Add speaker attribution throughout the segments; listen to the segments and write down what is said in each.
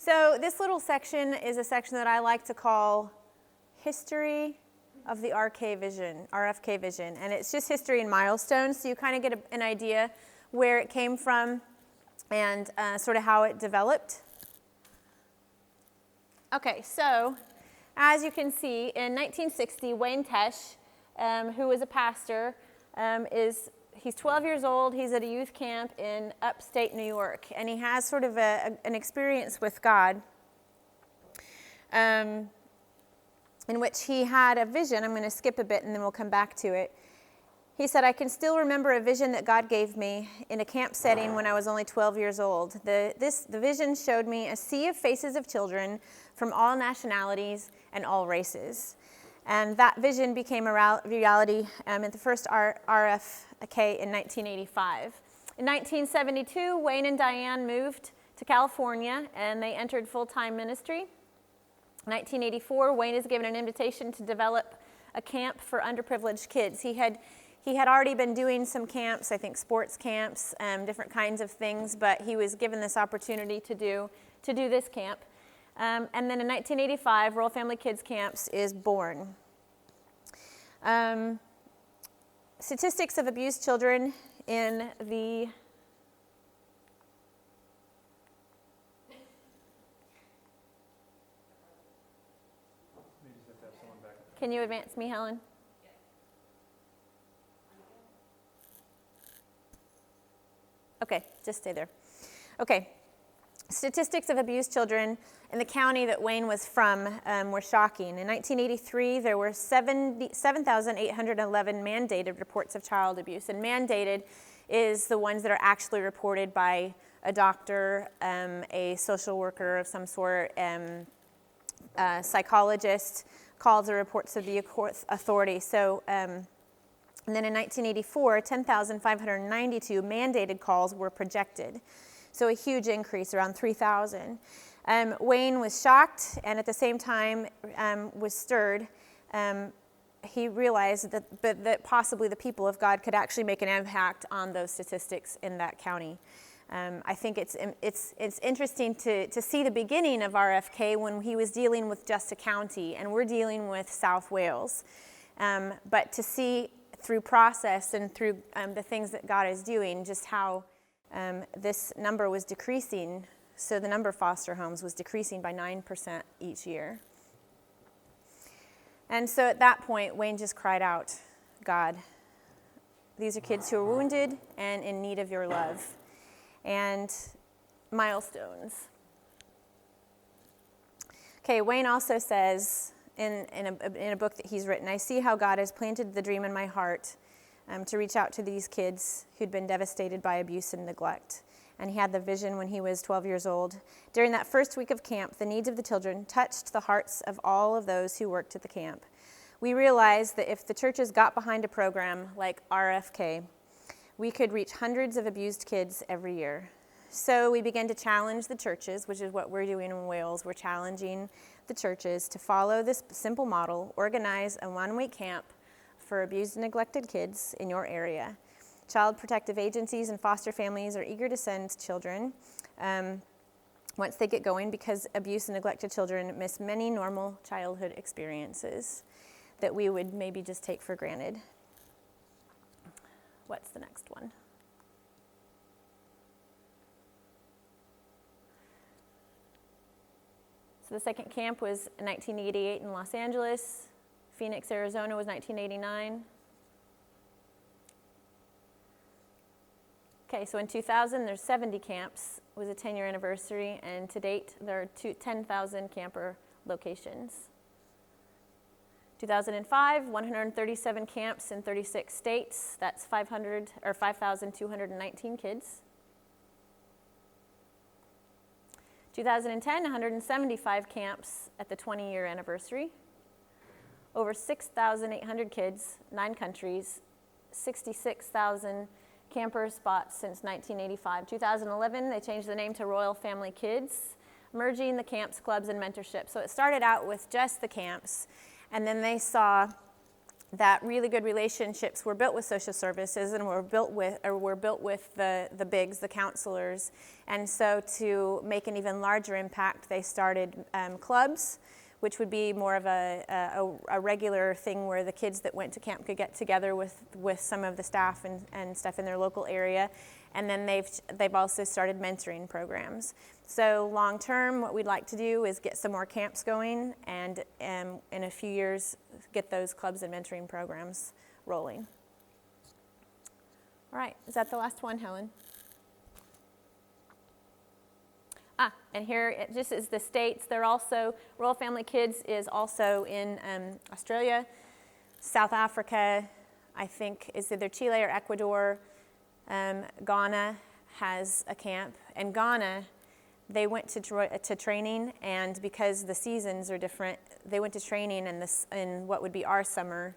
Speaker 1: So this little section is a section that I like to call History of the RFK Vision, and it's just history and milestones, so you kind of get an idea where it came from and sort of how it developed. Okay, so as you can see, in 1960, Wayne Tesh, who was a pastor, he's 12 years old. He's at a youth camp in upstate New York, and he has sort of an experience with God in which he had a vision. I'm going to skip a bit, and then we'll come back to it. He said, "I can still remember a vision that God gave me in a camp setting when I was only 12 years old. The vision showed me a sea of faces of children from all nationalities and all races. And that vision became a reality at the first RFK in 1985. In 1972, Wayne and Diane moved to California, and they entered full-time ministry. In 1984, Wayne is given an invitation to develop a camp for underprivileged kids. He had already been doing some camps, I think sports camps, different kinds of things, but he was given this opportunity to do this camp. And then in 1985, Royal Family Kids Camps is born. Statistics of abused children in the Can you advance me, Helen? Okay, just stay there. Okay, statistics of abused children in the county that Wayne was from were shocking. In 1983, there were 7,811 mandated reports of child abuse, and mandated is the ones that are actually reported by a doctor, a social worker of some sort, a psychologist, calls the reports of the authority. So, and then in 1984, 10,592 mandated calls were projected. So a huge increase, around 3,000. Wayne was shocked and at the same time was stirred. He realized that possibly the people of God could actually make an impact on those statistics in that county. I think it's interesting to see the beginning of RFK when he was dealing with just a county, and we're dealing with South Wales. But to see through process and through the things that God is doing, just how this number was decreasing. So the number of foster homes was decreasing by 9% each year. And so at that point, Wayne just cried out, "God, these are kids who are wounded and in need of your love." And milestones. Okay, Wayne also says in a book that he's written, "I see how God has planted the dream in my heart to reach out to these kids who'd been devastated by abuse and neglect." And he had the vision when he was 12 years old. During that first week of camp, the needs of the children touched the hearts of all of those who worked at the camp. We realized that if the churches got behind a program like RFK, we could reach hundreds of abused kids every year. So we began to challenge the churches, which is what we're doing in Wales. We're challenging the churches to follow this simple model, organize a one-week camp for abused and neglected kids in your area. Child protective agencies and foster families are eager to send children once they get going, because abused and neglected children miss many normal childhood experiences that we would maybe just take for granted. What's the next one? So the second camp was in 1988 in Los Angeles. Phoenix, Arizona was 1989. Okay, so in 2000, there's 70 camps. It was a 10-year anniversary, and to date, there are 10,000 camper locations. 2005, 137 camps in 36 states. That's 5,219 kids. 2010, 175 camps at the 20-year anniversary. Over 6,800 kids, 9 countries, 66,000 camper spots since 1985. 2011, they changed the name to Royal Family Kids, merging the camps, clubs, and mentorship. So it started out with just the camps, and then they saw that really good relationships were built with social services and were built with the bigs, the counselors. And so to make an even larger impact, they started clubs, which would be more of a regular thing where the kids that went to camp could get together with some of the staff and stuff in their local area. And then they've also started mentoring programs. So long term, what we'd like to do is get some more camps going, and in a few years, get those clubs and mentoring programs rolling. All right, is that the last one, Helen? And here it just is the States. They're also, Royal Family Kids is also in Australia, South Africa, I think is either Chile or Ecuador. Ghana has a camp. And Ghana, they went to training, and because the seasons are different, they went to training in what would be our summer,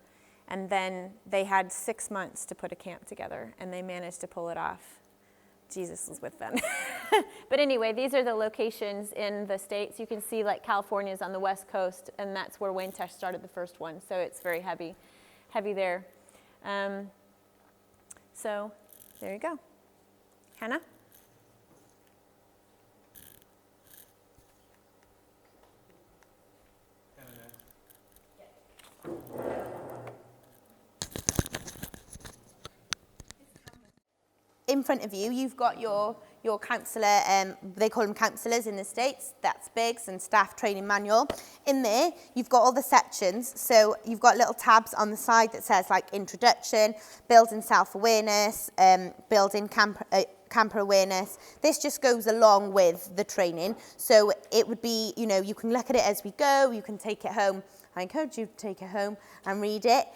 Speaker 1: and then they had 6 months to put a camp together, and they managed to pull it off. Jesus was with them. But anyway, these are the locations in the States. You can see like California's on the West Coast, and that's where Wayne Tesh started the first one, so it's very heavy there. So there you go. Hannah?
Speaker 2: In front of you, you've got your counsellor, they call them counsellors in the States, that's Biggs, and staff training manual. In there, you've got all the sections, so you've got little tabs on the side that says like introduction, building self-awareness, building camper awareness. This just goes along with the training, so it would be, you can look at it as we go, you can take it home. I encourage you to take it home and read it.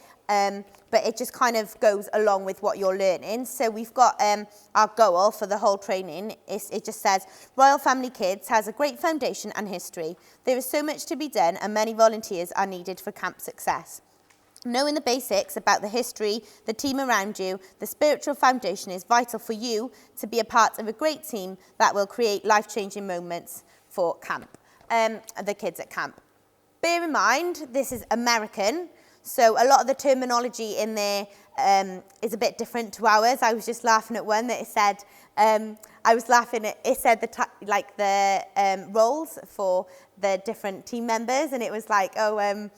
Speaker 2: But it just kind of goes along with what you're learning. So we've got our goal for the whole training. It just says, Royal Family Kids has a great foundation and history. There is so much to be done and many volunteers are needed for camp success. Knowing the basics about the history, the team around you, the spiritual foundation is vital for you to be a part of a great team that will create life-changing moments for camp, the kids at camp. Bear in mind, this is American. So a lot of the terminology in there is a bit different to ours. I was just laughing at one that it said, it said the roles for the different team members, and it was like, the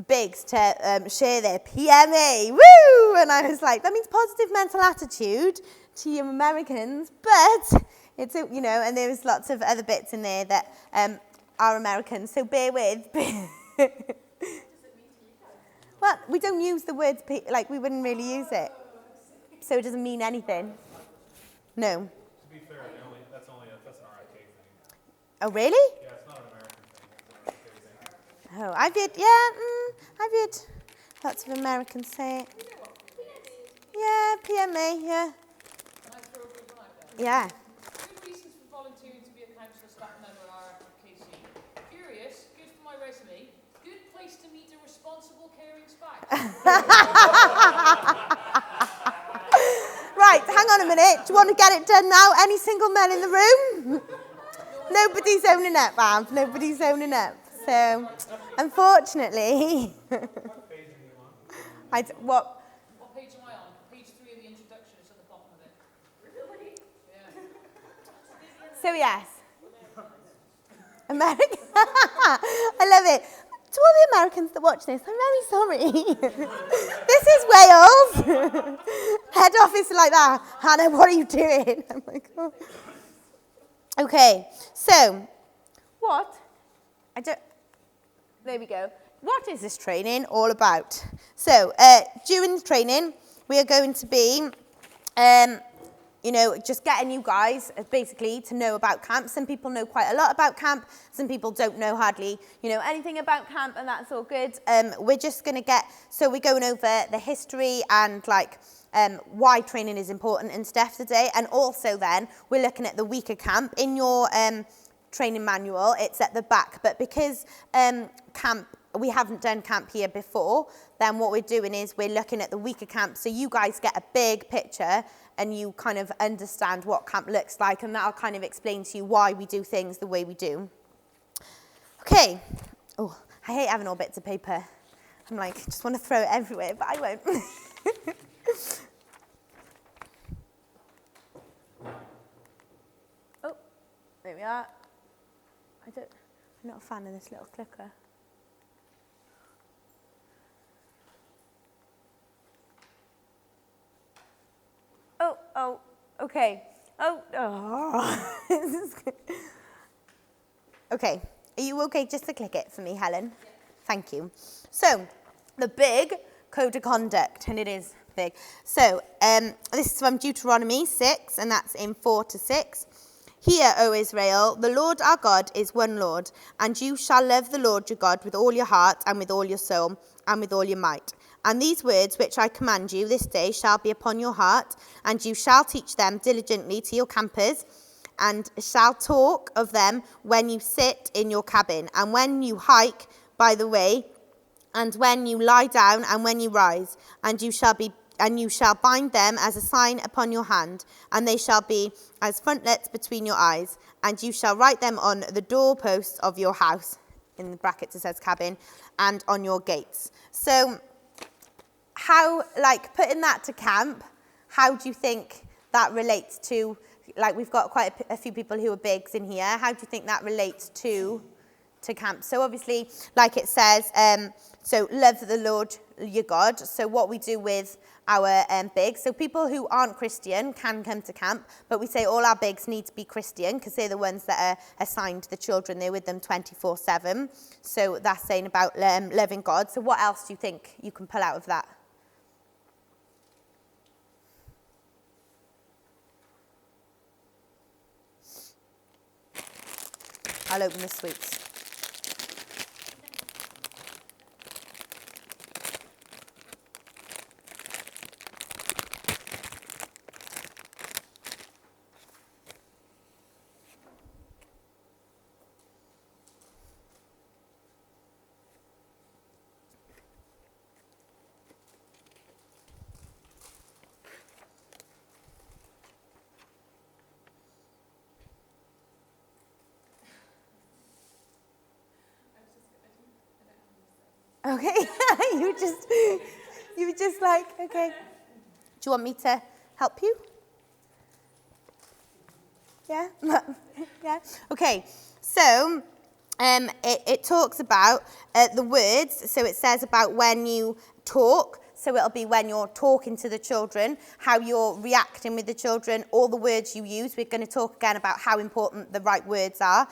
Speaker 2: Bigs to share their PMA, woo! And I was like, that means positive mental attitude to you Americans, but it's, and there was lots of other bits in there that are American, so bear with. Well, we don't use the words, we wouldn't really use it. So it doesn't mean anything. No.
Speaker 3: To be fair, that's an RFK thing.
Speaker 2: Oh, really?
Speaker 3: Yeah, it's not an American thing, it's an RFK thing.
Speaker 2: Oh, I've heard lots of Americans say it. Yeah, PMA, yeah.
Speaker 4: Can I throw a good one out there?
Speaker 2: Yeah.
Speaker 4: Good reasons for volunteering to be a councillor staff member are KC. Curious, good for my resume. Good place to meet a responsible, caring spouse.
Speaker 2: Right, hang on a minute. Do you want to get it done now? Any single men in the room? Nobody's owning up, Rav. Nobody's owning up. So, unfortunately,
Speaker 4: What page am I on? Page 3 of the introduction is at the bottom of it. Really? Yeah.
Speaker 2: so yes. American. I love it. To all the Americans that watch this, I'm very sorry. This is Wales. Head office like that. Hannah, what are you doing? I'm like, oh. Okay, so there we go. What is this training all about? So during the training, we are going to be just getting you guys basically to know about camp. Some people know quite a lot about camp. Some people don't know hardly, anything about camp, and that's all good. We're just going to we're going over the history and why training is important and stuff today. And also then we're looking at the week of camp. In your training manual, it's at the back. But because we haven't done camp here before, then what we're doing is we're looking at the week of camp so you guys get a big picture and you kind of understand what camp looks like, and that'll kind of explain to you why we do things the way we do. Okay. Oh, I hate having all bits of paper. I'm like, just want to throw it everywhere, but I won't. Oh, there we are. I'm not a fan of this little clicker. Oh, okay. This is good. Okay, are you okay just to click it for me, Helen? Yeah. Thank you. So, the big code of conduct, and it is big. So, this is from Deuteronomy 6, and that's in 4-6. Hear, O Israel, the Lord our God is one Lord, and you shall love the Lord your God with all your heart, and with all your soul, and with all your might. And these words which I command you this day shall be upon your heart, and you shall teach them diligently to your campers, and shall talk of them when you sit in your cabin, and when you hike by the way, and when you lie down, and when you rise, and you shall bind them as a sign upon your hand, and they shall be as frontlets between your eyes, and you shall write them on the doorposts of your house, in the brackets it says cabin, and on your gates. So, how, like, putting that to camp, how do you think that relates to, like, we've got quite a few people who are bigs in here. How do you think that relates to camp? So obviously, like it says, so love the Lord your God. So what we do with our bigs. So people who aren't Christian can come to camp, but we say all our bigs need to be Christian because they're the ones that are assigned to the children. They're with them 24/7. So that's saying about loving God. So what else do you think you can pull out of that? I'll open the sweets. Okay, you were just like, okay. Do you want me to help you? Yeah? Yeah? Okay, so it talks about the words. So it says about when you talk. So it'll be when you're talking to the children, how you're reacting with the children, all the words you use. We're going to talk again about how important the right words are.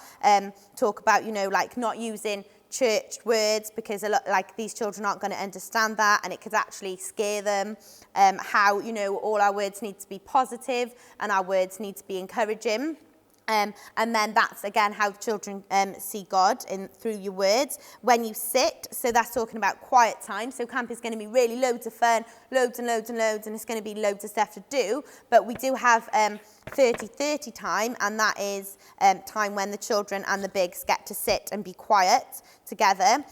Speaker 2: Talk about, like not using church words because a lot, like these children aren't going to understand that and it could actually scare them. How, all our words need to be positive and our words need to be encouraging. And then that's, again, how children see God through your words. When you sit, so that's talking about quiet time. So camp is going to be really loads of fun, loads and loads and loads, and it's going to be loads of stuff to do. But we do have 30-30 time, and that is time when the children and the bigs get to sit and be quiet together.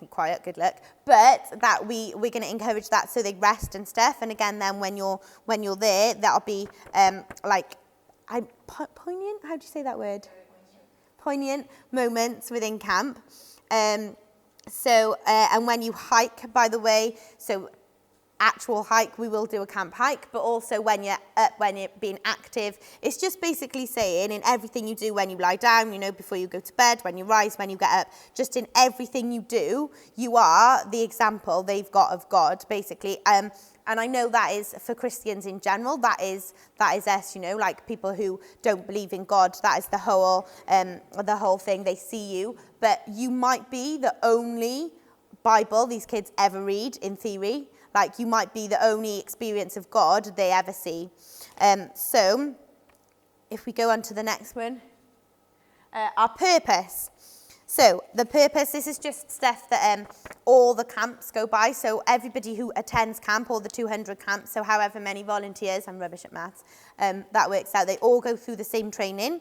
Speaker 2: Be quiet, good luck. But that we're going to encourage that so they rest and stuff. And again, then when you're there, that'll be poignant, how do you say that word? Poignant moments within camp. And when you hike, by the way, so actual hike, we will do a camp hike, but also when you're up, when you're being active, it's just basically saying in everything you do, when you lie down, before you go to bed, when you rise, when you get up, just in everything you do, you are the example they've got of God, basically. And I know that is for Christians in general, that is us, like people who don't believe in God, that is the whole thing, they see you. But you might be the only Bible these kids ever read, in theory. Like you might be the only experience of God they ever see. So if we go on to the next one, our purpose. So the purpose, this is just stuff that all the camps go by. So everybody who attends camp, all the 200 camps, so however many volunteers, I'm rubbish at maths, that works out. They all go through the same training.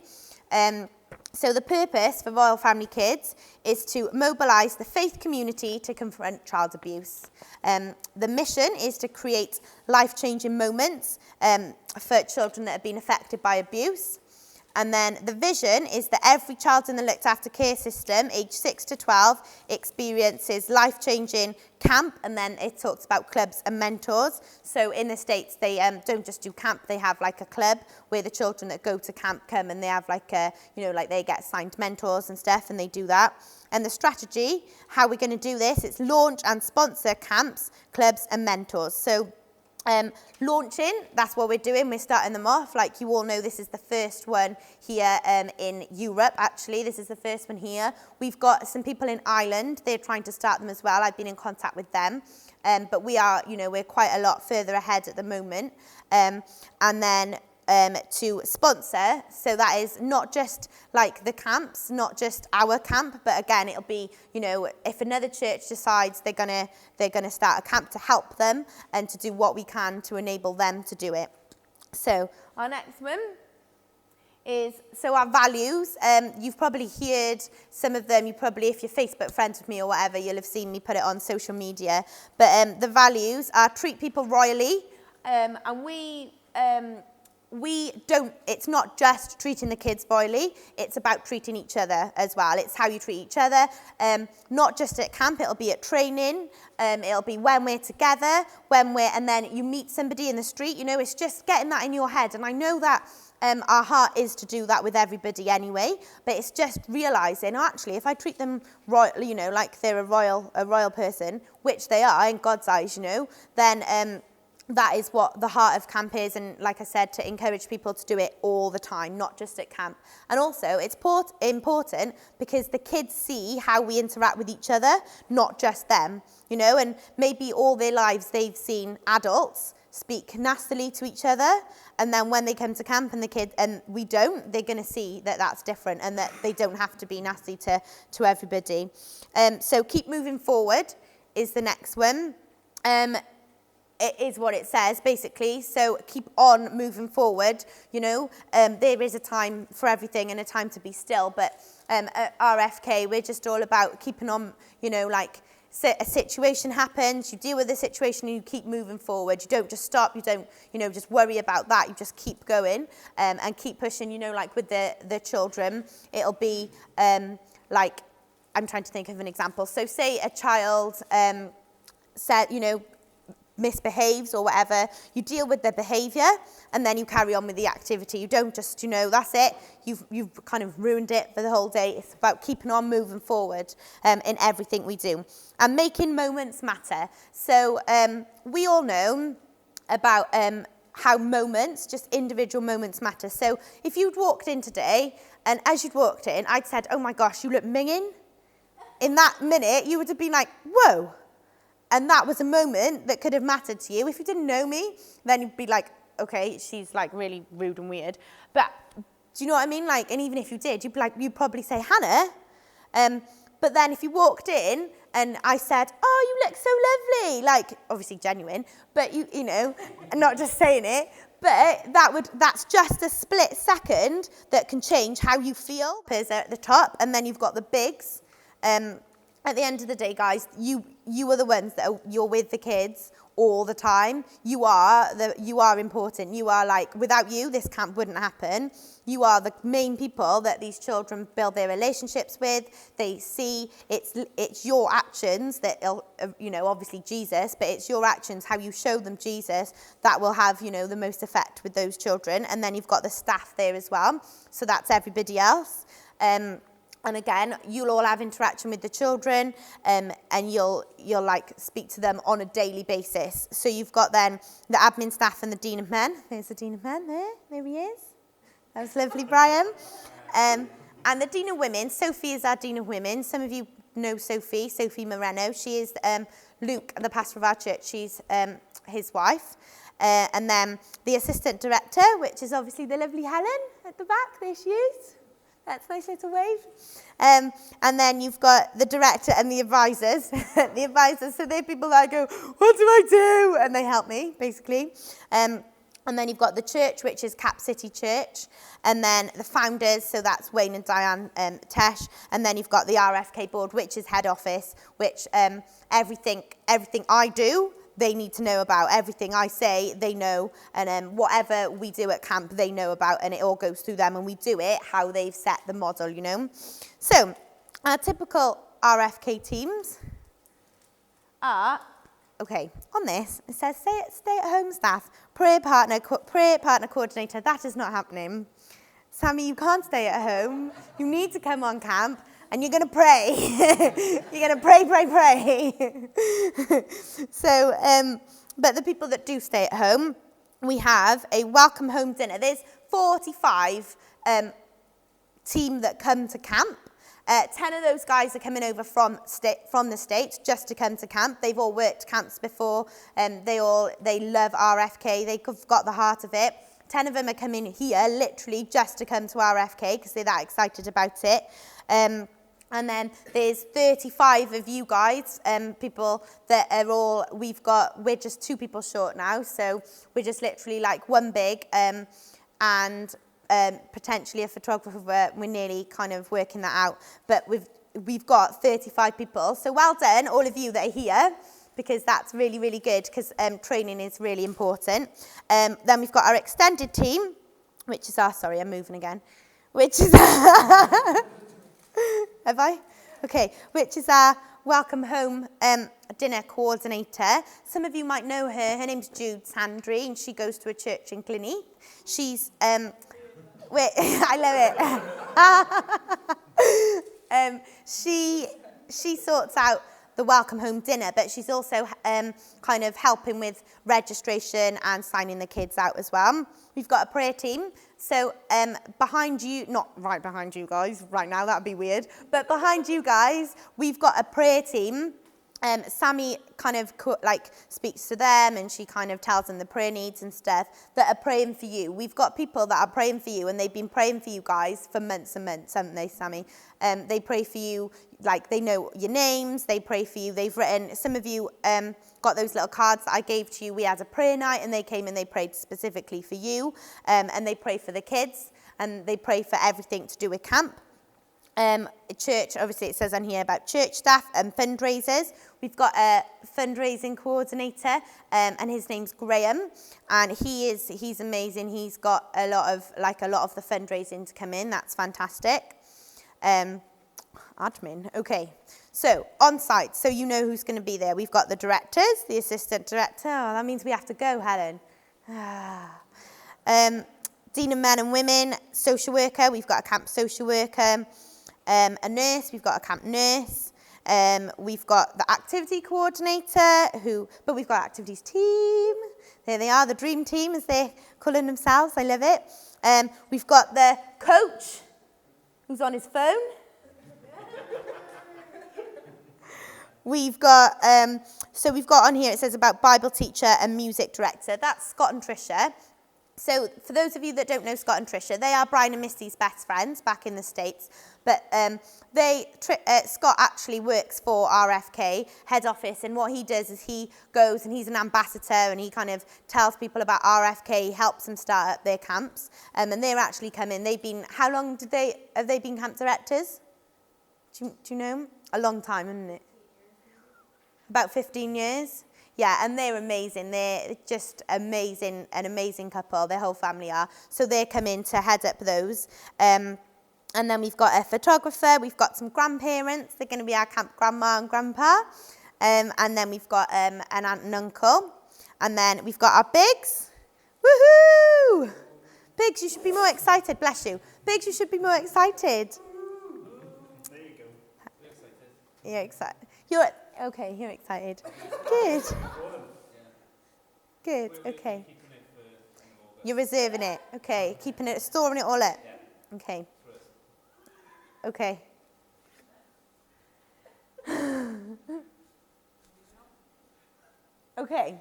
Speaker 2: So the purpose for Royal Family Kids is to mobilise the faith community to confront child abuse. The mission is to create life-changing moments for children that have been affected by abuse. And then the vision is that every child in the looked after care system, aged 6 to 12, experiences life-changing camp, and then it talks about clubs and mentors. So in the States, they don't just do camp, they have like a club where the children that go to camp come and they have like a, like they get assigned mentors and stuff, and they do that. And the strategy, how we're going to do this, it's launch and sponsor camps, clubs and mentors. So launching, that's what we're doing. We're starting them off. Like you all know, this is the first one here in Europe, actually. This is the first one here. We've got some people in Ireland. They're trying to start them as well. I've been in contact with them. But we are, we're quite a lot further ahead at the moment. And then to sponsor, so that is not just like the camps, not just our camp, but again it'll be, if another church decides they're gonna start a camp to help them and to do what we can to enable them to do it. So our next one is, so our values, you've probably heard some of them, if you're Facebook friends with me or whatever, you'll have seen me put it on social media, but the values are treat people royally, and we don't, it's not just treating the kids royally, it's about treating each other as well. It's how you treat each other, not just at camp, it'll be at training, it'll be when we're together, and then you meet somebody in the street, it's just getting that in your head. And I know that our heart is to do that with everybody anyway, but it's just realising, actually, if I treat them royally, like they're a royal person, which they are in God's eyes, then that is what the heart of camp is, and like I said, to encourage people to do it all the time, not just at camp. And also, it's important because the kids see how we interact with each other, not just them, and maybe all their lives they've seen adults speak nastily to each other, and then when they come to camp and we don't, they're going to see that that's different and that they don't have to be nasty to everybody. So keep moving forward is the next one. It is what it says, basically. So keep on moving forward. There is a time for everything and a time to be still. But at RFK, we're just all about keeping on, a situation happens, you deal with the situation and you keep moving forward. You don't just stop, you don't, just worry about that. You just keep going and keep pushing, like with the children. It'll be like, I'm trying to think of an example. So say a child said, misbehaves or whatever, you deal with the behaviour and then you carry on with the activity. You don't just, that's it, you've kind of ruined it for the whole day. It's about keeping on moving forward in everything we do. And making moments matter. So we all know about how moments, just individual moments matter. So if you'd walked in today and as you'd walked in, I'd said, oh my gosh, you look minging. In that minute, you would have been like, whoa. And that was a moment that could have mattered to you. If you didn't know me, then you'd be like, okay, she's like really rude and weird. But do you know what I mean? Like, and even if you did, you'd probably say, Hannah. But then if you walked in and I said, oh, you look so lovely, like obviously genuine, but you know, not just saying it, but that's just a split second that can change how you feel. Is at the top, and then you've got the bigs. At the end of the day, guys, you are the ones that you're with the kids all the time. You are important. You are like, without you, this camp wouldn't happen. You are the main people that these children build their relationships with. They see it's your actions that, obviously Jesus, but it's your actions, how you show them Jesus, that will have, the most effect with those children. And then you've got the staff there as well. So that's everybody else. And again, you'll all have interaction with the children, and you'll like speak to them on a daily basis. So you've got then the admin staff and the Dean of Men. There's the Dean of Men there he is. That was lovely, Brian. And the Dean of Women, Sophie is our Dean of Women. Some of you know Sophie Moreno. She is Luke, the pastor of our church. She's his wife. And then the assistant director, which is obviously the lovely Helen at the back. There she is. That's a nice little wave. And then you've got the director and the advisors. The advisors, so they're people that I go, what do I do? And they help me, basically. And then you've got the church, which is Cap City Church. And then the founders, so that's Wayne and Diane Tesh. And then you've got the RFK board, which is head office, which everything I do, they need to know about. Everything I say, they know. And whatever we do at camp, they know about. And it all goes through them. And we do it how they've set the model, you know. So our typical RFK teams are, okay, on this, it says stay at home staff, prayer partner coordinator. That is not happening. Sammy, you can't stay at home. You need to come on camp. And you're going to pray. You're going to pray. So, but the people that do stay at home, we have a welcome home dinner. There's 45 team that come to camp. 10 of those guys are coming over from the States just to come to camp. They've all worked camps before. They love RFK. They've got the heart of it. 10 of them are coming here literally just to come to RFK because they're that excited about it. And then there's 35 of you guys, people that are all, we're just 2 people short now, so we're just literally like one big, and potentially a photographer. We're nearly kind of working that out, but we've got 35 people. So well done, all of you that are here, because that's really, really good, because training is really important. Then we've got our extended team, which is our, sorry, I'm moving again, which is have I? Okay, which is our welcome home dinner coordinator. Some of you might know her. Her name's Jude Sandry, and she goes to a church in Glynneath. She's, wait, I love it. She sorts out the welcome home dinner, but she's also kind of helping with registration and signing the kids out as well. We've got a prayer team. So behind you, not right behind you guys, right now, that'd be weird, but behind you guys, we've got a prayer team. Sammy kind of speaks to them, and she kind of tells them the prayer needs and stuff that are praying for you. We've got people that are praying for you, and they've been praying for you guys for months and months, haven't they, Sammy? They pray for you, like they know your names, they pray for you, they've written, some of you got those little cards that I gave to you. We had a prayer night, and they came and they prayed specifically for you, and they pray for the kids, and they pray for everything to do with camp. Church, obviously it says on here about church staff and fundraisers. We've got a fundraising coordinator, and his name's Graham, and he's amazing. He's got a lot of the fundraising to come in. That's fantastic. Admin, okay. So on site, so you know who's going to be there. We've got the directors, the assistant director. Oh, that means we have to go, Helen. Dean of men and women, social worker. We've got a camp social worker. A nurse, we've got a camp nurse, we've got the activity coordinator, but we've got activities team. There they are, the dream team, as they're calling themselves. I love it. We've got the coach, who's on his phone. We've got, so we've got on here, it says about Bible teacher and music director. That's Scott and Tricia. So for those of you that don't know Scott and Tricia, they are Brian and Misty's best friends back in the States. But Scott actually works for RFK head office, and what he does is he goes and he's an ambassador, and he kind of tells people about RFK, he helps them start up their camps, and they're actually coming. They've been, how long have they been camp directors? Do you know? A long time, isn't it? About 15 years. Yeah, and they're amazing. They're just amazing, an amazing couple. Their whole family are. So they're coming to head up those. And then we've got a photographer. We've got some grandparents. They're going to be our camp grandma and grandpa. And then we've got an aunt and uncle. And then we've got our Biggs. Woohoo! Biggs, you should be more excited. Bless you. Biggs, you should be more excited.
Speaker 3: There you go.
Speaker 2: You're excited. You're okay. You're excited. Good. Good. Okay. You're reserving it. Okay. Keeping it, storing it all up. Okay. Okay. Okay.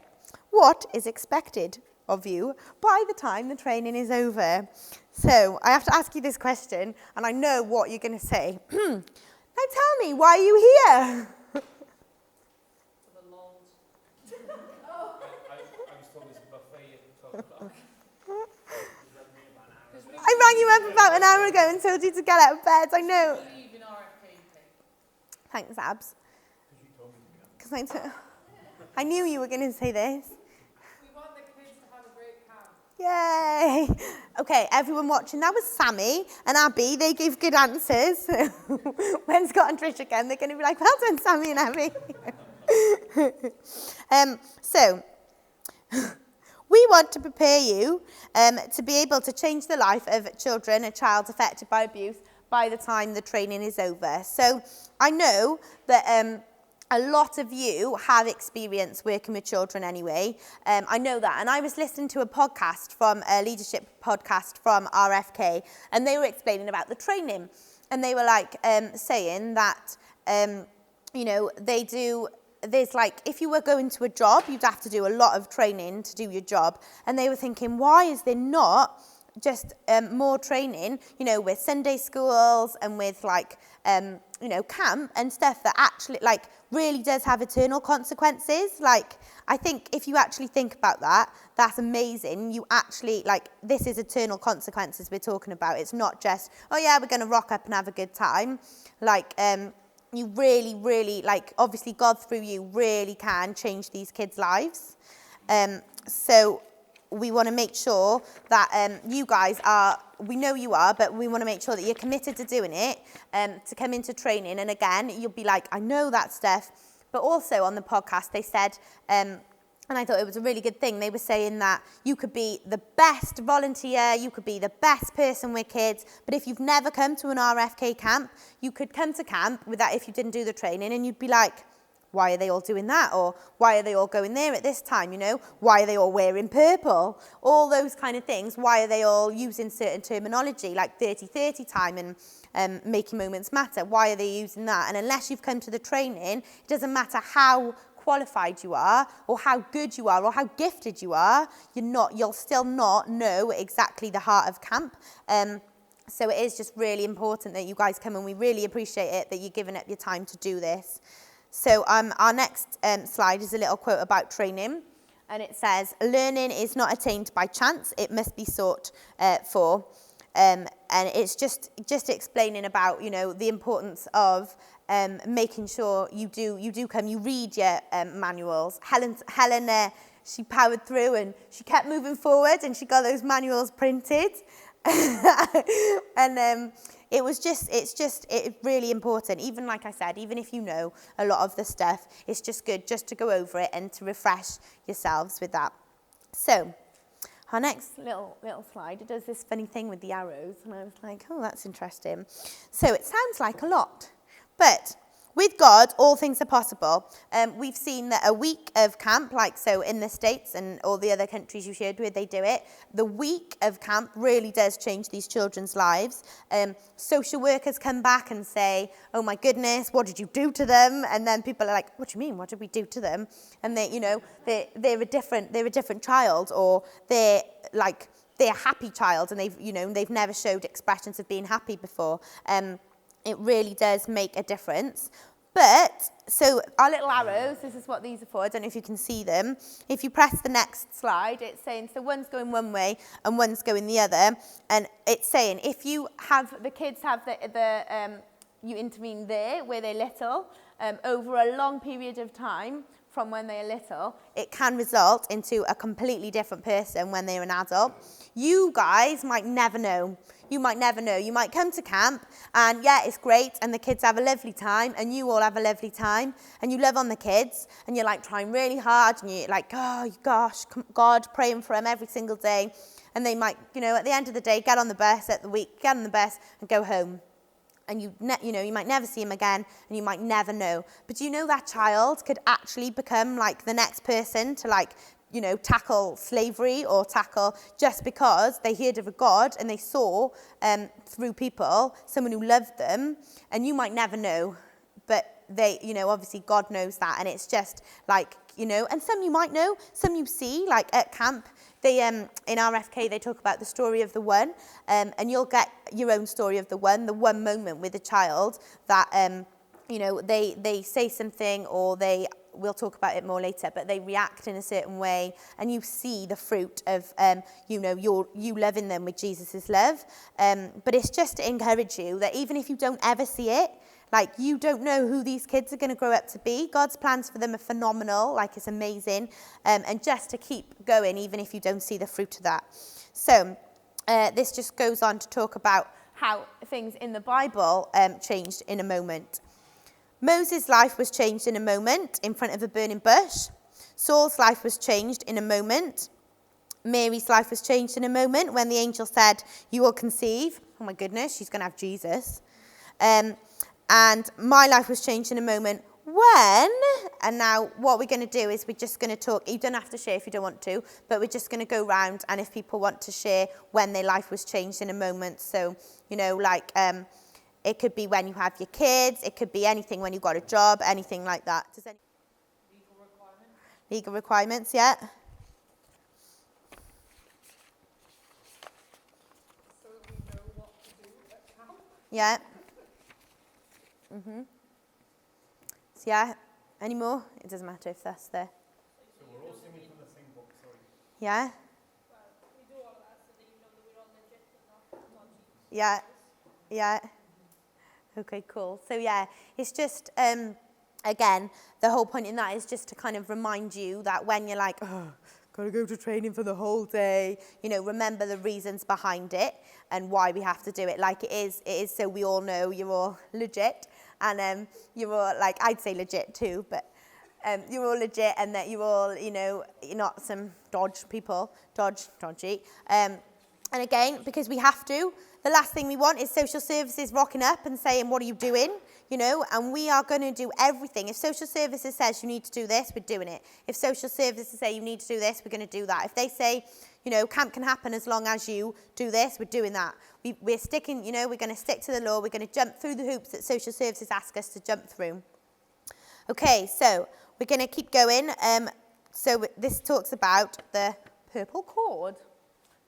Speaker 2: What is expected of you by the time the training is over? So I have to ask you this question, and I know what you're going to say. Now tell me, why are you here? I rang you up about an hour ago and told you to get out of bed. I know. Thanks, Abs. Because I knew you were going to say this.
Speaker 4: We want the kids to have a great camp.
Speaker 2: Yay! Okay, everyone watching, that was Sammy and Abby. They gave good answers. When Scott and Trish again, they're going to be like, well done, Sammy and Abby. So, we want to prepare you to be able to change the life of children, a child affected by abuse, by the time the training is over. So, I know that a lot of you have experience working with children anyway. I know that. And I was listening to a leadership podcast from RFK, and they were explaining about the training. And they were like saying that, there's like, if you were going to a job, you'd have to do a lot of training to do your job. And they were thinking, why is there not just more training, with Sunday schools and with camp and stuff that actually really does have eternal consequences. I think if you actually think about that, that's amazing. You actually, this is eternal consequences we're talking about. It's not just, oh yeah, we're going to rock up and have a good time. You really, really, obviously God through you really can change these kids' lives. So we want to make sure that you guys are, we know you are, but we want to make sure that you're committed to doing it, to come into training. And again, you'll be like, I know that stuff. But also on the podcast, they said, and I thought it was a really good thing, they were saying that you could be the best volunteer, you could be the best person with kids, but if you've never come to an RFK camp, you could come to camp with that if you didn't do the training, and you'd be like, why are they all doing that? Or why are they all going there at this time, Why are they all wearing purple? All those kind of things. Why are they all using certain terminology like 30-30 time and making moments matter? Why are they using that? And unless you've come to the training, it doesn't matter how qualified you are or how good you are or how gifted you are, you'll still not know exactly the heart of camp. So it is just really important that you guys come, and we really appreciate it that you're giving up your time to do this. So our next slide is a little quote about training, and it says, learning is not attained by chance, it must be sought for. And it's just explaining about, the importance of making sure you do come, you read your manuals. Helen, she powered through and she kept moving forward and she got those manuals printed. And it's really important. Even like I said, even if you know a lot of the stuff, it's just good just to go over it and to refresh yourselves with that. So our next little slide, it does this funny thing with the arrows, and I was like, oh, that's interesting. So it sounds like a lot, but with God, all things are possible. We've seen that a week of camp, so in the States and all the other countries you shared with, they do it. The week of camp really does change these children's lives. Social workers come back and say, oh my goodness, what did you do to them? And then people are like, what do you mean? What did we do to them? And they're a different child, or they're a happy child, and they've never showed expressions of being happy before. It really does make a difference. But, so our little arrows, this is what these are for. I don't know if you can see them. If you press the next slide, it's saying, so one's going one way and one's going the other. And it's saying, if you have, the kids have you intervene there where they're little, over a long period of time from when they're little, it can result into a completely different person when they're an adult. You guys might never know. You might never know. You might come to camp and yeah, it's great and the kids have a lovely time and you all have a lovely time and you love on the kids and you're trying really hard and you're like, oh gosh, God, praying for them every single day. And they might, at the end of the day, get on the bus and go home. And you might never see him again and you might never know. But that child could actually become the next person to tackle slavery or tackle, just because they heard of a God and they saw through people someone who loved them, and you might never know, but they, obviously God knows that, and it's just and some you might know, some you see at camp. They in RFK they talk about the story of the one, and you'll get your own story of the one moment with a child that they say something, or we'll talk about it more later, but they react in a certain way, and you see the fruit of, you loving them with Jesus' love. But it's just to encourage you that even if you don't ever see it, Like, you don't know who these kids are going to grow up to be. God's plans for them are phenomenal, like it's amazing. And just to keep going, even if you don't see the fruit of that. So this just goes on to talk about how things in the Bible changed in a moment. Moses' life was changed in a moment in front of a burning bush. Saul's life was changed in a moment. Mary's life was changed in a moment when the angel said, you will conceive. Oh my goodness, she's going to have Jesus. And my life was changed in a moment when, and now what we're going to do is we're just going to talk. You don't have to share if you don't want to, but we're just going to go round, and if people want to share when their life was changed in a moment. So, you know, like it could be when you have your kids, it could be anything when you got a job, anything like that. Does any
Speaker 4: Legal requirements?
Speaker 2: legal requirements, yeah?
Speaker 3: So that we know what to do at camp.
Speaker 2: Yeah. So yeah, any more? It doesn't matter if that's there.
Speaker 3: So we're all singing from the same book, sorry.
Speaker 2: Yeah?
Speaker 4: Well, we do all of that so that you know that we're all legit and not dodgy.
Speaker 2: Yeah. Yeah. Okay, cool. So yeah, it's just, again, the whole point in that is just to kind of remind you that when you're like, oh, got to go to training for the whole day, you know, remember the reasons behind it and why we have to do it. Like it is so we all know you're all legit, and you're all, like, I'd say legit too, but you're all legit, and that you're all, you know, you're not some dodgy. And again, because we have to, the last thing we want is social services rocking up and saying, what are you doing? You know, and we are going to do everything. If social services says you need to do this, we're doing it. If social services say you need to do this, we're going to do that. If they say, you know, camp can happen as long as you do this, we're doing that. We're sticking, you know, we're going to stick to the law. We're going to jump through the hoops that social services ask us to jump through. Okay, so we're going to keep going. So this talks about the purple cord.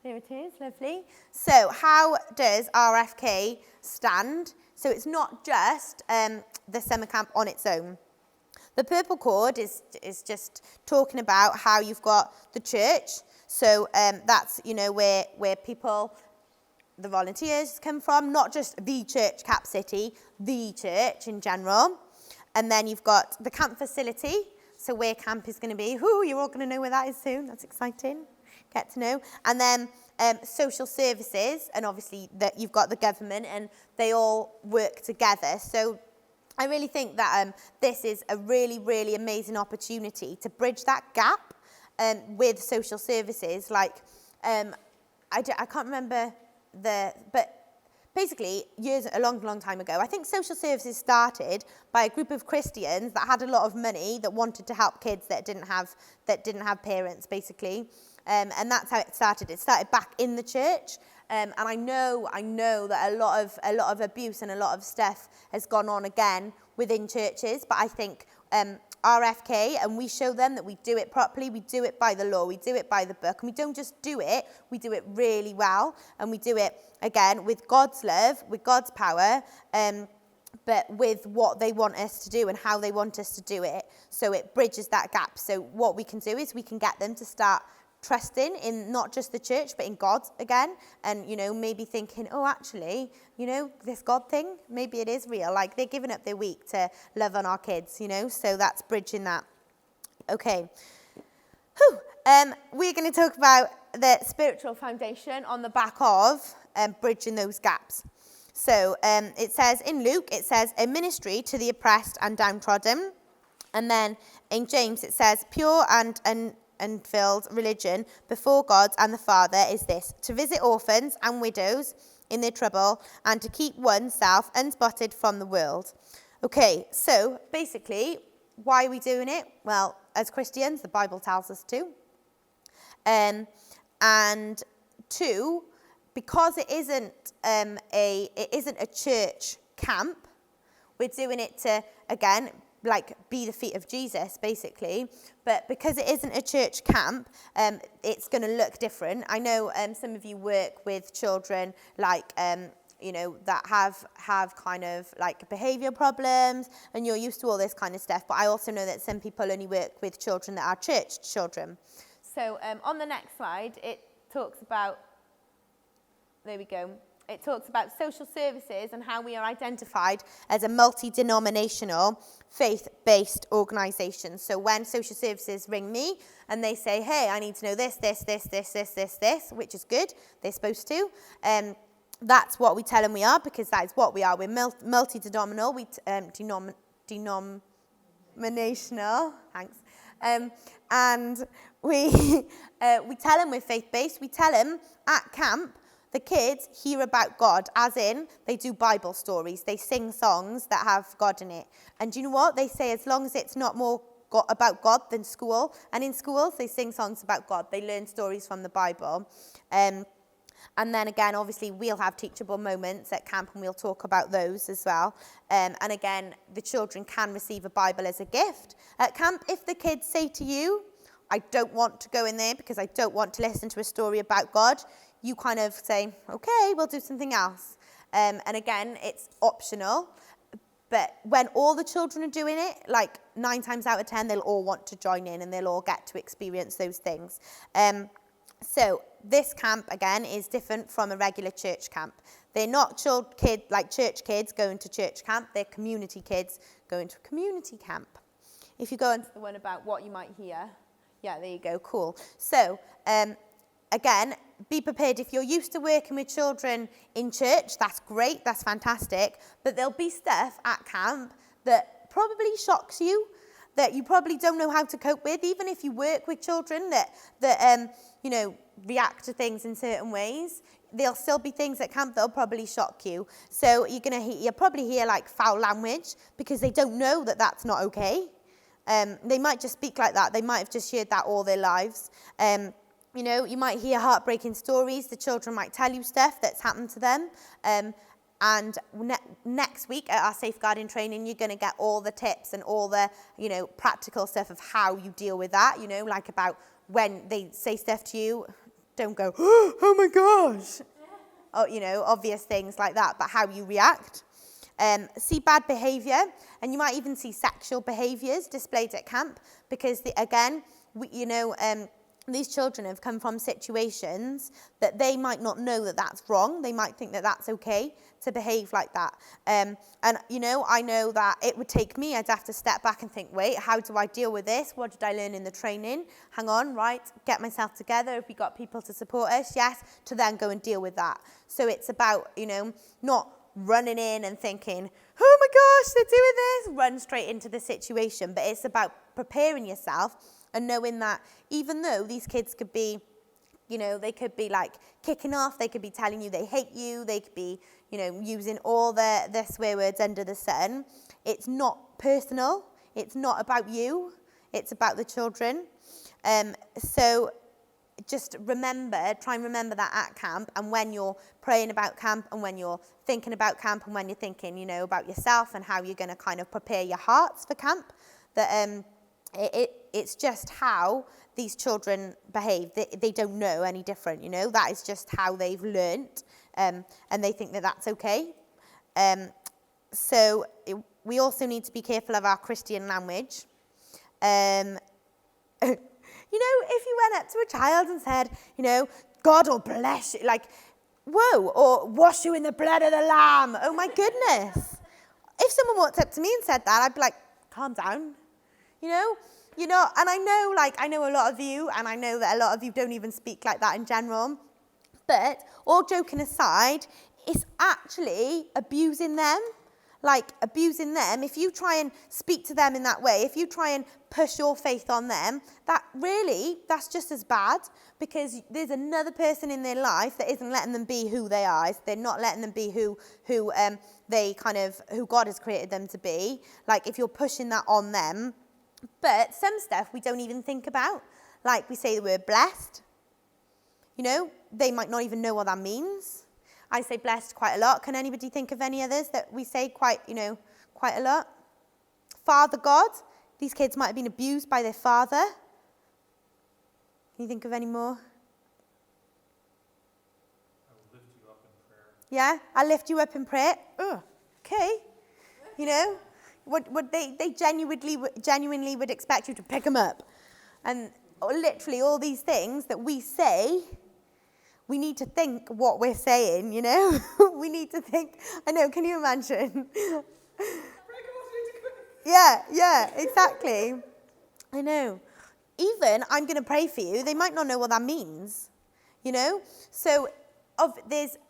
Speaker 2: There it is, lovely. So how does RFK stand? So it's not just the summer camp on its own. The purple cord is just talking about how you've got the church. So that's, you know, where people, the volunteers come from, not just the church, Cap City, the church in general. And then you've got the camp facility, so where camp is going to be. You're all going to know where that is soon. That's exciting. Get to know. And then social services, and obviously that you've got the government, and they all work together. So I really think that this is a really, really amazing opportunity to bridge that gap with social services. Like, I can't remember but basically, a long time ago, I think social services started by a group of Christians that had a lot of money that wanted to help kids that didn't have parents, basically. And that's how it started. It started back in the church. And I know that a lot of abuse and a lot of stuff has gone on again within churches. But I think RFK, and we show them that we do it properly. We do it by the law. We do it by the book. And we don't just do it. We do it really well. And we do it, again, with God's love, with God's power, but with what they want us to do and how they want us to do it. So it bridges that gap. So what we can do is we can get them to start trusting in not just the church, but in God again. And, you know, maybe thinking, oh, actually, you know, this God thing, maybe it is real. Like, they're giving up their week to love on our kids, you know. So that's bridging that. Okay. We're going to talk about the spiritual foundation on the back of bridging those gaps. So it says in Luke, it says a ministry to the oppressed and downtrodden. And then in James, it says pure and filled religion before God and the Father is this: to visit orphans and widows in their trouble and to keep oneself unspotted from the world. Okay, so basically, why are we doing it? Well, as Christians, the Bible tells us to. And two, because it isn't a church camp, we're doing it to, again, like be the feet of Jesus, basically. But because it isn't a church camp, it's going to look different. I know some of you work with children like, you know, that have kind of like behavior problems, and you're used to all this kind of stuff. But I also know that some people only work with children that are church children. So on the next slide, it talks about, there we go. it talks about social services and how we are identified as a multi-denominational, faith-based organisation. So when social services ring me and they say, hey, I need to know this, which is good, they're supposed to, that's what we tell them we are, because that is what we are. We're multi-denominational, denominational, thanks. And we tell them we're faith-based. We tell them at camp, the kids hear about God, as in they do Bible stories. They sing songs that have God in it. And do you know what? They say as long as it's not more about God than school. And in schools, they sing songs about God. They learn stories from the Bible. And then again, obviously, we'll have teachable moments at camp and we'll talk about those as well. And again, the children can receive a Bible as a gift. At camp, if the kids say to you, I don't want to go in there because I don't want to listen to a story about God, you kind of say, okay, we'll do something else. And again, it's optional. But when all the children are doing it, like 9 times out of 10, they'll all want to join in and they'll all get to experience those things. So this camp, again, is different from a regular church camp. They're not church kids going to church camp. They're community kids going to community camp. If you go into the one about what you might hear, yeah, there you go, cool. So, again, be prepared. If you're used to working with children in church, that's great, that's fantastic. But there'll be stuff at camp that probably shocks you, that you probably don't know how to cope with, even if you work with children that react to things in certain ways. There'll still be things at camp that'll probably shock you. So you'll probably hear like foul language because they don't know that that's not okay. They might just speak like that. They might have just heard that all their lives. You might hear heartbreaking stories. The children might tell you stuff that's happened to them. And next week at our safeguarding training, you're going to get all the tips and all the, practical stuff of how you deal with that, like about when they say stuff to you, don't go, oh my gosh, or, obvious things like that, but how you react. See bad behaviour, and you might even see sexual behaviours displayed at camp, because, these children have come from situations that they might not know that that's wrong. They might think that that's okay to behave like that. And, I know that it would take me, I'd have to step back and think, wait, how do I deal with this? What did I learn in the training? Hang on, right, get myself together. If we got people to support us, yes, to then go and deal with that. So it's about, not running in and thinking, oh my gosh, they're doing this, run straight into the situation. But it's about preparing yourself and knowing that even though these kids could be, they could be like kicking off, they could be telling you they hate you, they could be, using all the swear words under the sun. It's not personal. It's not about you. It's about the children. So just try and remember that at camp, and when you're praying about camp, and when you're thinking about camp, and when you're thinking, about yourself and how you're going to kind of prepare your hearts for camp, that it's just how these children behave. They don't know any different, That is just how they've learnt, and they think that that's okay. We also need to be careful of our Christian language. If you went up to a child and said, God will bless you, like, whoa, or wash you in the blood of the lamb. Oh, my goodness. If someone walked up to me and said that, I'd be like, calm down. And I know a lot of you, and I know that a lot of you don't even speak like that in general. But all joking aside, it's actually abusing them. If you try and speak to them in that way, if you try and push your faith on them, that's just as bad, because there's another person in their life that isn't letting them be who they are. They're not letting them be who God has created them to be. Like, if you're pushing that on them. But some stuff we don't even think about. Like, we say the word blessed. They might not even know what that means. I say blessed quite a lot. Can anybody think of any others that we say quite a lot? Father God. These kids might have been abused by their father. Can you think of any more?
Speaker 3: I will lift you up in prayer.
Speaker 2: Yeah, I'll lift you up in prayer. Oh, okay. What they genuinely would expect you to pick them up. And literally all these things that we say, we need to think what we're saying, you know? We need to think, I know, can you imagine? Yeah, exactly. I know. Even, I'm going to pray for you, they might not know what that means, you know? So,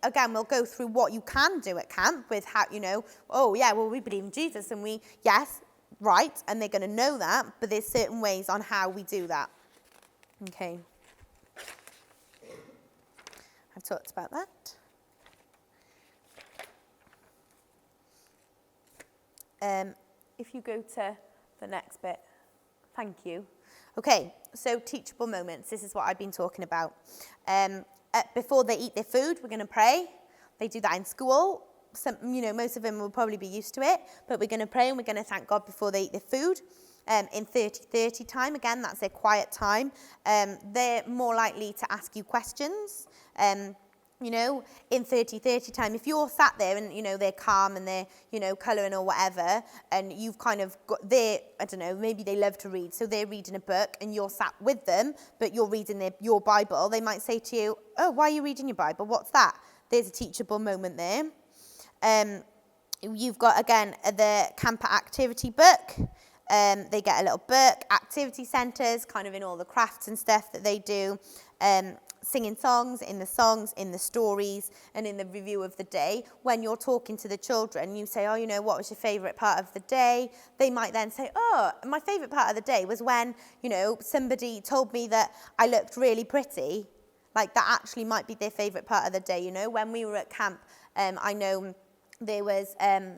Speaker 2: again, we'll go through what you can do at camp with how, you know, oh yeah, well, we believe in Jesus and yes, right, and they're going to know that, but there's certain ways on how we do that. Okay. I've talked about that. If you go to the next bit, thank you. Okay, so teachable moments. This is what I've been talking about. Before they eat their food, we're going to pray. They do that in school. Some, you know, most of them will probably be used to it, but we're going to pray and we're going to thank God before they eat their food. In 30-30 time, again, that's their quiet time. They're more likely to ask you questions. You know, in 30-30 time, if you're sat there and, you know, they're calm and they're, you know, colouring or whatever, and you've kind of got I don't know, maybe they love to read, so they're reading a book and you're sat with them, but you're reading your Bible, they might say to you, oh, why are you reading your Bible? What's that? There's a teachable moment there. You've got, again, the camper activity book. They get a little book, activity centres, kind of in all the crafts and stuff that they do. Singing songs, in the stories, and in the review of the day. When you're talking to the children, you say, oh, you know, what was your favourite part of the day? They might then say, oh, my favourite part of the day was when, you know, somebody told me that I looked really pretty. Like, that actually might be their favourite part of the day, you know. When we were at camp, I know there was,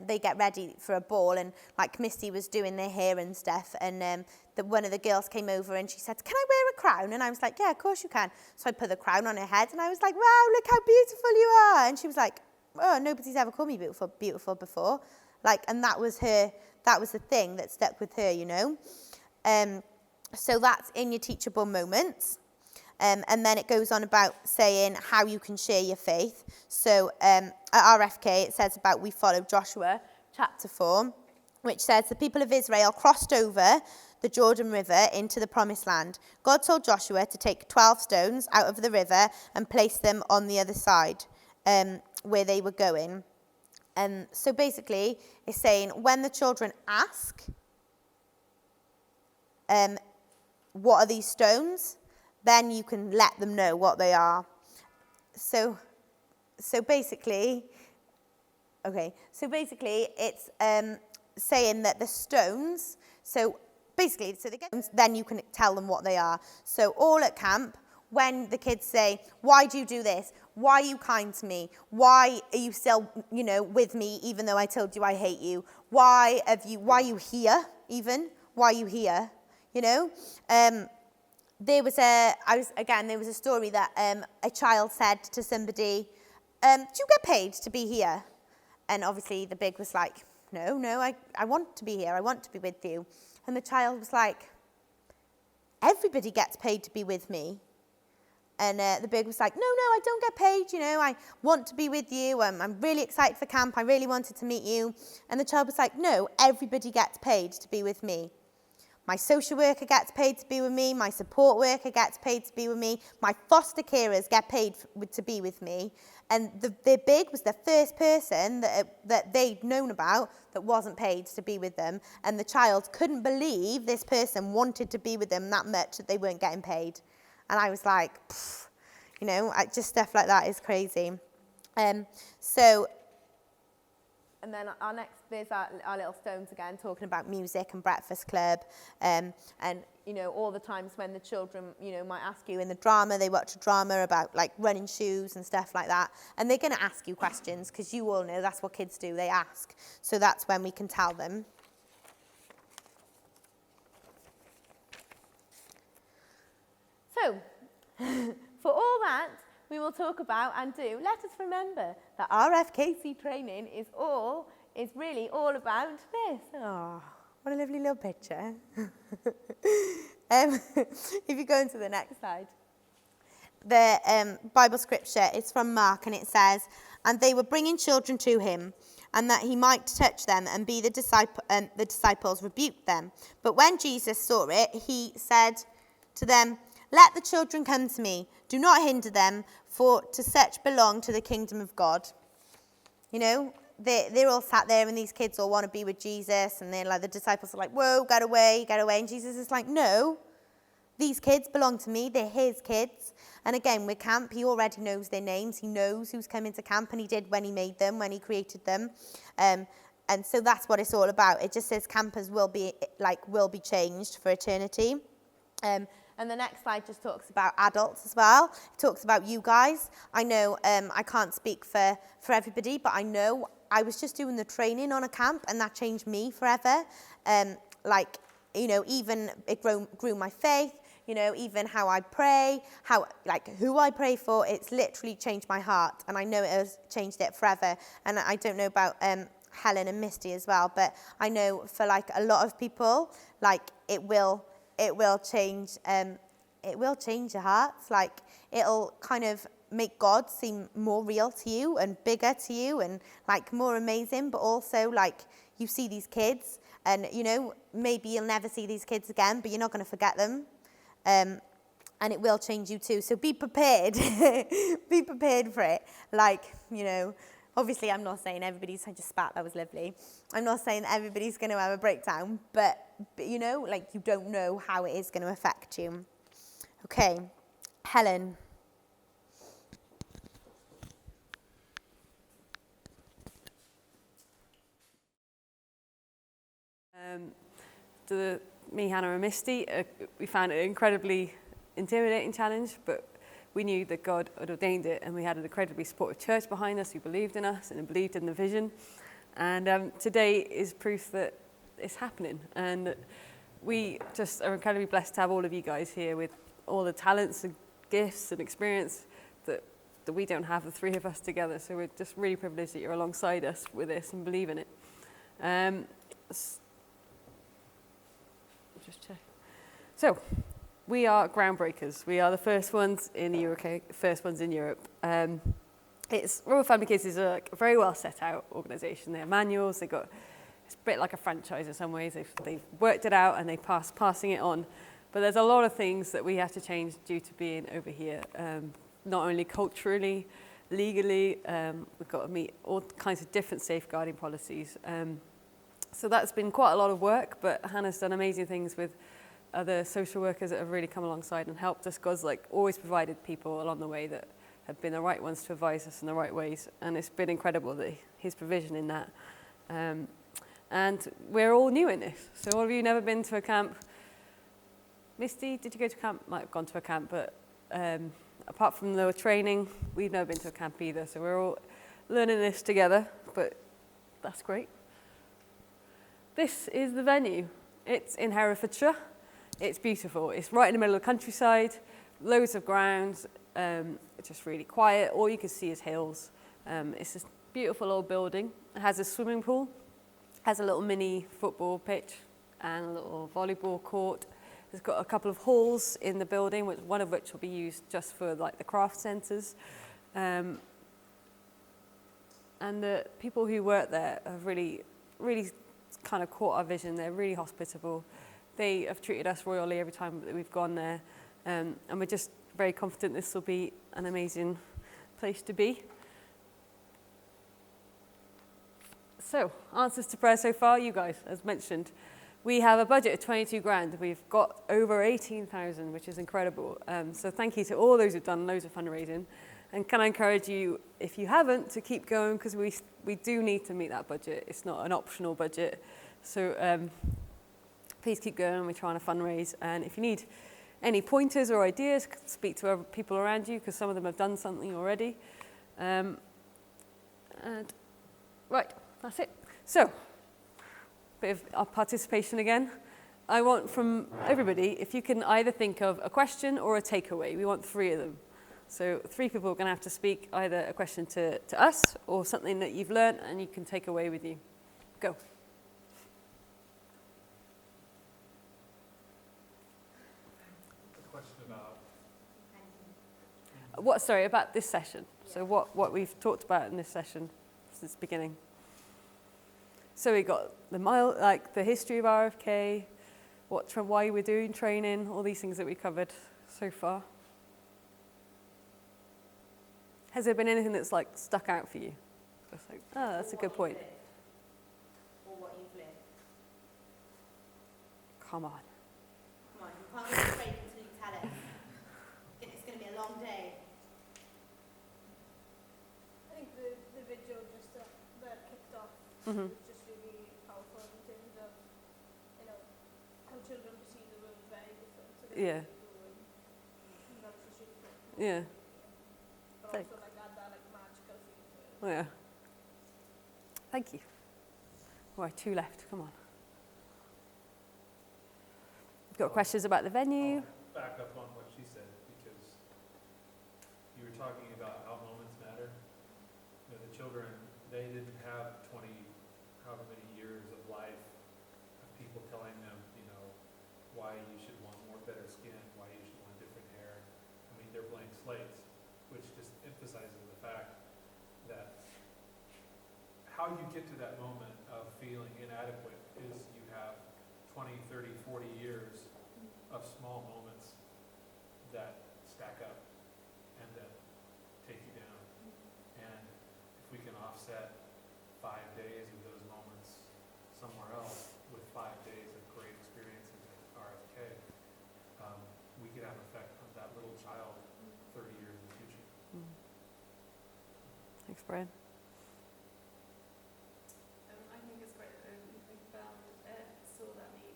Speaker 2: they get ready for a ball, and like Misty was doing their hair and stuff, and one of the girls came over and she said, can I wear a crown? And I was like, yeah, of course you can. So I put the crown on her head and I was like, wow, look how beautiful you are. And she was like, oh, nobody's ever called me beautiful before. Like, and that was the thing that stuck with her, you know. So that's in your teachable moments. And then it goes on about saying how you can share your faith. So at RFK, it says about we follow Joshua chapter 4, which says the people of Israel crossed over the Jordan River into the promised land. God told Joshua to take 12 stones out of the river and place them on the other side where they were going. So basically, it's saying when the children ask, what are these stones? Then you can let them know what they are. So basically, it's saying that the stones, then you can tell them what they are. So all at camp, when the kids say, why do you do this? Why are you kind to me? Why are you still, you know, with me even though I told you I hate you? Why are you here even? Why are you here? You know? There was a story that a child said to somebody, do you get paid to be here? And obviously the big was like, no, I want to be here. I want to be with you. And the child was like, everybody gets paid to be with me. And the big was like, no, I don't get paid. You know, I want to be with you. I'm really excited for camp. I really wanted to meet you. And the child was like, no, everybody gets paid to be with me. My social worker gets paid to be with me. My support worker gets paid to be with me. My foster carers get paid to be with me. And the big was the first person that they'd known about that wasn't paid to be with them. And the child couldn't believe this person wanted to be with them that much that they weren't getting paid. And I was like, you know, just stuff like that is crazy. And then there's our little stones again, talking about music and breakfast club. And, you know, all the times when the children, you know, might ask you in the drama, they watch a drama about, like, running shoes and stuff like that. And they're going to ask you questions because you all know that's what kids do. They ask. So that's when we can tell them. So, for all that we will talk about and do, let us remember that RFKC training is really all about this. Oh, what a lovely little picture. If you go into the next slide. The Bible scripture is from Mark, and it says, and they were bringing children to him, and that he might touch them, and the disciples rebuked them. But when Jesus saw it, he said to them, Let the children come to me. Do not hinder them, for to such belong to the kingdom of God. You know, they're all sat there and these kids all want to be with Jesus, and they're like, the disciples are like, whoa, get away. And Jesus is like, no, these kids belong to me. They're his kids. And again, with camp, he already knows their names. He knows who's coming to camp, and he did when he made them, when he created them. And so that's what it's all about. It just says campers will be changed for eternity. And the next slide just talks about adults as well. It talks about you guys. I know I can't speak for everybody, but I know I was just doing the training on a camp, and that changed me forever. Even it grew my faith. Even how I pray, who I pray for, it's literally changed my heart. And I know it has changed it forever. And I don't know about Helen and Misty as well, but I know for a lot of people, it will change your hearts. It'll kind of make God seem more real to you and bigger to you and more amazing. But also you see these kids, and maybe you'll never see these kids again, but you're not going to forget them. And it will change you too. So be prepared. Be prepared for it. Obviously I'm not saying everybody's, I just spat, that was lovely. I'm not saying that everybody's going to have a breakdown, but you don't know how it is going to affect you. Okay, Helen.
Speaker 5: Me, Hannah and Misty, we found it an incredibly intimidating challenge, but we knew that God had ordained it, and we had an incredibly supportive church behind us who believed in us and believed in the vision. And today is proof that it's happening. And we just are incredibly blessed to have all of you guys here with all the talents and gifts and experience that we don't have, the three of us together. So we're just really privileged that you're alongside us with this and believe in it. Just check. So, we are groundbreakers. We are the first ones in the UK, first ones in Europe. Royal Family Kids is a very well set out organisation. They have manuals. It's a bit like a franchise in some ways. They've worked it out and they passing it on. But there's a lot of things that we have to change due to being over here. Not only culturally, legally, we've got to meet all kinds of different safeguarding policies. So that's been quite a lot of work, but Hannah's done amazing things with other social workers that have really come alongside and helped us. God's always provided people along the way that have been the right ones to advise us in the right ways, and it's been incredible that his provision in that. And we're all new in this. So all of you never been to a camp. Misty, did you go to camp? Might have gone to a camp, but apart from the training, we've never been to a camp either. So we're all learning this together, but that's great. This is the venue. It's in Herefordshire. It's beautiful. It's right in the middle of the countryside, loads of grounds, it's just really quiet. All you can see is hills. It's this beautiful old building. It has a swimming pool, has a little mini football pitch and a little volleyball court. It's got a couple of halls in the building, one of which will be used just for the craft centres. And the people who work there have really, really kind of caught our vision. They're really hospitable. They have treated us royally every time that we've gone there. And we're just very confident this will be an amazing place to be. So, answers to prayer so far, you guys, as mentioned. We have a budget of 22 grand. We've got over 18,000, which is incredible. So thank you to all those who've done loads of fundraising. And can I encourage you, if you haven't, to keep going, because we do need to meet that budget. It's not an optional budget. So please keep going. We're trying to fundraise. And if you need any pointers or ideas, speak to other people around you, because some of them have done something already. And right, that's it. So, bit of our participation again. I want from everybody, if you can either think of a question or a takeaway. We want 3 of them. So 3 people are going to have to speak, either a question to us or something that you've learned and you can take away with you. Go.
Speaker 3: A question about
Speaker 5: About this session. So what we've talked about in this session since the beginning. So we got the history of RFK, why we're doing training, all these things that we covered. so far? Has there been anything that's like stuck out for you? Just like, oh, that's a good point.
Speaker 2: Or what you've lived.
Speaker 5: Come on.
Speaker 2: Come on, you can't go straight until you tell us. It's going to be a long day.
Speaker 6: I think the video just that kicked off
Speaker 5: Mhm.
Speaker 6: was just really powerful in terms of, you know, how children perceive the world is very different. So they
Speaker 5: Yeah.
Speaker 6: and that was just really cool.
Speaker 5: Yeah.
Speaker 6: But
Speaker 5: Thanks.
Speaker 6: also like add that like magical feeling to it.
Speaker 5: Oh, yeah. Thank you. Right, 2 left. Come on. Got questions about the venue?
Speaker 3: I'll back up on what she said, because you were talking about how moments matter. You know, the children, they didn't have 20, however many years of life of people telling them, you know, why you should want better skin, why you should want different hair. I mean, they're blank slates, which just emphasizes the fact that how you get to that moment of feeling inadequate is you have 20, 30, 40 years of small moments that stack up and that take you down. And if we can offset 5 days of those moments somewhere else with 5 days of great experiences at RFK, we could have an effect on that little child 30 years in the future.
Speaker 5: Thanks, Brian.
Speaker 7: I think it's great that we found saw that need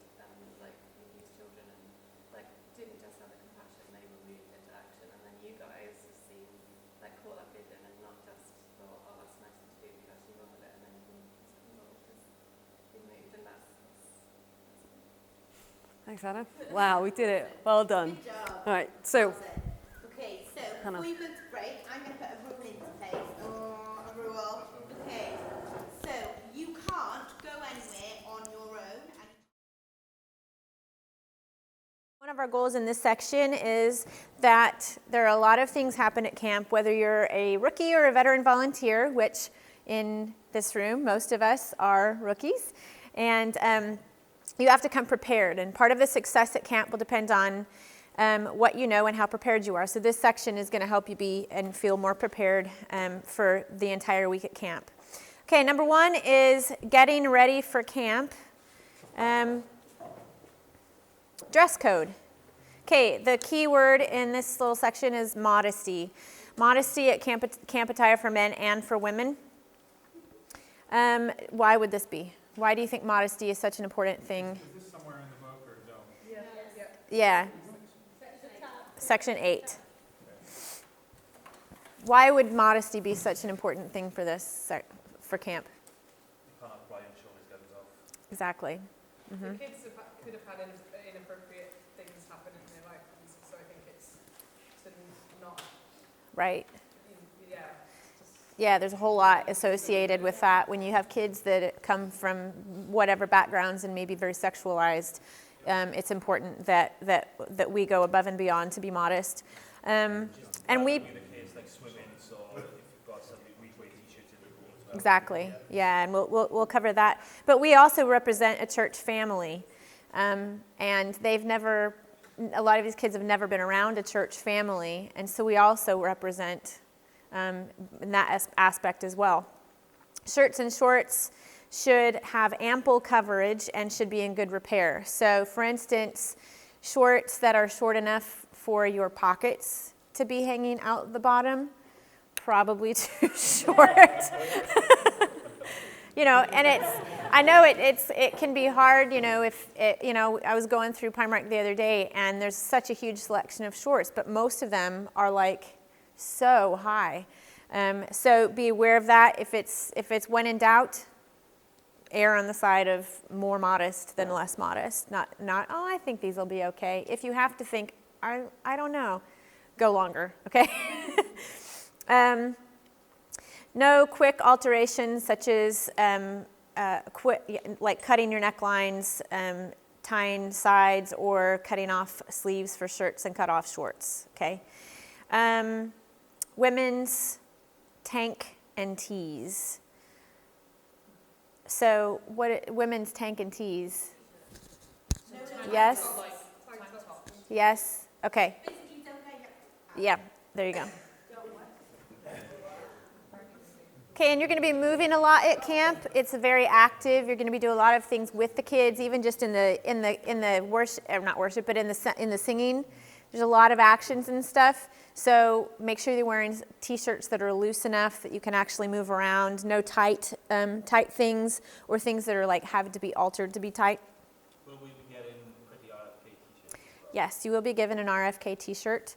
Speaker 7: like with these children and like didn't just have the compassion, they were moved into action, and then you guys have seen like caught that vision and not just thought, oh that's nice to do, you actually run with it, and then you moved, and that's
Speaker 5: Thanks, Anna. Wow, we did it. Well done.
Speaker 2: Good job.
Speaker 5: All right, so
Speaker 2: Okay, so
Speaker 5: Hannah.
Speaker 2: before you go to break, I'm going to put a rule into place. Oh, a rule. Okay, so you can't go anywhere on your own. And
Speaker 1: One of our goals in this section is that there are a lot of things happen at camp, whether you're a rookie or a veteran volunteer, which in this room, most of us are rookies. And you have to come prepared. And part of the success at camp will depend on what you know and how prepared you are. So this section is going to help you be and feel more prepared for the entire week at camp. Okay, number 1 is getting ready for camp. Dress code. Okay, the key word in this little section is modesty. Modesty at camp attire for men and for women. Why would this be? Why do you think modesty is such an important thing?
Speaker 3: Is this somewhere in the book or no?
Speaker 1: Yeah. Section 8. Why would modesty be such an important thing for this for camp?
Speaker 8: You can't apply your shoulders goes off.
Speaker 1: Exactly.
Speaker 4: The kids could have had inappropriate things happen in their life, so I think it's to not,
Speaker 1: Right.
Speaker 4: yeah.
Speaker 1: Yeah, there's a whole lot associated with that. When you have kids that come from whatever backgrounds and maybe very sexualized, it's important that we go above and beyond to be modest. And we
Speaker 8: The kids like swimming, so if you've got somebody weak t-shirts in the pool as well.
Speaker 1: exactly, yeah, and we'll cover that. But we also represent a church family, and a lot of these kids have never been around a church family, and so we also represent in that aspect as well. Shirts and shorts should have ample coverage and should be in good repair. So for instance, shorts that are short enough for your pockets to be hanging out the bottom, probably too short. You know, and I know it can be hard, you know, I was going through Primark the other day and there's such a huge selection of shorts, but most of them are like so high. So be aware of that. If it's when in doubt, err on the side of more modest than less modest. Not oh, I think these will be okay. If you have to think, I don't know, go longer, okay? No quick alterations such as like cutting your necklines, tying sides, or cutting off sleeves for shirts and cut off shorts, okay? Women's tank and tees. So women's tank and tees? Yes? Yes? Okay.
Speaker 2: basically
Speaker 1: Yeah, there you go. Okay, and you're going to be moving a lot at camp. It's very active. You're going to be doing a lot of things with the kids, even just in the worship, or not worship, but in the singing. There's a lot of actions and stuff. So make sure you're wearing t-shirts that are loose enough that you can actually move around. No tight things or things that are like have to be altered to be tight.
Speaker 8: Will we be getting pretty RFK t-shirts as well?
Speaker 1: Yes, you will be given an RFK t-shirt.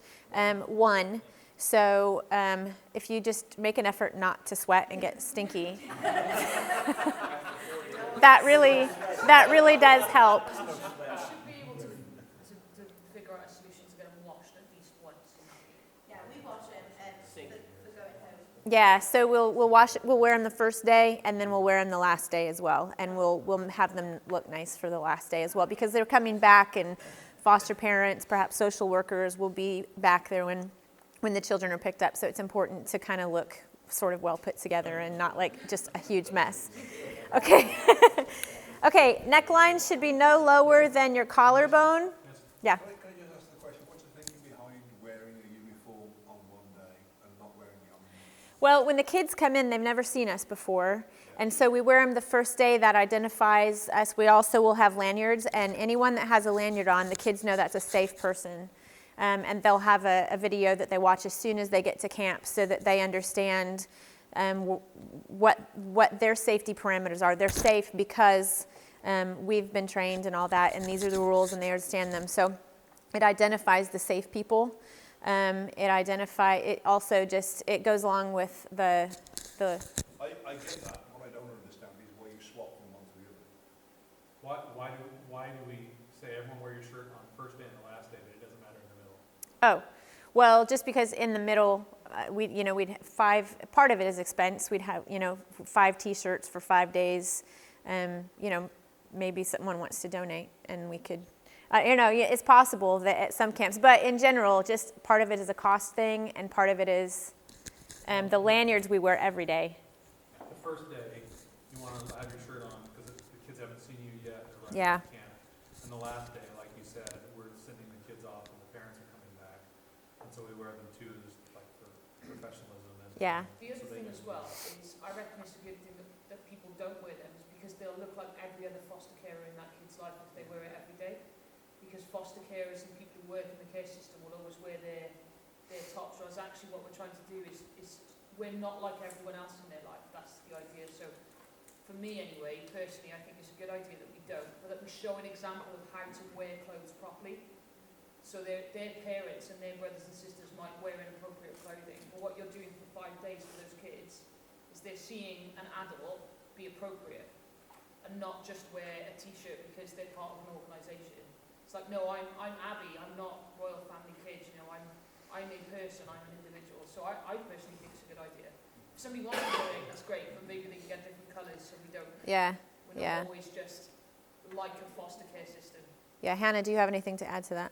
Speaker 1: One. So if you just make an effort not to sweat and get stinky, that really does help.
Speaker 4: We should be able to figure out a solution to get them washed at least once.
Speaker 2: Yeah, we wash them for going home.
Speaker 1: Yeah, so we'll wear them the first day, and then we'll wear them the last day as well, and we'll have them look nice for the last day as well, because they're coming back, and foster parents, perhaps social workers, will be back there when the children are picked up. So it's important to kind of look sort of well put together and not like just a huge mess. Okay. Okay, neckline should be no lower than your collarbone. Yeah.
Speaker 9: Can I just ask the question, what's the thinking behind wearing a uniform on one day and not wearing it on the next?
Speaker 1: Well, when the kids come in, they've never seen us before. And so we wear them the first day. That identifies us. We also will have lanyards, and anyone that has a lanyard on, the kids know that's a safe person. And they'll have a video that they watch as soon as they get to camp so that they understand what their safety parameters are. They're safe because we've been trained and all that, and these are the rules and they understand them. So it identifies the safe people. It goes along with the
Speaker 9: I get that. What I don't understand is why you swap from one to the other.
Speaker 3: Why do we say everyone wear your shirt on the first day and the last day, but it doesn't matter in the middle?
Speaker 1: Oh, well, just because in the middle, we'd have 5, part of it is expense. We'd have, 5 t-shirts for 5 days. Maybe someone wants to donate and we could, it's possible that at some camps, but in general, just part of it is a cost thing and part of it is the lanyards we wear every day.
Speaker 3: The first day, you want to have your shirt on because the kids haven't seen you yet.
Speaker 1: Yeah.
Speaker 3: Camp. And the last day, like you said, we're sending the kids off and the parents are coming back. And so we wear them too, just like for professionalism. And
Speaker 1: Yeah.
Speaker 4: The other thing as well is, I reckon it's a good thing that people don't wear them, is because they'll look like every other foster carer in that kid's life if they wear it every day. Because foster carers and people who work in the care system will always wear their tops, whereas actually what we're trying to do is we're not like everyone else in their life. That's the idea. So for me anyway, personally, I think it's a good idea that we don't, but that we show an example of how to wear clothes properly. So their parents and their brothers and sisters might wear inappropriate clothing, but what you're doing for 5 days for those kids is they're seeing an adult be appropriate and not just wear a t-shirt because they're part of an organisation. It's like, no, I'm Abby, I'm not royal family kids, I'm a person, I'm an individual. So I personally think it's a good idea. If somebody wants to wear it, that's great, but maybe they can get different colours so we don't, we're not always just like a foster care system.
Speaker 1: Yeah, Hannah, do you have anything to add to that?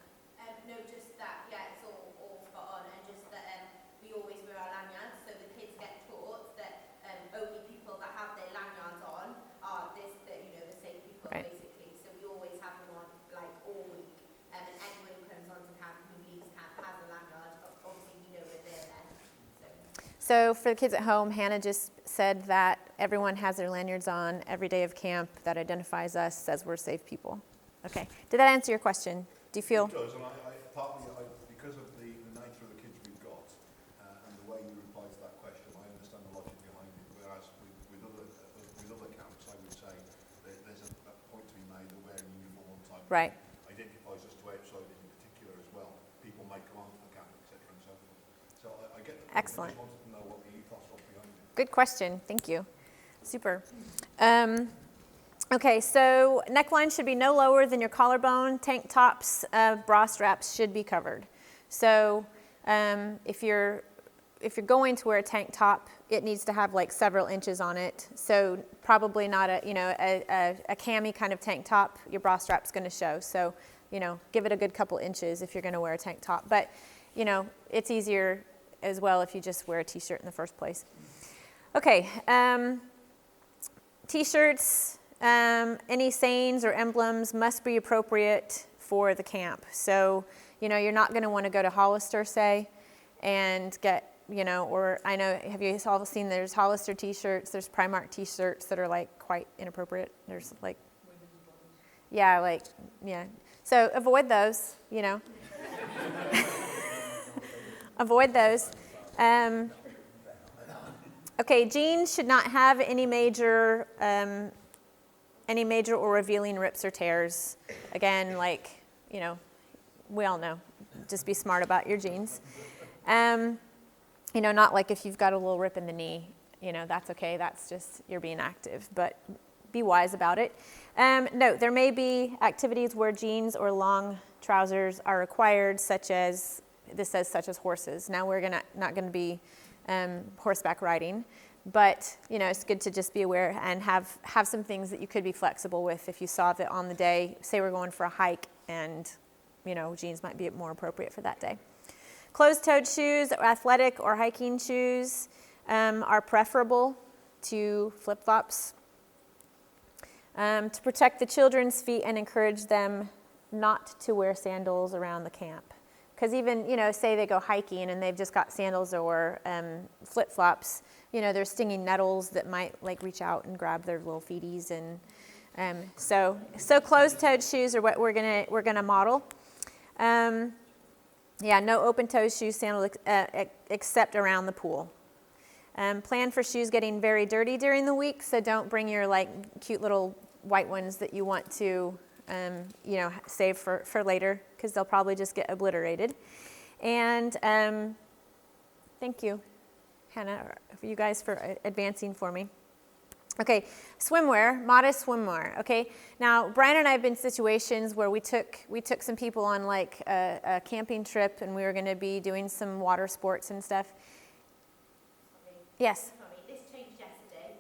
Speaker 2: No, just that, it's all spot on, and just that we always wear our lanyards, so the kids get taught that only people that have their lanyards on are the safe people,
Speaker 1: Right.
Speaker 2: basically. So we always have them on, like, all week, and anyone who comes onto camp, who leaves camp, has a lanyard. Obviously, we know we're there then.
Speaker 1: So for the kids at home, Hannah just said that everyone has their lanyards on every day of camp that identifies us, says we're safe people. Okay, did that answer your question? Do you feel?
Speaker 9: It does, and because of the nature of the kids we've got and the way you replied to that question, I understand the logic behind it. Whereas with other camps, I would say that there's a point to be made that wearing a uniform all the time
Speaker 1: Right.
Speaker 9: identifies us to outsiders in particular as well. People may come onto the camp, etc. and so forth. So I get the point.
Speaker 1: Excellent.
Speaker 9: I just wanted to know what the ethos was behind it.
Speaker 1: Good question. Thank you. Super. Okay, so neckline should be no lower than your collarbone. Tank tops, bra straps should be covered. So if you're going to wear a tank top, it needs to have like several inches on it. So probably not a cami kind of tank top. Your bra strap's going to show. So give it a good couple inches if you're going to wear a tank top. But it's easier as well if you just wear a t-shirt in the first place. Okay, t-shirts. Any sayings or emblems must be appropriate for the camp. So, you're not going to want to go to Hollister, say, and get, or I know, have you all seen there's Hollister t-shirts, there's Primark t-shirts that are like quite inappropriate. There's like, yeah. So avoid those, Avoid those. Okay, jeans should not have any major or revealing rips or tears. Again, we all know, just be smart about your jeans. Not like if you've got a little rip in the knee, that's okay. That's just, you're being active, but be wise about it. No, there may be activities where jeans or long trousers are required, such as horses. Now we're not going to be horseback riding, but it's good to just be aware and have some things that you could be flexible with if you saw that on the day, say we're going for a hike and jeans might be more appropriate for that day. Closed-toed shoes, athletic or hiking shoes are preferable to flip-flops. To protect the children's feet and encourage them not to wear sandals around the camp. Because even, say they go hiking and they've just got sandals or flip-flops, there's stinging nettles that might reach out and grab their little feeties. And so closed-toed shoes are what we're gonna model. No open-toed shoes, sandals, except around the pool. Plan for shoes getting very dirty during the week, so don't bring your cute little white ones that you want to save for later, because they'll probably just get obliterated. And thank you, Hannah, for you guys for advancing for me. Okay, swimwear, modest swimwear. Okay, now Brian and I have been in situations where we took some people on a camping trip, and we were going to be doing some water sports and stuff. Yes.
Speaker 2: Sorry, this changed yesterday.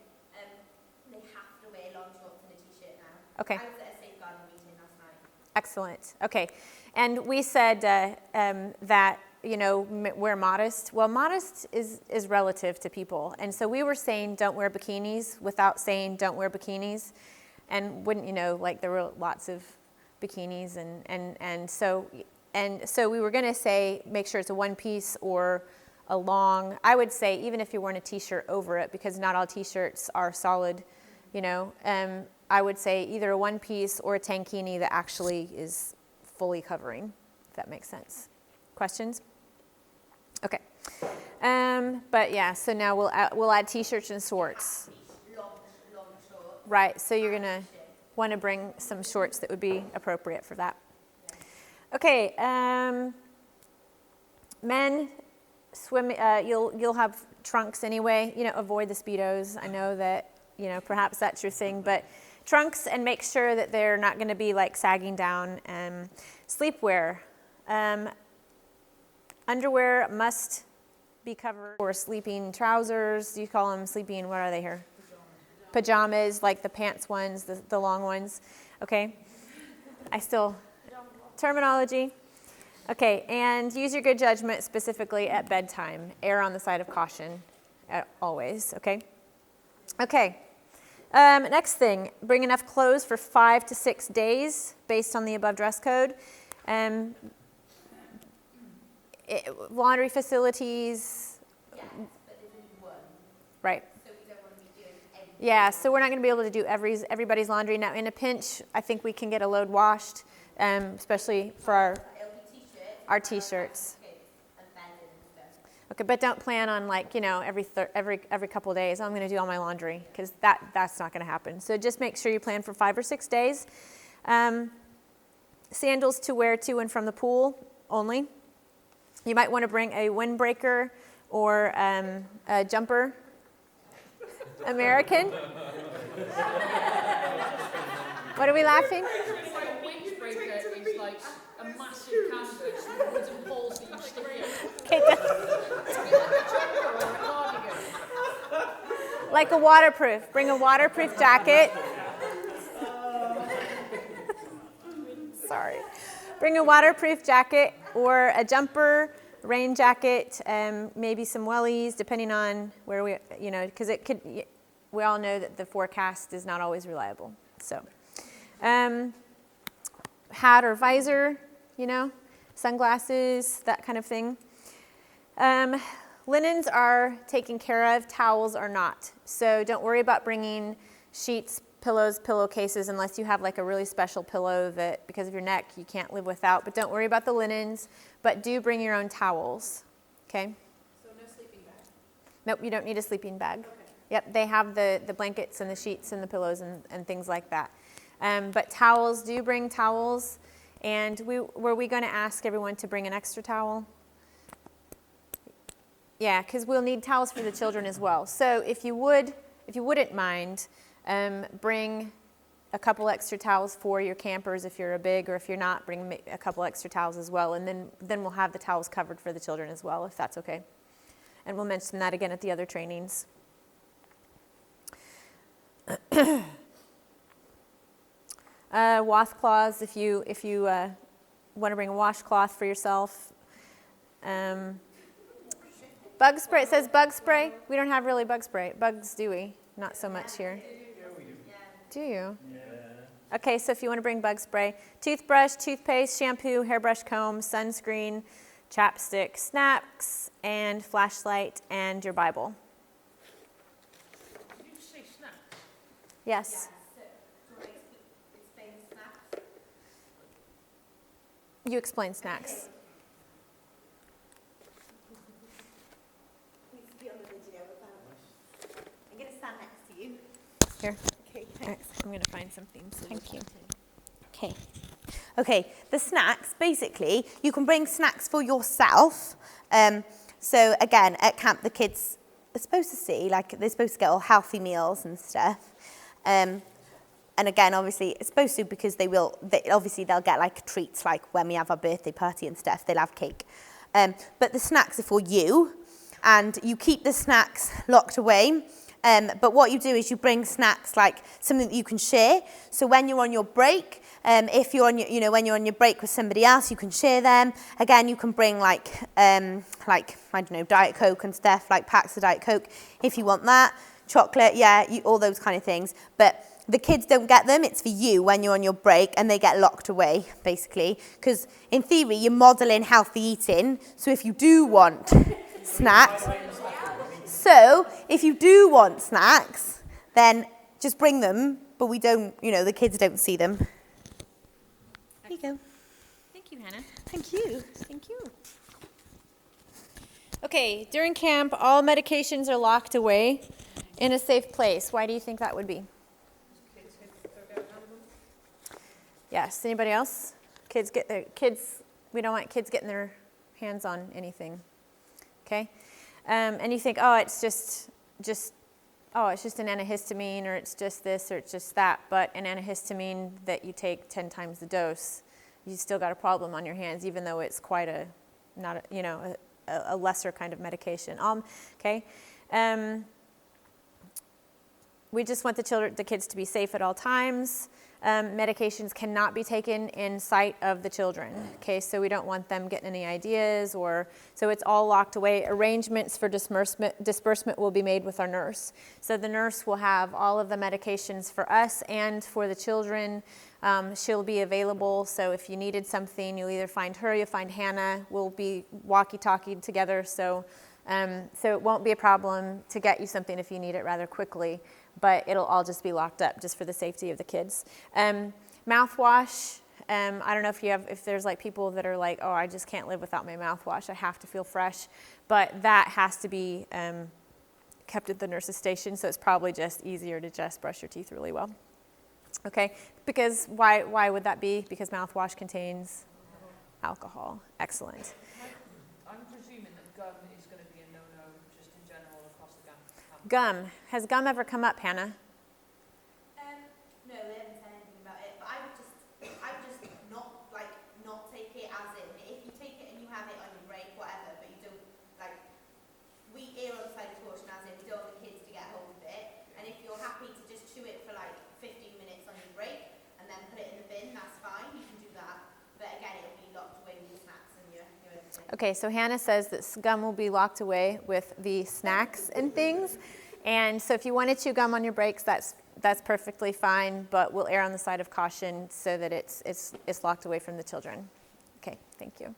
Speaker 2: They have to wear long shorts and a t-shirt now.
Speaker 1: Okay.
Speaker 2: I was at a safeguarding meeting last night.
Speaker 1: Excellent. Okay, and we said that wear modest. Well, modest is relative to people, and so we were saying don't wear bikinis without saying don't wear bikinis, and wouldn't there were lots of bikinis, and so we were going to say make sure it's a one piece or a long. I would say even if you're wearing a t-shirt over it, because not all t-shirts are solid, I would say either a one piece or a tankini that actually is fully covering, if that makes sense. Questions? Okay. But yeah, so now we'll add t-shirts and shorts.
Speaker 2: Long shorts.
Speaker 1: Right, so you're gonna want to bring some shorts that would be appropriate for that. Okay, men swim. You'll have trunks anyway. Avoid the Speedos. I know that perhaps that's your thing, but trunks, and make sure that they're not going to be sagging down. Sleepwear. Underwear must be covered, or sleeping trousers. You call them sleeping, what are they here? Pajamas, like the pants ones, the long ones. Okay. Terminology. Okay, and use your good judgment specifically at bedtime. Err on the side of caution, always, okay? Okay, next thing, bring enough clothes for 5 to 6 days based on the above dress code. Laundry facilities.
Speaker 2: Yes, but there's only one.
Speaker 1: Right.
Speaker 2: So we don't want to be doing everything.
Speaker 1: Yeah, so we're not going to be able to do everybody's laundry. Now, in a pinch, I think we can get a load washed, especially for our t-shirts. Okay, but don't plan on every couple of days, I'm going to do all my laundry, because that's not going to happen. So just make sure you plan for 5 or 6 days. Sandals to wear to and from the pool only. You might want to bring a windbreaker or a jumper. American? What are we laughing?
Speaker 4: A windbreaker is like a massive canvas with wooden poles that you stick in.
Speaker 1: Okay,
Speaker 4: Like a jumper or a cardigan.
Speaker 1: like a waterproof. Bring a waterproof jacket. Sorry. Bring a waterproof jacket or a jumper, rain jacket, maybe some wellies, depending on where because we all know that the forecast is not always reliable. So, hat or visor, sunglasses, that kind of thing. Linens are taken care of, towels are not. So don't worry about bringing sheets, pillows, pillowcases, unless you have like a really special pillow that because of your neck you can't live without. But don't worry about the linens, but do bring your own towels, okay?
Speaker 7: So no sleeping bag?
Speaker 1: Nope, you don't need a sleeping bag.
Speaker 7: Okay.
Speaker 1: Yep, they have the blankets and the sheets and the pillows and things like that. But towels, do bring towels. And were we going to ask everyone to bring an extra towel? Yeah, because we'll need towels for the children as well. So if you wouldn't mind, bring a couple extra towels for your campers if you're a big, or if you're not, bring a couple extra towels as well. And then we'll have the towels covered for the children as well, if that's okay. And we'll mention that again at the other trainings. Washcloths, if you want to bring a washcloth for yourself. Bug spray, it says bug spray. We don't have really bug spray. Bugs, do we? Not so much here. Do you? Yeah. Okay, so if you want to bring bug spray, toothbrush, toothpaste, shampoo, hairbrush comb, sunscreen, chapstick, snacks, and flashlight, and your Bible.
Speaker 4: Did you say snacks?
Speaker 1: Yes. You explain snacks.
Speaker 2: I'm going to stand next to you.
Speaker 1: Here.
Speaker 2: Okay,
Speaker 1: Thanks. I'm going to find something. So
Speaker 2: Thank you. Okay, the snacks, basically, you can bring snacks for yourself. So again, at camp, the kids are supposed to see, like, they're supposed to get all healthy meals and stuff. And again, obviously, it's supposed to because obviously they'll get like treats, like when we have our birthday party and stuff, they'll have cake. But the snacks are for you, and you keep the snacks locked away. But what you do is you bring snacks, like something that you can share. So when you're on your break, if you're on your, when you're on your break with somebody else, you can share them. Again, you can bring like I don't know, Diet Coke and stuff, like packs of Diet Coke if you want that. Chocolate, yeah, all those kind of things. But the kids don't get them. It's for you when you're on your break, and they get locked away, basically. Because in theory, you're modelling healthy eating. So if you do want snacks, then just bring them. But we don't, the kids don't see them. There you go.
Speaker 1: thank you, Hannah.
Speaker 2: Thank you. Thank you.
Speaker 1: Okay, during camp, all medications are locked away in a safe place. Why do you think that would be? Yes, anybody else? We don't want kids getting their hands on anything. Okay? And you think, it's just an antihistamine, or it's just this, or it's just that. But an antihistamine that you take 10 times the dose, you still got a problem on your hands, even though it's quite a lesser kind of medication. Okay? We just want the kids to be safe at all times. Medications cannot be taken in sight of the children. Okay, so we don't want them getting any ideas, so it's all locked away. Arrangements for disbursement will be made with our nurse. So the nurse will have all of the medications for us and for the children. She'll be available, so if you needed something, you'll either find her, you'll find Hannah. We'll be walkie-talkie together, so it won't be a problem to get you something if you need it rather quickly. But it'll all just be locked up just for the safety of the kids. Mouthwash, I don't know if there's like people that are like, I just can't live without my mouthwash. I have to feel fresh. But that has to be kept at the nurse's station, so it's probably just easier to just brush your teeth really well. Okay, because why would that be? Because mouthwash contains alcohol. Excellent.
Speaker 4: I'm presuming that gum is going to be a no-no just in general across the camp.
Speaker 1: Gum. Has gum ever come up, Hannah?
Speaker 2: No, they haven't said anything about it. But I would just not take it as in, if you take it and you have it on your break, whatever, but you don't, we err on the side of caution as in we don't want the kids to get hold of it. And if you're happy to just chew it for 15 minutes on your break and then put it in the bin, that's fine, you can do that. But again, it'll be locked away with your snacks and your everything.
Speaker 1: Okay, so Hannah says that gum will be locked away with the snacks and things. And so if you want to chew gum on your breaks, that's perfectly fine, but we'll err on the side of caution so that it's locked away from the children. Okay, thank you.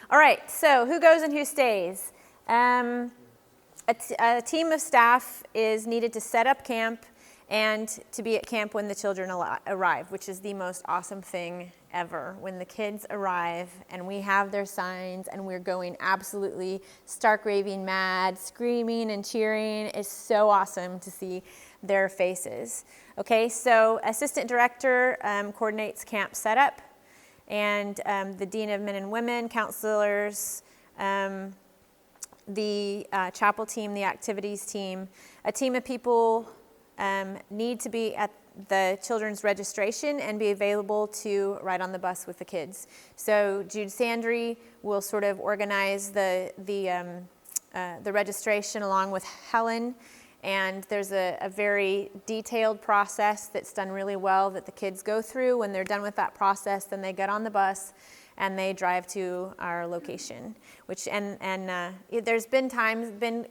Speaker 1: All right, so who goes and who stays? A team of staff is needed to set up camp and to be at camp when the children arrive, which is the most awesome thing ever. When the kids arrive and we have their signs and we're going absolutely stark raving mad, screaming and cheering, it's so awesome to see their faces. Okay, so assistant director coordinates camp setup, and the dean of men and women, counselors, the chapel team, the activities team, a team of people need to be at the children's registration and be available to ride on the bus with the kids. So Jude Sandry will sort of organize the registration along with Helen, and there's a very detailed process that's done really well that the kids go through. When they're done with that process, then they get on the bus and they drive to our location. There's been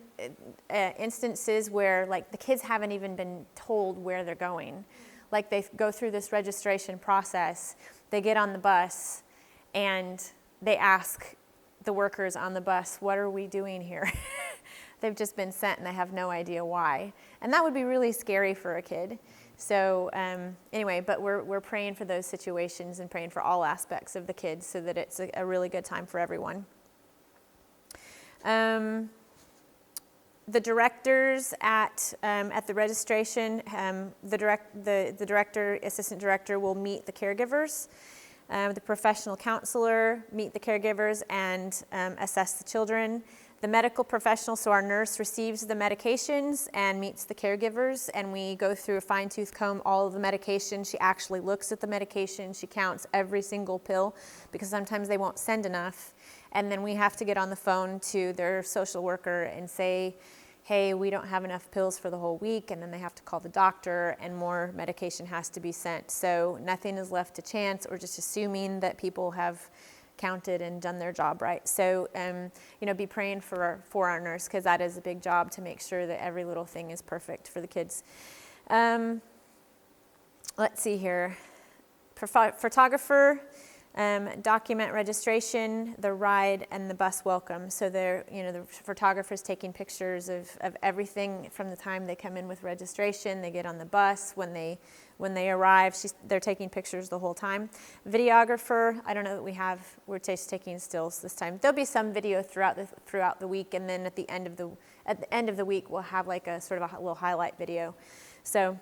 Speaker 1: instances where like the kids haven't even been told where they're going. Like they go through this registration process, they get on the bus, and they ask the workers on the bus, "What are we doing here?" They've just been sent and they have no idea why, and that would be really scary for a kid. So anyway, but we're praying for those situations and praying for all aspects of the kids so that it's a really good time for everyone. The directors at the registration, the director, assistant director will meet the caregivers. The professional counselor meet the caregivers and assess the children. The medical professional, so our nurse, receives the medications and meets the caregivers, and we go through a fine-tooth comb all of the medication. She actually looks at the medication. She counts every single pill because sometimes they won't send enough. And then we have to get on the phone to their social worker and say, hey, we don't have enough pills for the whole week, and then they have to call the doctor and more medication has to be sent. So nothing is left to chance or just assuming that people have counted and done their job right. So, be praying for our nurse, because that is a big job to make sure that every little thing is perfect for the kids. Let's see here. Photographer, document registration, the ride, and the bus welcome. So the photographer's taking pictures of everything from the time they come in with registration, they get on the bus, when they arrive, they're taking pictures the whole time. Videographer, I don't know that we're just taking stills this time. There'll be some video throughout the week, and then at the end of the week we'll have like a sort of a little highlight video. So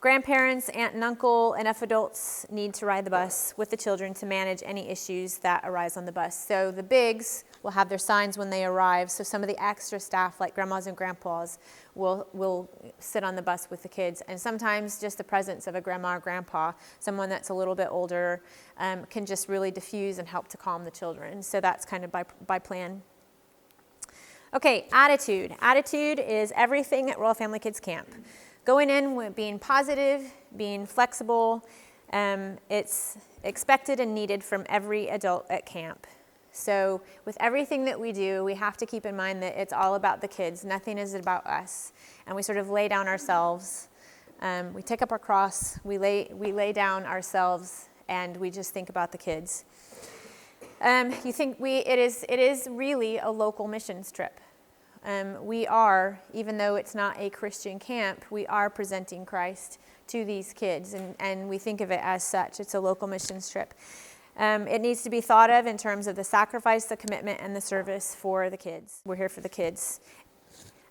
Speaker 1: grandparents, aunt and uncle, enough adults need to ride the bus with the children to manage any issues that arise on the bus. So the bigs will have their signs when they arrive. So some of the extra staff, like grandmas and grandpas, will sit on the bus with the kids. And sometimes just the presence of a grandma or grandpa, someone that's a little bit older, can just really diffuse and help to calm the children. So that's kind of by plan. Okay, attitude. Attitude is everything at Royal Family Kids Camp. Going in with being positive, being flexible, it's expected and needed from every adult at camp. So with everything that we do, we have to keep in mind that it's all about the kids. Nothing is about us. And we sort of lay down ourselves. We take up our cross, we lay down ourselves, and we just think about the kids. You think it is really a local missions trip. We are, even though it's not a Christian camp, we are presenting Christ to these kids, and we think of it as such. It's a local missions trip. It needs to be thought of in terms of the sacrifice, the commitment, and the service for the kids. We're here for the kids.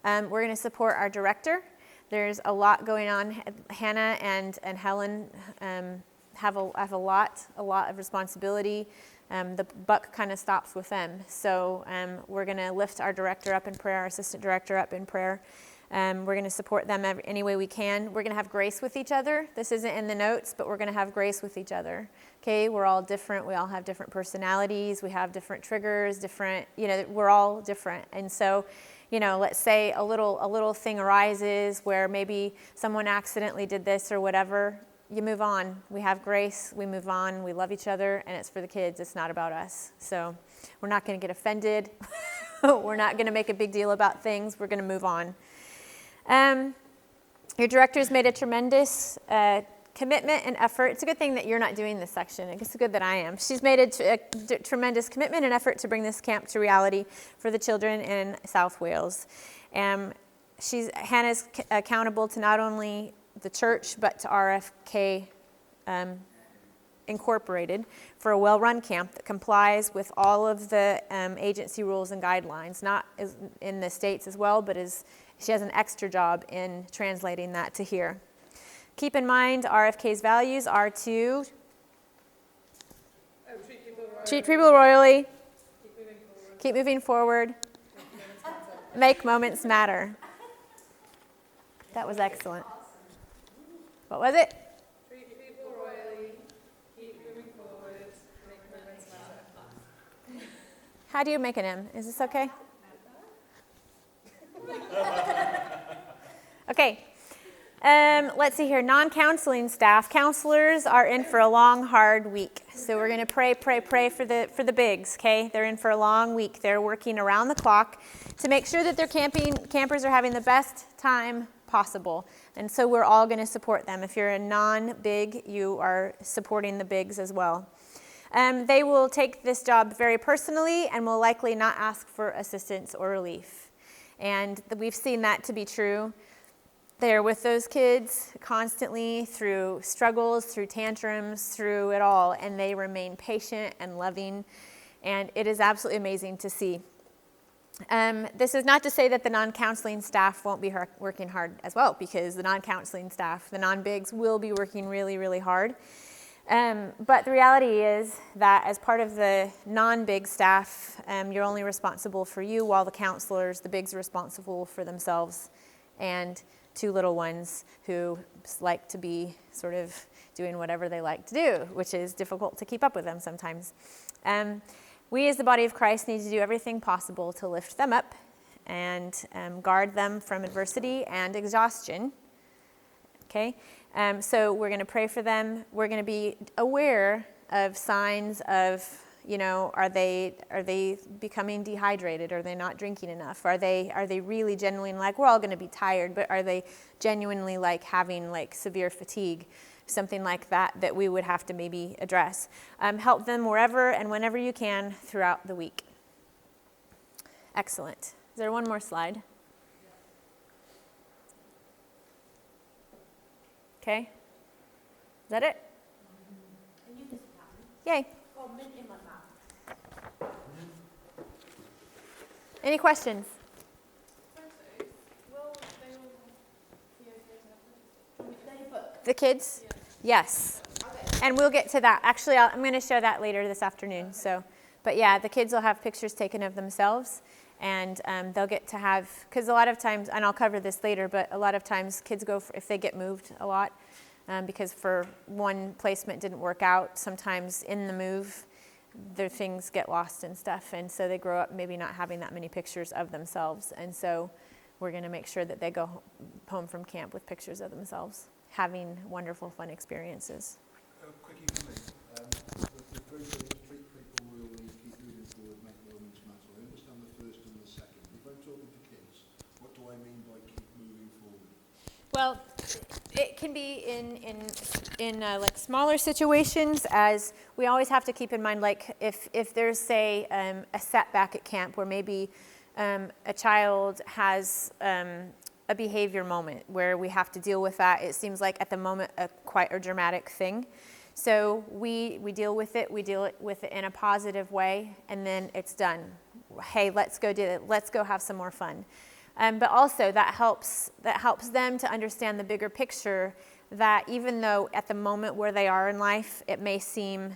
Speaker 1: We're going to support our director. There's a lot going on. Hannah and Helen have a lot of responsibility. The buck kind of stops with them. So we're going to lift our director up in prayer, our assistant director up in prayer. We're going to support them any way we can. We're going to have grace with each other. This isn't in the notes, but we're going to have grace with each other. Okay, we're all different. We all have different personalities. We have different triggers, we're all different. And so, let's say a little thing arises where maybe someone accidentally did this or whatever. You move on. We have grace. We move on. We love each other, and it's for the kids. It's not about us. So we're not going to get offended. We're not going to make a big deal about things. We're going to move on. Your director's made a tremendous commitment and effort. It's a good thing that you're not doing this section. It's good that I am. She's made a tremendous commitment and effort to bring this camp to reality for the children in South Wales. Hannah's accountable to not only the church, but to RFK Incorporated for a well-run camp that complies with all of the agency rules and guidelines, not in the States as well, but she has an extra job in translating that to here. Keep in mind, RFK's values are to treat people royally, keep moving forward, make moments matter. That was excellent. What was it?
Speaker 7: Treat people royally, keep moving forward, make moments matter.
Speaker 1: How do you make an M? Is this okay? Okay. Let's see here. Non-counseling staff. Counselors are in for a long, hard week. So we're going to pray for the bigs, okay? They're in for a long week. They're working around the clock to make sure that their campers are having the best time possible. And so we're all going to support them. If you're a non-big, you are supporting the bigs as well. They will take this job very personally and will likely not ask for assistance or relief. And we've seen that to be true. They're with those kids constantly through struggles, through tantrums, through it all, and they remain patient and loving, and it is absolutely amazing to see. This is not to say that the non-counseling staff won't be working hard as well, because the non-counseling staff, the non-bigs, will be working really, really hard. But the reality is that as part of the non-big staff, you're only responsible for you, while the counselors, the bigs, are responsible for themselves and two little ones who like to be sort of doing whatever they like to do, which is difficult to keep up with them sometimes. We as the body of Christ need to do everything possible to lift them up and guard them from adversity and exhaustion. Okay? So we're going to pray for them. We're going to be aware of signs of, are they becoming dehydrated? Are they not drinking enough? Are they really genuinely, like, we're all going to be tired, but are they genuinely like having like severe fatigue? Something like that we would have to maybe address. Help them wherever and whenever you can throughout the week. Excellent. Is there one more slide? Okay. Is that it? Yay. Any questions? The kids? Yes. And we'll get to that. Actually, I'm going to show that later this afternoon. But yeah, the kids will have pictures taken of themselves, and they'll get to have, because a lot of times, and I'll cover this later, but a lot of times kids go, if they get moved a lot, because for one placement didn't work out, sometimes in the move, their things get lost and stuff, and so they grow up maybe not having that many pictures of themselves, and so we're going to make sure that they go home from camp with pictures of themselves, having wonderful, fun experiences.
Speaker 9: Quickie for me. The phrase that treat people really, keep moving forward, make moments matter. I understand the first and the second. If I'm talking to kids, what do I mean by keep moving forward?
Speaker 1: Well, it can be in like smaller situations, as we always have to keep in mind, like if there's, say, a setback at camp where maybe a child has a behavior moment where we have to deal with that. It seems like at the moment quite a dramatic thing. So we deal with it. We deal with it in a positive way, and then it's done. Hey, let's go do it. Let's go have some more fun. But also that helps them to understand the bigger picture, that even though at the moment where they are in life, it may seem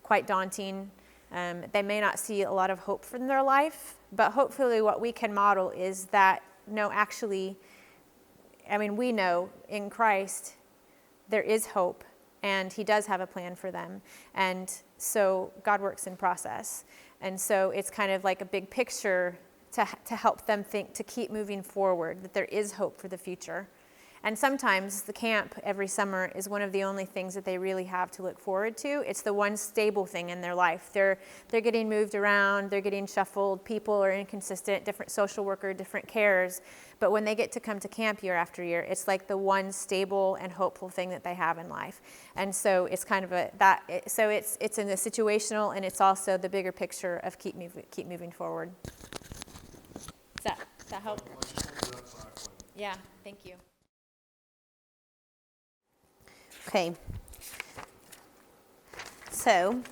Speaker 1: quite daunting, they may not see a lot of hope for their life, but hopefully what we can model is that, no, actually, we know in Christ there is hope, and he does have a plan for them. And so God works in process. And so it's kind of like a big picture to help them think, to keep moving forward, that there is hope for the future. And sometimes the camp every summer is one of the only things that they really have to look forward to. It's the one stable thing in their life. They're getting moved around, they're getting shuffled, people are inconsistent, different social worker, different carers. But when they get to come to camp year after year, it's like the one stable and hopeful thing that they have in life. And so it's kind of it's in the situational, and it's also the bigger picture of keep moving forward. Does that help? Yeah, thank you.
Speaker 2: Okay. So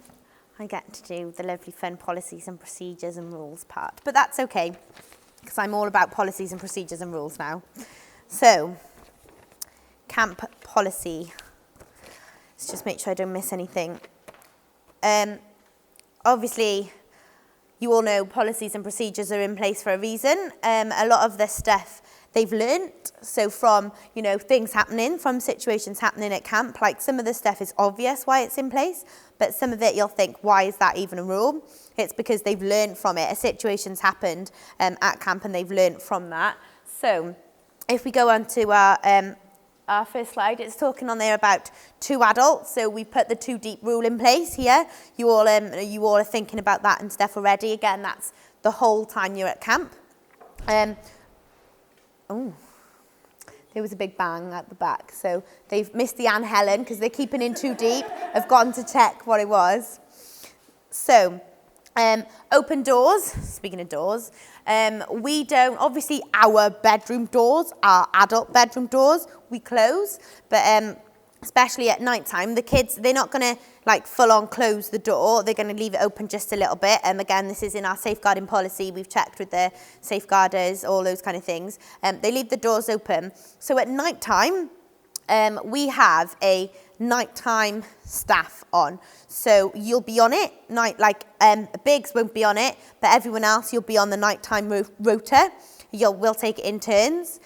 Speaker 2: I get to do the lovely fun policies and procedures and rules part, but that's okay, because I'm all about policies and procedures and rules now. So, camp policy. Let's just make sure I don't miss anything. Obviously, you all know policies and procedures are in place for a reason. A lot of this stuff they've learnt, so from, things happening, from situations happening at camp, like some of the stuff is obvious why it's in place, but some of it you'll think, why is that even a rule? It's because they've learnt from it. A situation's happened at camp and they've learnt from that. So if we go on to our first slide, it's talking on there about 2 adults. So we put the 2 deep rule in place here. You all are thinking about that and stuff already. Again, that's the whole time you're at camp. There was a big bang at the back. So they've missed the Anne Helen because they're keeping in too deep. I've gone to check what it was. So, open doors. Speaking of doors, we don't, obviously our bedroom doors, our adult bedroom doors, we close. But especially at night time, the kids, they're not going to like full on close the door. They're going to leave it open just a little bit. Again, this is in our safeguarding policy. We've checked with the safeguarders, all those kind of things. They leave the doors open. So at night time, we have a nighttime staff on. So you'll be on it, Biggs won't be on it, but everyone else, you'll be on the nighttime rota. We'll take it in turns.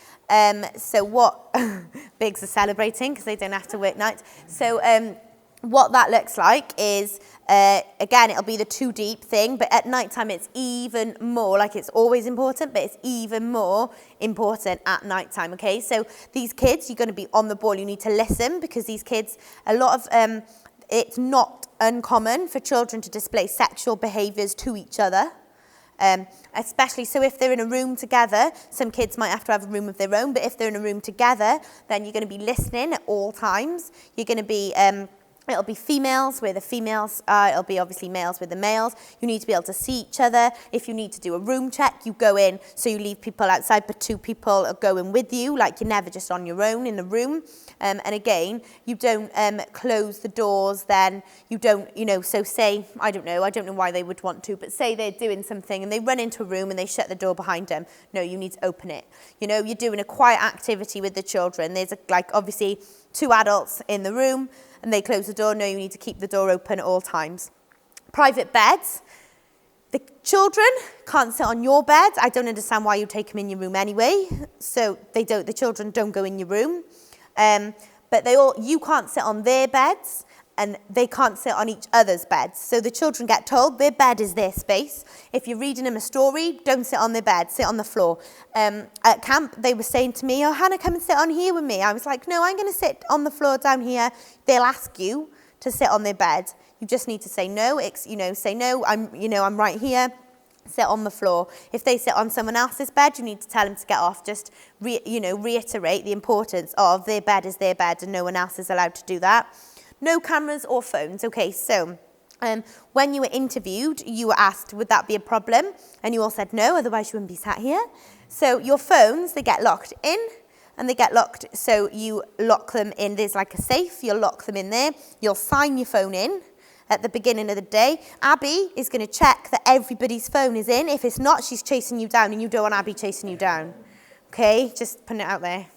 Speaker 2: So what, Biggs are celebrating because they don't have to work nights. So what that looks like is, again, it'll be the 2 deep thing, but at night time it's even more, like it's always important, but it's even more important at night time, okay? So these kids, you're going to be on the ball. You need to listen, because these kids, a lot of, it's not uncommon for children to display sexual behaviours to each other. Especially, so if they're in a room together, some kids might have to have a room of their own, but if they're in a room together, then you're going to be listening at all times. You're going to be, it'll be females where the females are, it'll be obviously males with the males. You need to be able to see each other. If you need to do a room check, you go in, so you leave people outside, but 2 people are going with you, like you're never just on your own in the room. And again, you don't close the doors, then you don't, so say, I don't know why they would want to, but say they're doing something and they run into a room and they shut the door behind them. No, you need to open it. You're doing a quiet activity with the children. There's obviously 2 adults in the room and they close the door. No, you need to keep the door open at all times. Private beds. The children can't sit on your bed. I don't understand why you take them in your room anyway. So the children don't go in your room. But you can't sit on their beds and they can't sit on each other's beds. So the children get told their bed is their space. If you're reading them a story, don't sit on their bed, sit on the floor. At camp, they were saying to me, "Oh, Hannah, come and sit on here with me." I was like, "No, I'm going to sit on the floor down here." They'll ask you to sit on their bed. You just need to say no. Say no. I'm right here. Sit on the floor. If they sit on someone else's bed, you need to tell them to get off. Just reiterate the importance of their bed is their bed and no one else is allowed to do that. No cameras or phones. Okay, so when you were interviewed, you were asked, would that be a problem? And you all said no, otherwise you wouldn't be sat here. So your phones, they get locked in and they get locked. So you lock them in. There's like a safe. You'll lock them in there. You'll sign your phone in at the beginning of the day. Abby is going to check that everybody's phone is in. If it's not, she's chasing you down and you don't want Abby chasing you down. Okay, just putting it out there.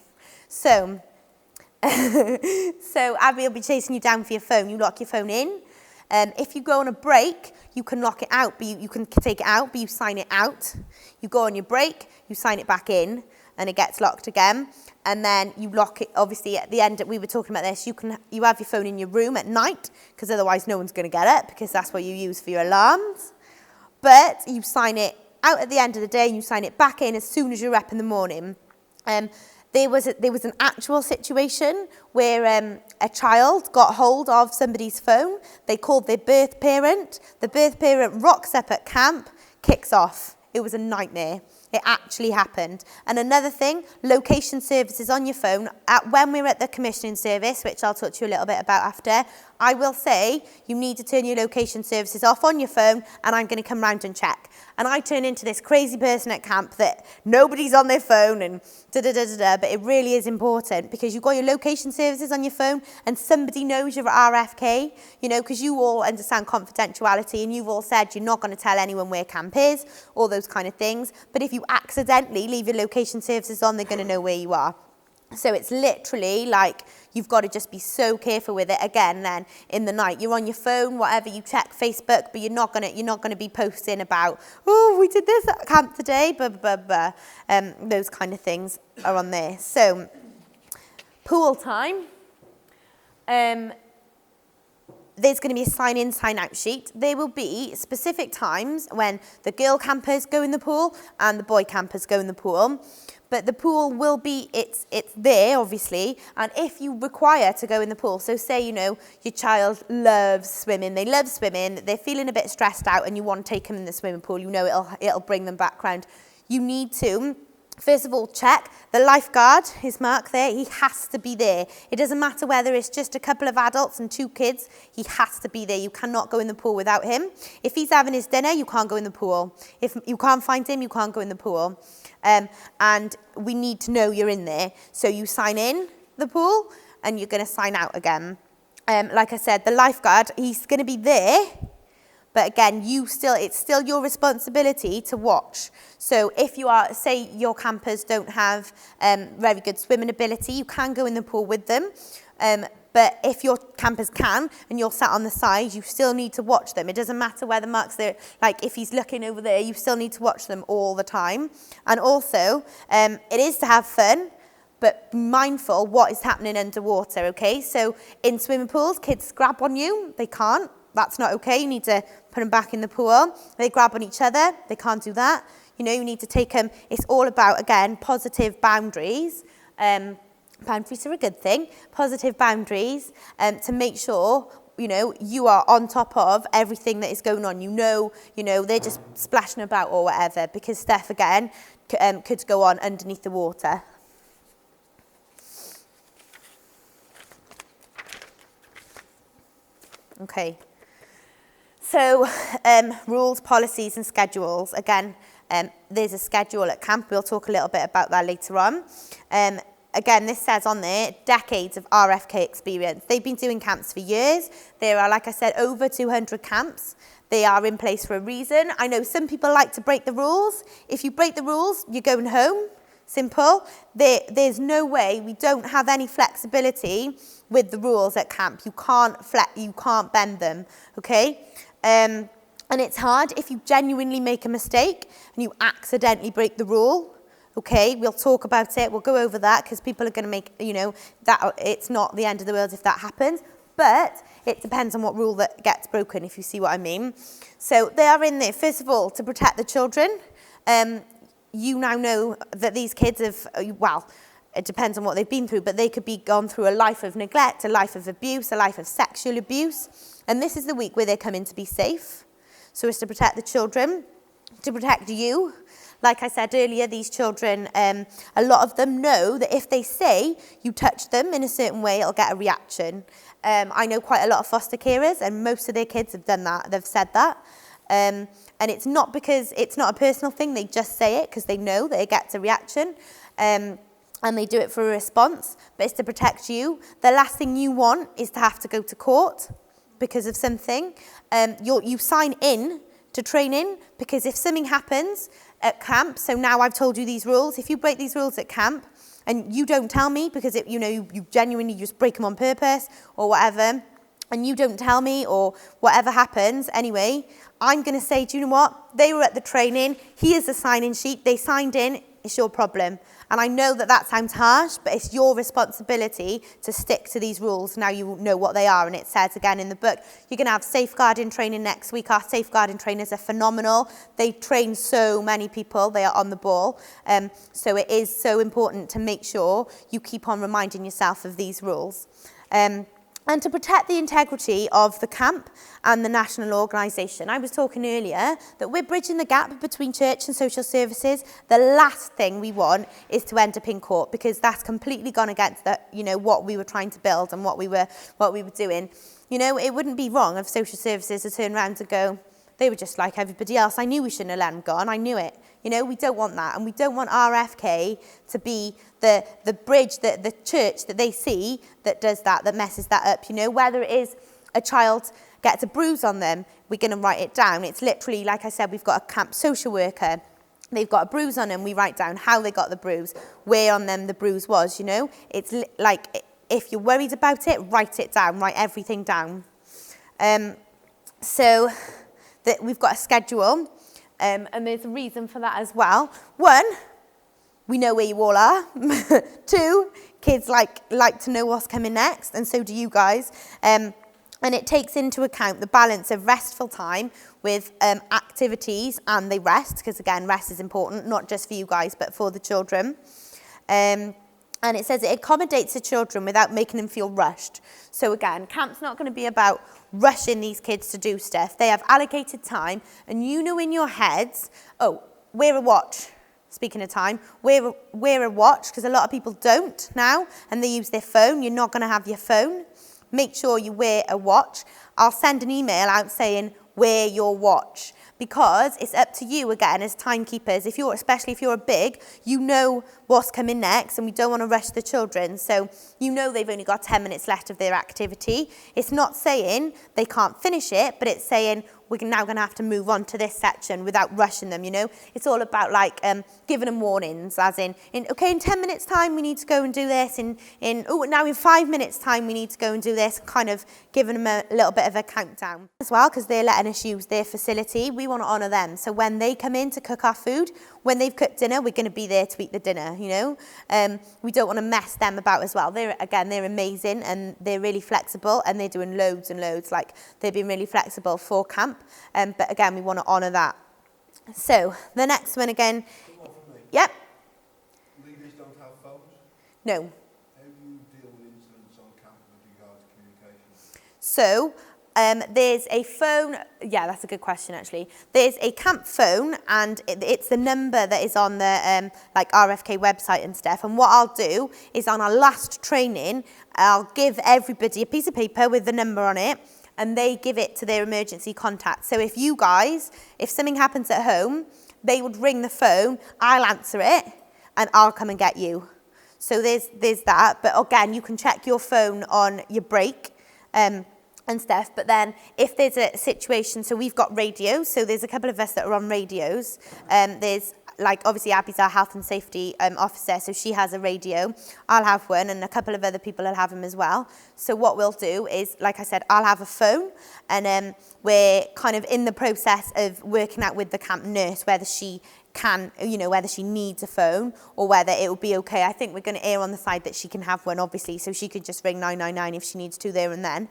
Speaker 2: So Abby will be chasing you down for your phone. You lock your phone in. If you go on a break, you can lock it out, but you can take it out, but you sign it out. You go on your break, you sign it back in, and it gets locked again. And then you lock it, obviously, at the end, we were talking about this, you have your phone in your room at night, because otherwise no one's going to get it, because that's what you use for your alarms. But you sign it out at the end of the day, and you sign it back in as soon as you're up in the morning. There was an actual situation where a child got hold of somebody's phone. They called their birth parent. The birth parent rocks up at camp, kicks off. It was a nightmare. It actually happened. And another thing, location services on your phone. When we're at the commissioning service, which I'll talk to you a little bit about after, I will say you need to turn your location services off on your phone, and I'm going to come round and check. And I turn into this crazy person at camp that nobody's on their phone and da-da-da-da-da, but it really is important because you've got your location services on your phone and somebody knows you're at RFK, you know, because you all understand confidentiality and you've all said you're not going to tell anyone where camp is, all those kind of things. But if you accidentally leave your location services on, they're going to know where you are. So it's literally like you've got to just be so careful with it. Again, then in the night, you're on your phone, whatever, you check Facebook, but you're not gonna be posting about, oh, we did this at camp today, blah blah blah. Those kind of things are on there. So pool time. There's going to be a sign-in, sign-out sheet. There will be specific times when the girl campers go in the pool and the boy campers go in the pool. But the pool will be, it's there, obviously, and if you require to go in the pool, so say, you know, your child loves swimming, they love swimming, they're feeling a bit stressed out and you want to take them in the swimming pool, you know it'll bring them back round. You need to, first of all, check the lifeguard, his mark there, he has to be there. It doesn't matter whether it's just a couple of adults and 2 kids, he has to be there. You cannot go in the pool without him. If he's having his dinner, you can't go in the pool. If you can't find him, you can't go in the pool. And we need to know you're in there. So you sign in the pool and you're going to sign out again. Like I said, the lifeguard, he's going to be there. But again, it's still your responsibility to watch. So if you are, say your campers don't have very good swimming ability, you can go in the pool with them. But if your campers can, and you're sat on the side, you still need to watch them. It doesn't matter whether Mark's there, like if he's looking over there, you still need to watch them all the time. And also, it is to have fun, but be mindful what is happening underwater, okay? So in swimming pools, kids grab on you, they can't. That's not okay. You need to put them back in the pool. They grab on each other. They can't do that. You know, you need to take them. It's all about, again, positive boundaries. Boundaries are a good thing. Positive boundaries to make sure, you know, you are on top of everything that is going on. You know, they're just splashing about or whatever because stuff, again, could go on underneath the water. Okay. So, rules, policies and schedules. Again, there's a schedule at camp. We'll talk a little bit about that later on. Again, this says on there, decades of RFK experience. They've been doing camps for years. There are, like I said, over 200 camps. They are in place for a reason. I know some people like to break the rules. If you break the rules, you're going home. Simple. There's no way, we don't have any flexibility with the rules at camp. You can't bend them, okay? And it's hard if you genuinely make a mistake and you accidentally break the rule. Okay, we'll talk about it. We'll go over that because people are going to make, you know, that it's not the end of the world if that happens. But it depends on what rule that gets broken, if you see what I mean. So they are in there, first of all, to protect the children. You now know that these kids have, well, it depends on what they've been through, but they could be gone through a life of neglect, a life of abuse, a life of sexual abuse. And this is the week where they're coming to be safe. So it's to protect the children, to protect you. Like I said earlier, these children, a lot of them know that if they say you touch them in a certain way, it'll get a reaction. I know quite a lot of foster carers, and most of their kids have done that. They've said that. And it's not because it's not a personal thing. They just say it because they know that it gets a reaction. And they do it for a response, but it's to protect you. The last thing you want is to have to go to court because of something. You sign in to training because if something happens at camp, so now I've told you these rules, if you break these rules at camp and you don't tell me because you genuinely just break them on purpose or whatever, and you don't tell me or whatever happens, anyway, I'm going to say, do you know what? They were at the training. Here's the sign-in sheet. They signed in. It's your problem. And I know that that sounds harsh, but it's your responsibility to stick to these rules. Now you know what they are. And it says again in the book, you're going to have safeguarding training next week. Our safeguarding trainers are phenomenal. They train so many people. They are on the ball. So it is so important to make sure you keep on reminding yourself of these rules. And to protect the integrity of the camp and the national organisation. I was talking earlier that we're bridging the gap between church and social services. The last thing we want is to end up in court, because that's completely gone against the, what we were trying to build and what we were doing. It wouldn't be wrong if social services to turn around and go, they were just like everybody else. I knew we shouldn't have let them go, and I knew it. We don't want that. And we don't want RFK to be the bridge, the church that they see that does that messes that up. Whether it is a child gets a bruise on them, we're going to write it down. It's literally, like I said, we've got a camp social worker. They've got a bruise on them. We write down how they got the bruise, where on them the bruise was, It's like, if you're worried about it, write it down. Write everything down. So that we've got a schedule. And there's a reason for that as well. 1, we know where you all are. 2, kids like to know what's coming next, and so do you guys. And it takes into account the balance of restful time with activities, and they rest, because again, rest is important, not just for you guys, but for the children. And it says it accommodates the children without making them feel rushed. So again, camp's not going to be about rushing these kids to do stuff. They have allocated time, and in your heads, wear a watch. Speaking of time, wear a watch, because a lot of people don't now, and they use their phone. You're not going to have your phone. Make sure you wear a watch. I'll send an email out saying, wear your watch, because it's up to you again as timekeepers. Especially if you're a big, you know what's coming next, and we don't want to rush the children. So they've only got 10 minutes left of their activity. It's not saying they can't finish it, but it's saying we're now going to have to move on to this section without rushing them. It's all about giving them warnings, as in 10 minutes time we need to go and do this, now in 5 minutes time we need to go and do this, kind of giving them a little bit of a countdown as well, because they're letting us use their facility. We want to honour them, so when they come in to cook our food, when they've cooked dinner, we're going to be there to eat the dinner. We don't want to mess them about as well. They're amazing, and they're really flexible, and they're doing loads and loads. They've been really flexible for camp, but again, we want to honour that. So the next one again. Yep.
Speaker 9: Leaders don't have phones?
Speaker 2: No.
Speaker 9: How do you deal with incidents on camp with regard to communication?
Speaker 2: So there's a phone. Yeah, that's a good question, actually. There's a camp phone, and it's the number that is on the RFK website and stuff. And what I'll do is, on our last training, I'll give everybody a piece of paper with the number on it, and they give it to their emergency contact. So if something happens at home, they would ring the phone, I'll answer it, and I'll come and get you. So there's that. But again, you can check your phone on your break and stuff. But then if there's a situation, so we've got radios, so there's a couple of us that are on radios. There's obviously Abby's our health and safety officer, so she has a radio. I'll have one, and a couple of other people will have them as well. So what we'll do is, like I said, I'll have a phone, and we're kind of in the process of working out with the camp nurse whether she can, whether she needs a phone or whether it will be okay. I think we're going to err on the side that she can have one, obviously, so she could just ring 999 if she needs to there and then.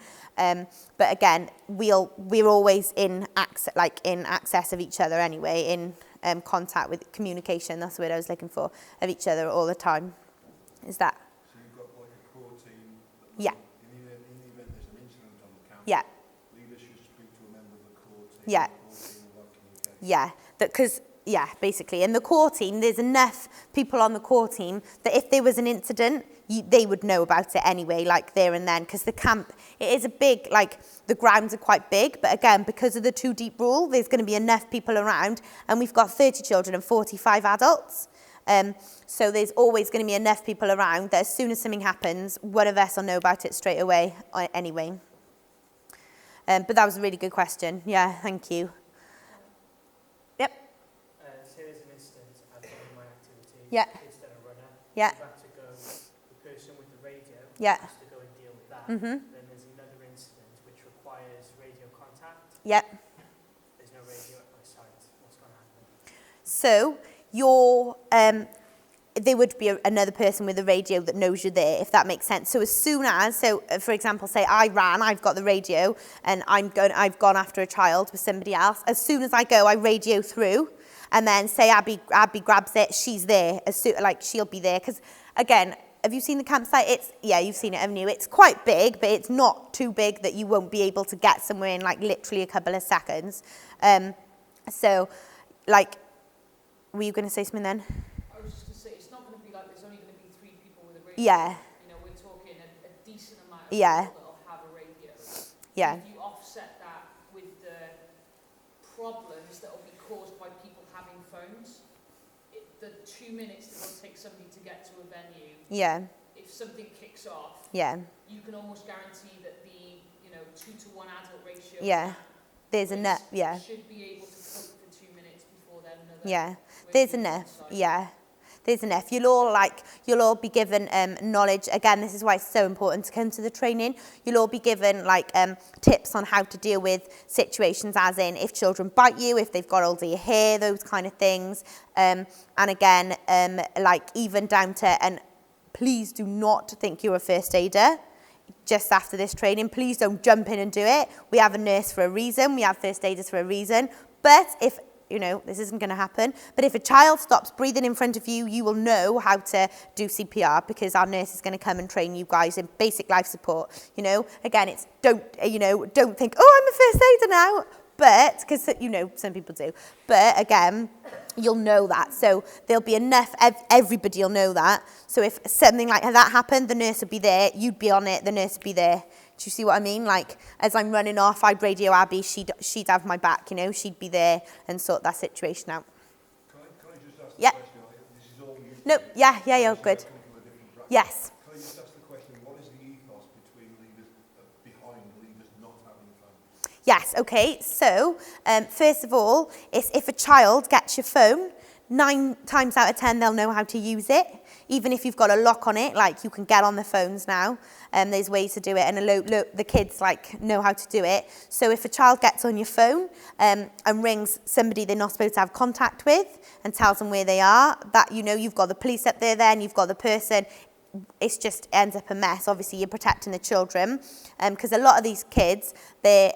Speaker 2: But again, we're always in access of each other anyway, in contact with communication. That's the word I was looking for, of each other all the time. Is that?
Speaker 9: So you've got a core team.
Speaker 2: Yeah.
Speaker 9: In the event there's an incident on the camp.
Speaker 2: Yeah.
Speaker 9: Leaders should speak to a member of the core team.
Speaker 2: Yeah.
Speaker 9: The core team will have communication.
Speaker 2: Yeah. Basically. In the core team, there's enough people on the core team that if there was an incident, they would know about it anyway, there and then, because the camp, it is a big, the grounds are quite big, but again, because of the 2 deep rule, there's going to be enough people around, and we've got 30 children and 45 adults. So there's always going to be enough people around that as soon as something happens, one of us will know about it straight away anyway. But that was a really good question. Yeah, thank you. Yep.
Speaker 10: Say there's an incident at one of my activities.
Speaker 2: Yeah.
Speaker 10: Kids done a runner.
Speaker 2: Yeah.
Speaker 10: You've had to go, the person with the radio
Speaker 2: Yeah.
Speaker 10: has to go and deal with that.
Speaker 2: Mhm.
Speaker 10: Then there's another incident which requires radio contact.
Speaker 2: Yep.
Speaker 10: There's no radio at my site. What's going to happen?
Speaker 2: So your there would be another person with a radio that knows you're there, if that makes sense. So as soon as, for example, say I've got the radio and I've gone after a child with somebody else. As soon as I go, I radio through, and then say Abby grabs it, she's there. She'll be there. Because again, have you seen the campsite? You've seen it, haven't you? It's quite big, but it's not too big that you won't be able to get somewhere in like literally a couple of seconds. So, like, were you going to say something then?
Speaker 4: I was just going to say, it's not going to be like there's only going to be 3 people with a radio.
Speaker 2: Yeah.
Speaker 4: You know, we're talking a decent amount of
Speaker 2: Yeah.
Speaker 4: people that'll have a radio.
Speaker 2: Yeah.
Speaker 4: If you offset that with the problems that will be caused by people having phones, the 2 minutes that it'll take somebody to get to a venue,
Speaker 2: Yeah.
Speaker 4: if something kicks off,
Speaker 2: Yeah.
Speaker 4: you can almost guarantee that the 2-to-1 adult ratio
Speaker 2: Yeah. There's enough. Yeah.
Speaker 4: should be able to cope for 2 minutes before then another.
Speaker 2: Yeah. There's enough. Yeah. There's enough. You'll all be given knowledge. Again, this is why it's so important to come to the training. You'll all be given tips on how to deal with situations, as in if children bite you, if they've got hold of your hair, those kind of things. And again, even down to, and please do not think you're a first aider. Just after this training, please don't jump in and do it. We have a nurse for a reason. We have first aiders for a reason. But if this isn't going to happen. But if a child stops breathing in front of you, you will know how to do CPR, because our nurse is going to come and train you guys in basic life support. Again, it's don't think, oh, I'm a first aider now. But, because, some people do. But again, you'll know that. So there'll be enough, everybody will know that. So if something like that happened, the nurse would be there, you'd be on it, the nurse would be there. Do you see what I mean? Like, as I'm running off, I'd radio Abby, she'd have my back, she'd be there and sort that situation out.
Speaker 9: Can I just ask
Speaker 2: Yeah.
Speaker 9: the question? This is all you.
Speaker 2: No, yeah, good. Yes.
Speaker 9: Can I just ask the question, what is the ethos behind leaders not having fun?
Speaker 2: Yes, okay. So, first of all, if a child gets your phone, 9 times out of 10, they'll know how to use it. Even if you've got a lock on it, you can get on the phones now. There's ways to do it, and the kids know how to do it. So if a child gets on your phone and rings somebody they're not supposed to have contact with and tells them where they are, that you've got the police up there, then you've got the person. It just ends up a mess. Obviously, you're protecting the children, because a lot of these kids, their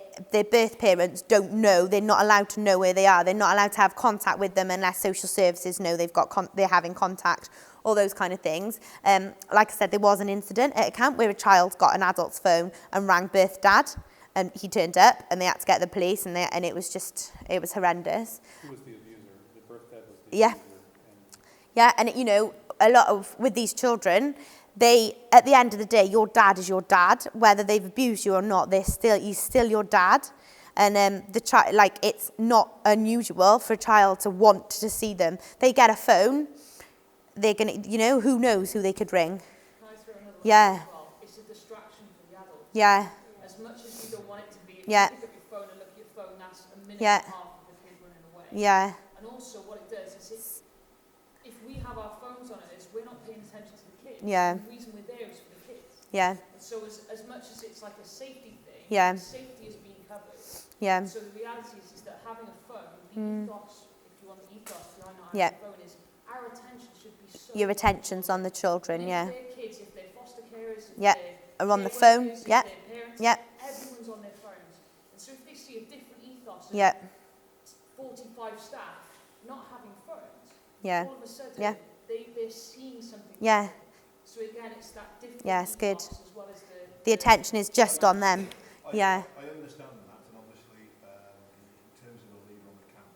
Speaker 2: birth parents don't know. They're not allowed to know where they are. They're not allowed to have contact with them unless social services know they're having contact. All those kind of things. Like I said, there was an incident at a camp where a child got an adult's phone and rang birth dad, and he turned up, and they had to get the police, and it was horrendous.
Speaker 3: Who was the abuser? The birth dad was the
Speaker 2: Yeah.
Speaker 3: abuser.
Speaker 2: Yeah, and a lot of, with these children, at the end of the day, your dad is your dad, whether they've abused you or not. He's still your dad, and it's not unusual for a child to want to see them. They get a phone. They're going to, who knows who they could ring.
Speaker 4: Can I throw another one
Speaker 2: Yeah.
Speaker 4: as well? It's a distraction for the adults.
Speaker 2: Yeah.
Speaker 4: As much as you don't want it to be, if
Speaker 2: Yeah.
Speaker 4: you pick up your phone and look at your phone, that's a minute
Speaker 2: Yeah.
Speaker 4: and a half of the kid running away.
Speaker 2: Yeah.
Speaker 4: And also what it does is if we have our phones on us, we're not paying attention to the kids.
Speaker 2: Yeah.
Speaker 4: The reason we're there is for the kids.
Speaker 2: Yeah.
Speaker 4: And so as much as it's like a safety thing,
Speaker 2: Yeah.
Speaker 4: safety is being covered.
Speaker 2: Yeah.
Speaker 4: So the reality is that having a phone, the ethos, if you want the ethos behind not
Speaker 2: Yeah.
Speaker 4: having a phone, is our attention should be so...
Speaker 2: Your attention's on the children,
Speaker 4: And
Speaker 2: yeah.
Speaker 4: if they're kids, if they're foster carers, if
Speaker 2: Yeah.
Speaker 4: they're
Speaker 2: Are on the
Speaker 4: care
Speaker 2: phone,
Speaker 4: workers, if
Speaker 2: yeah.
Speaker 4: they're parents,
Speaker 2: Yeah.
Speaker 4: everyone's on their phones. And so if they see a different ethos of
Speaker 2: Yeah.
Speaker 4: 45 staff not having phones,
Speaker 2: Yeah.
Speaker 4: all of a sudden
Speaker 2: Yeah.
Speaker 4: they're seeing something
Speaker 2: Yeah.
Speaker 4: different. So again, it's that different
Speaker 2: Yeah, it's good.
Speaker 4: ethos as well as
Speaker 2: The attention is just on them. Yeah.
Speaker 9: I understand that, and obviously, in terms of a leader on the camp,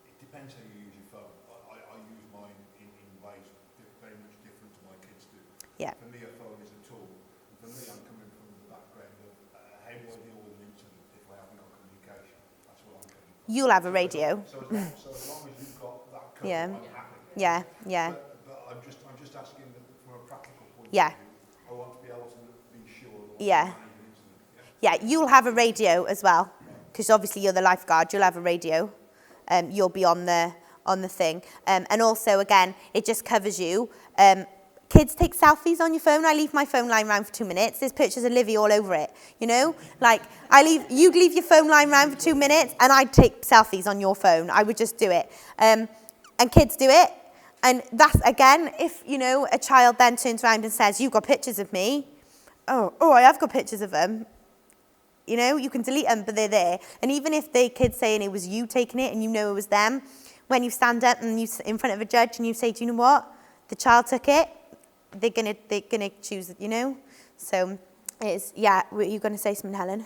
Speaker 9: it depends how you use your phone. I use mine in ways very much different to my kids do.
Speaker 2: Yeah.
Speaker 9: For me, a phone is a tool. And for me, I'm coming from the background of how do I deal with an incident if I haven't got communication? That's what I'm coming from.
Speaker 2: You'll have a radio.
Speaker 9: So as long as you've got that covered,
Speaker 2: Yeah.
Speaker 9: I'm happy.
Speaker 2: Yeah. Yeah.
Speaker 9: But I'm just asking that from a practical point
Speaker 2: Yeah.
Speaker 9: of view, I want to be able to be sure that
Speaker 2: Yeah.
Speaker 9: I manage an incident. Yeah.
Speaker 2: Yeah, you'll have a radio as well, because obviously you're the lifeguard. You'll have a radio. You'll be on the thing. And also, again, it just covers you. Kids take selfies on your phone. I leave my phone lying around for 2 minutes. There's pictures of Livy all over it. You'd leave your phone lying around for 2 minutes, and I'd take selfies on your phone. I would just do it. And kids do it. And that's, again, if, you know, a child then turns around and says, you've got pictures of me. Oh, I have got pictures of them. You know, you can delete them, but they're there. And even if the kid's saying it was you taking it and you know it was them, when you stand up and you in front of a judge and you say, do you know what? The child took it. They're gonna choose it, you know? So it's, yeah, were you going to say something, Helen?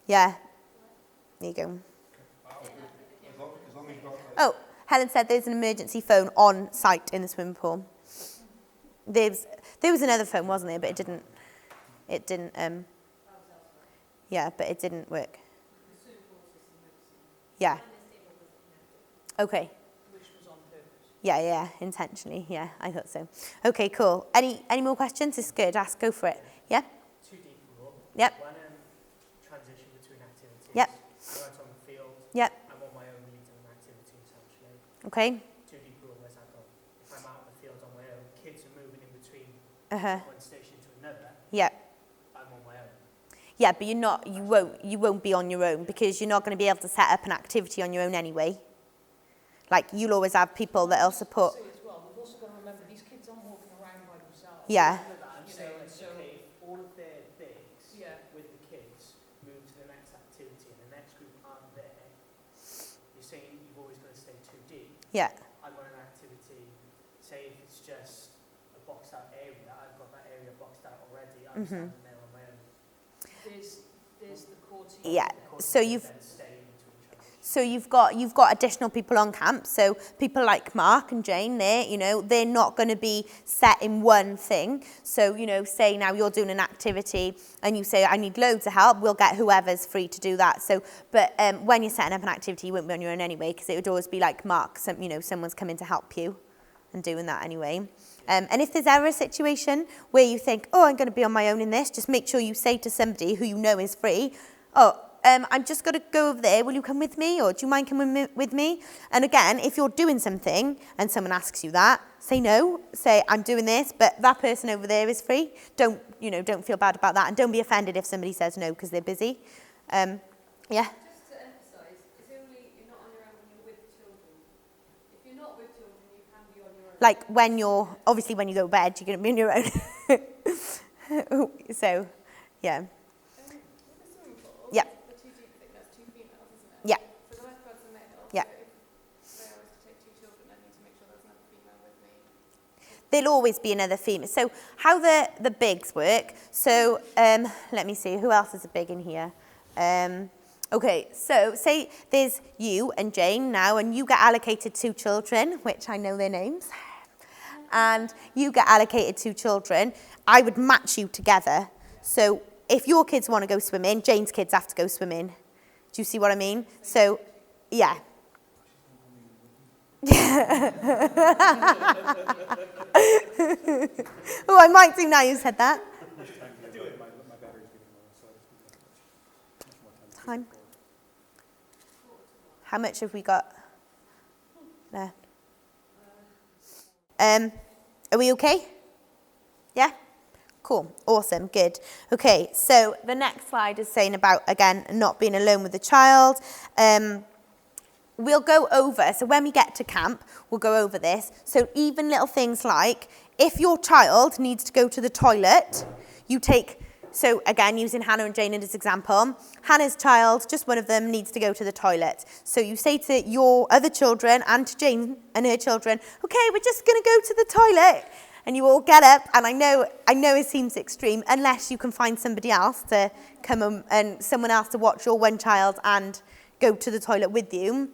Speaker 2: Yeah. There you go. Oh, Helen said there's an emergency phone on site in the swimming pool. There was another phone, wasn't there? But it didn't, yeah, but it didn't work. Yeah. Okay. Yeah, intentionally. Yeah, I thought so. Okay, cool. Any more questions? It's good. Go for it. Yeah?
Speaker 10: 2D rule.
Speaker 2: Yep.
Speaker 10: When transition between activities.
Speaker 2: Yep.
Speaker 10: I'm out on the field.
Speaker 2: Yep.
Speaker 10: I'm on my own leading an activity essentially.
Speaker 2: Okay.
Speaker 10: 2D rule, where's that go? If I'm out on the field on my own, kids are moving in between one station to another.
Speaker 2: Yep.
Speaker 10: I'm on my own.
Speaker 2: Yeah, but you won't be on your own because you're not going to be able to set up an activity on your own anyway. Like, you'll always have people that'll support.
Speaker 4: As well, we've also got to remember these kids aren't walking around by themselves.
Speaker 2: Yeah.
Speaker 10: I'm saying, okay, if all of their bigs with the kids move to the next activity and the next group aren't there, you're saying you've always got to stay 2D.
Speaker 2: Yeah.
Speaker 10: I'm on an activity, say if it's just a boxed out area, I've got that area boxed out already, I'm standing there on my own.
Speaker 4: There's the core team.
Speaker 2: Yeah. So you've got additional people on camp. So people like Mark and Jane, they're not going to be set in one thing. So, say now you're doing an activity and you say, I need loads of help, we'll get whoever's free to do that. So, but when you're setting up an activity, you wouldn't be on your own anyway, because it would always be like Mark, someone's coming to help you and doing that anyway. And if there's ever a situation where you think, I'm going to be on my own in this, just make sure you say to somebody who you know is free, I'm just going to go over there, will you come with me? Or do you mind coming with me? And again, if you're doing something and someone asks you that, say no. Say, I'm doing this, but that person over there is free. Don't feel bad about that. And don't be offended if somebody says no because they're busy. Yeah?
Speaker 7: Just to emphasise, it's only you're not on your own when you're with children. If you're not with children, you can be on your own.
Speaker 2: Like when you go to bed, you're going to be on your own. So, yeah. Yeah. Yeah.
Speaker 7: So the lifeguards are male.
Speaker 2: Yeah.
Speaker 7: So if I was to take 2 children, I need to make sure there's another female with me.
Speaker 2: There'll always be another female. So how the bigs work. So let me see, who else is a big in here? Okay, so say there's you and Jane now, and you get allocated 2 children, which I know their names. And you get allocated 2 children. I would match you together. So if your kids want to go swimming, Jane's kids have to go swimming. Do you see what I mean? So, yeah. Oh, I might do now you said that. Time. How much have we got there? Are we okay? Yeah? Cool, awesome, good. Okay, so the next slide is saying about, again, not being alone with the child. We'll go over, so when we get to camp, we'll go over this. So even little things like, if your child needs to go to the toilet, you take, so again, using Hannah and Jane as example, Hannah's child, just one of them, needs to go to the toilet. So you say to your other children and to Jane and her children, okay, we're just going to go to the toilet. And you all get up, and I know it seems extreme, unless you can find somebody else to come and someone else to watch your one child and go to the toilet with you.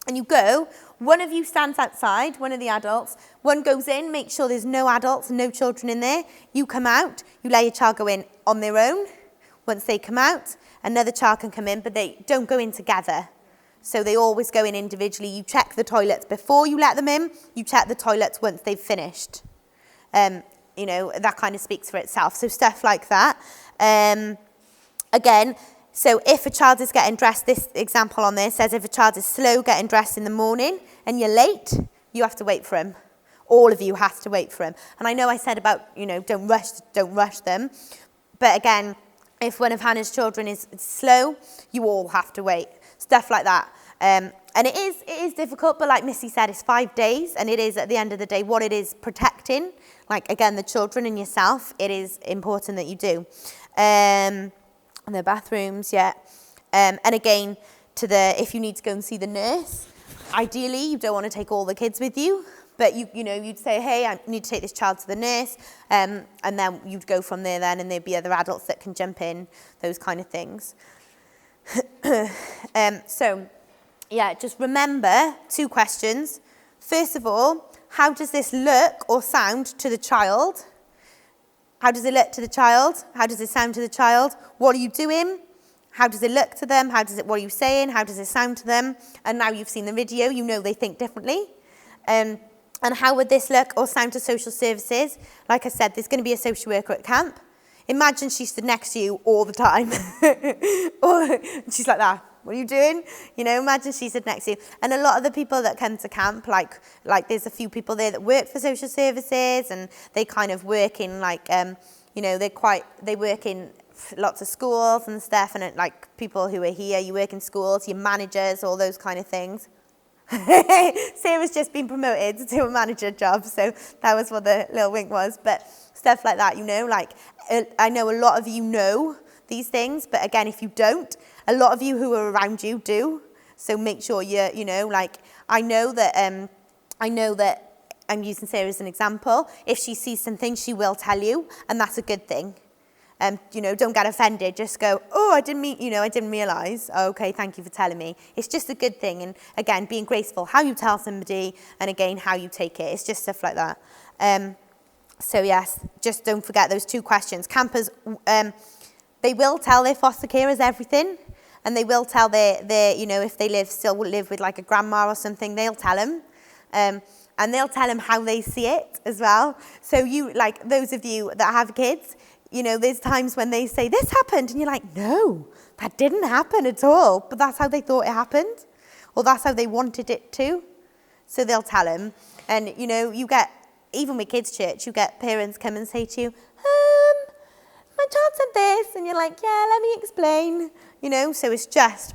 Speaker 2: And you go, one of you stands outside, one of the adults, one goes in, make sure there's no adults and no children in there. You come out, you let your child go in on their own. Once they come out, another child can come in, but they don't go in together. So they always go in individually. You check the toilets before you let them in, you check the toilets once they've finished. That kind of speaks for itself. So stuff like that. Again, so if a child is getting dressed, this example on there says if a child is slow getting dressed in the morning and you're late, you have to wait for him. All of you have to wait for him. And I know I said about, don't rush them. But again, if one of Hannah's children is slow, you all have to wait. Stuff like that. And it is difficult, but like Missy said, it's 5 days, and it is, at the end of the day, what it is protecting, like, again, the children and yourself, it is important that you do. And the bathrooms, yeah. And again, if you need to go and see the nurse, ideally, you don't want to take all the kids with you, but you'd say, hey, I need to take this child to the nurse, and then you'd go from there then, and there'd be other adults that can jump in, those kind of things. So, yeah, just remember 2 questions. First of all, how does this look or sound to the child? How does it look to the child? How does it sound to the child? What are you doing? How does it look to them? What are you saying? How does it sound to them? And now you've seen the video, you know they think differently. And how would this look or sound to social services? Like I said, there's going to be a social worker at camp. Imagine she stood next to you all the time. Or she's like that. What are you doing? Imagine she stood next to you. And a lot of the people that come to camp, like there's a few people there that work for social services, and they kind of work in they work in lots of schools and stuff, and like people who are here, you work in schools, your managers, all those kind of things. Sarah's just been promoted to a manager job, so that was what the little wink was. But stuff like that, I know a lot of you know these things, but again, if you don't, a lot of you who are around you do. So make sure I know that I'm using Sarah as an example. If she sees something, she will tell you, and that's a good thing. Don't get offended. Just go, oh, I didn't realise. Oh, okay, thank you for telling me. It's just a good thing. And again, being graceful, how you tell somebody, and again, how you take it. It's just stuff like that. So yes, just don't forget those 2 questions. Campers, they will tell their foster carers everything, and they will tell their if they still live with like a grandma or something, they'll tell them. And they'll tell them how they see it as well. So those of you that have kids, there's times when they say, this happened, and you're like, no, that didn't happen at all. But that's how they thought it happened, or that's how they wanted it to. So they'll tell them. And, you get, even with kids' church, you get parents come and say to you, my child said this, and you're like, yeah, let me explain. So it's just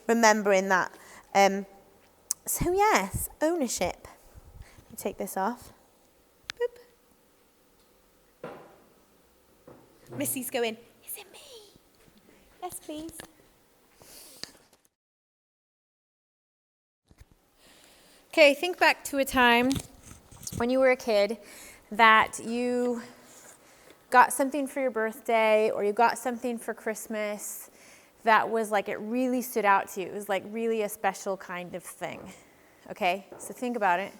Speaker 2: remembering that. So yes, ownership. Let me take this off. Boop. Missy's going, is it me? Yes, please.
Speaker 1: Okay, think back to a time when you were a kid that you got something for your birthday, or you got something for Christmas that was like, it really stood out to you. It was like really a special kind of thing. Okay, so think about it.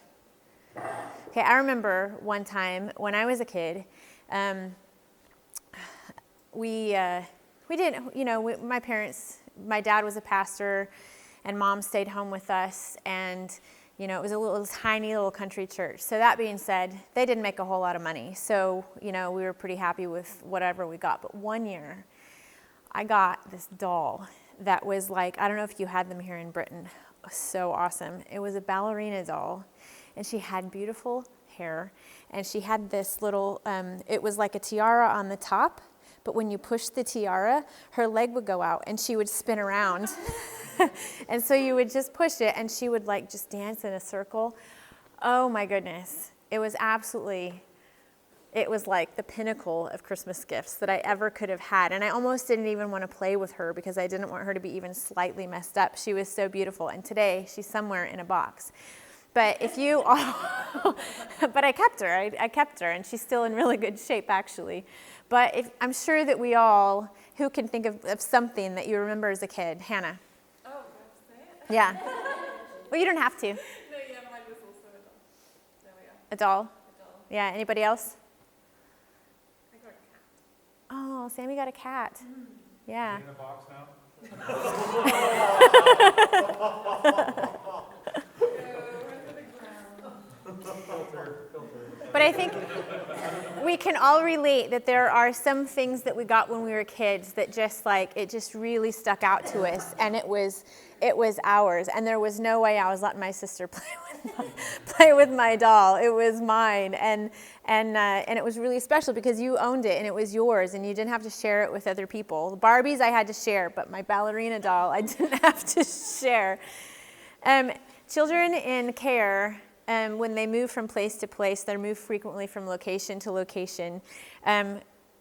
Speaker 1: Okay, I remember one time when I was a kid, we didn't, my dad was a pastor, and Mom stayed home with us, and it was a little tiny little country church. So that being said, they didn't make a whole lot of money. So, we were pretty happy with whatever we got. But one year, I got this doll that was like, I don't know if you had them here in Britain. So awesome. It was a ballerina doll, and she had beautiful hair, and she had this little, it was like a tiara on the top, but when you pushed the tiara, her leg would go out, and she would spin around. And so you would just push it, and she would like just dance in a circle. Oh my goodness. It was like the pinnacle of Christmas gifts that I ever could have had. And I almost didn't even want to play with her because I didn't want her to be even slightly messed up. She was so beautiful. And today she's somewhere in a box. But but I kept her. I kept her, and she's still in really good shape, actually. But I'm sure that we all, who can think of something that you remember as a kid? Hannah.
Speaker 7: Oh, can I say it?
Speaker 1: Yeah. Well, you don't have to.
Speaker 7: No, yeah, mine was also a doll. There we go.
Speaker 1: A doll?
Speaker 7: A doll.
Speaker 1: Yeah, anybody else?
Speaker 7: I got a cat.
Speaker 1: Oh, Sammy got a cat. Yeah.
Speaker 3: Is it in a box now?
Speaker 1: But I think we can all relate that there are some things that we got when we were kids that just it just really stuck out to us, and it was ours, and there was no way I was letting my sister play with my doll. It was mine, and it was really special because you owned it and it was yours, and you didn't have to share it with other people. The Barbies I had to share, but my ballerina doll I didn't have to share. Children in care, when they move from place to place, they move frequently from location to location,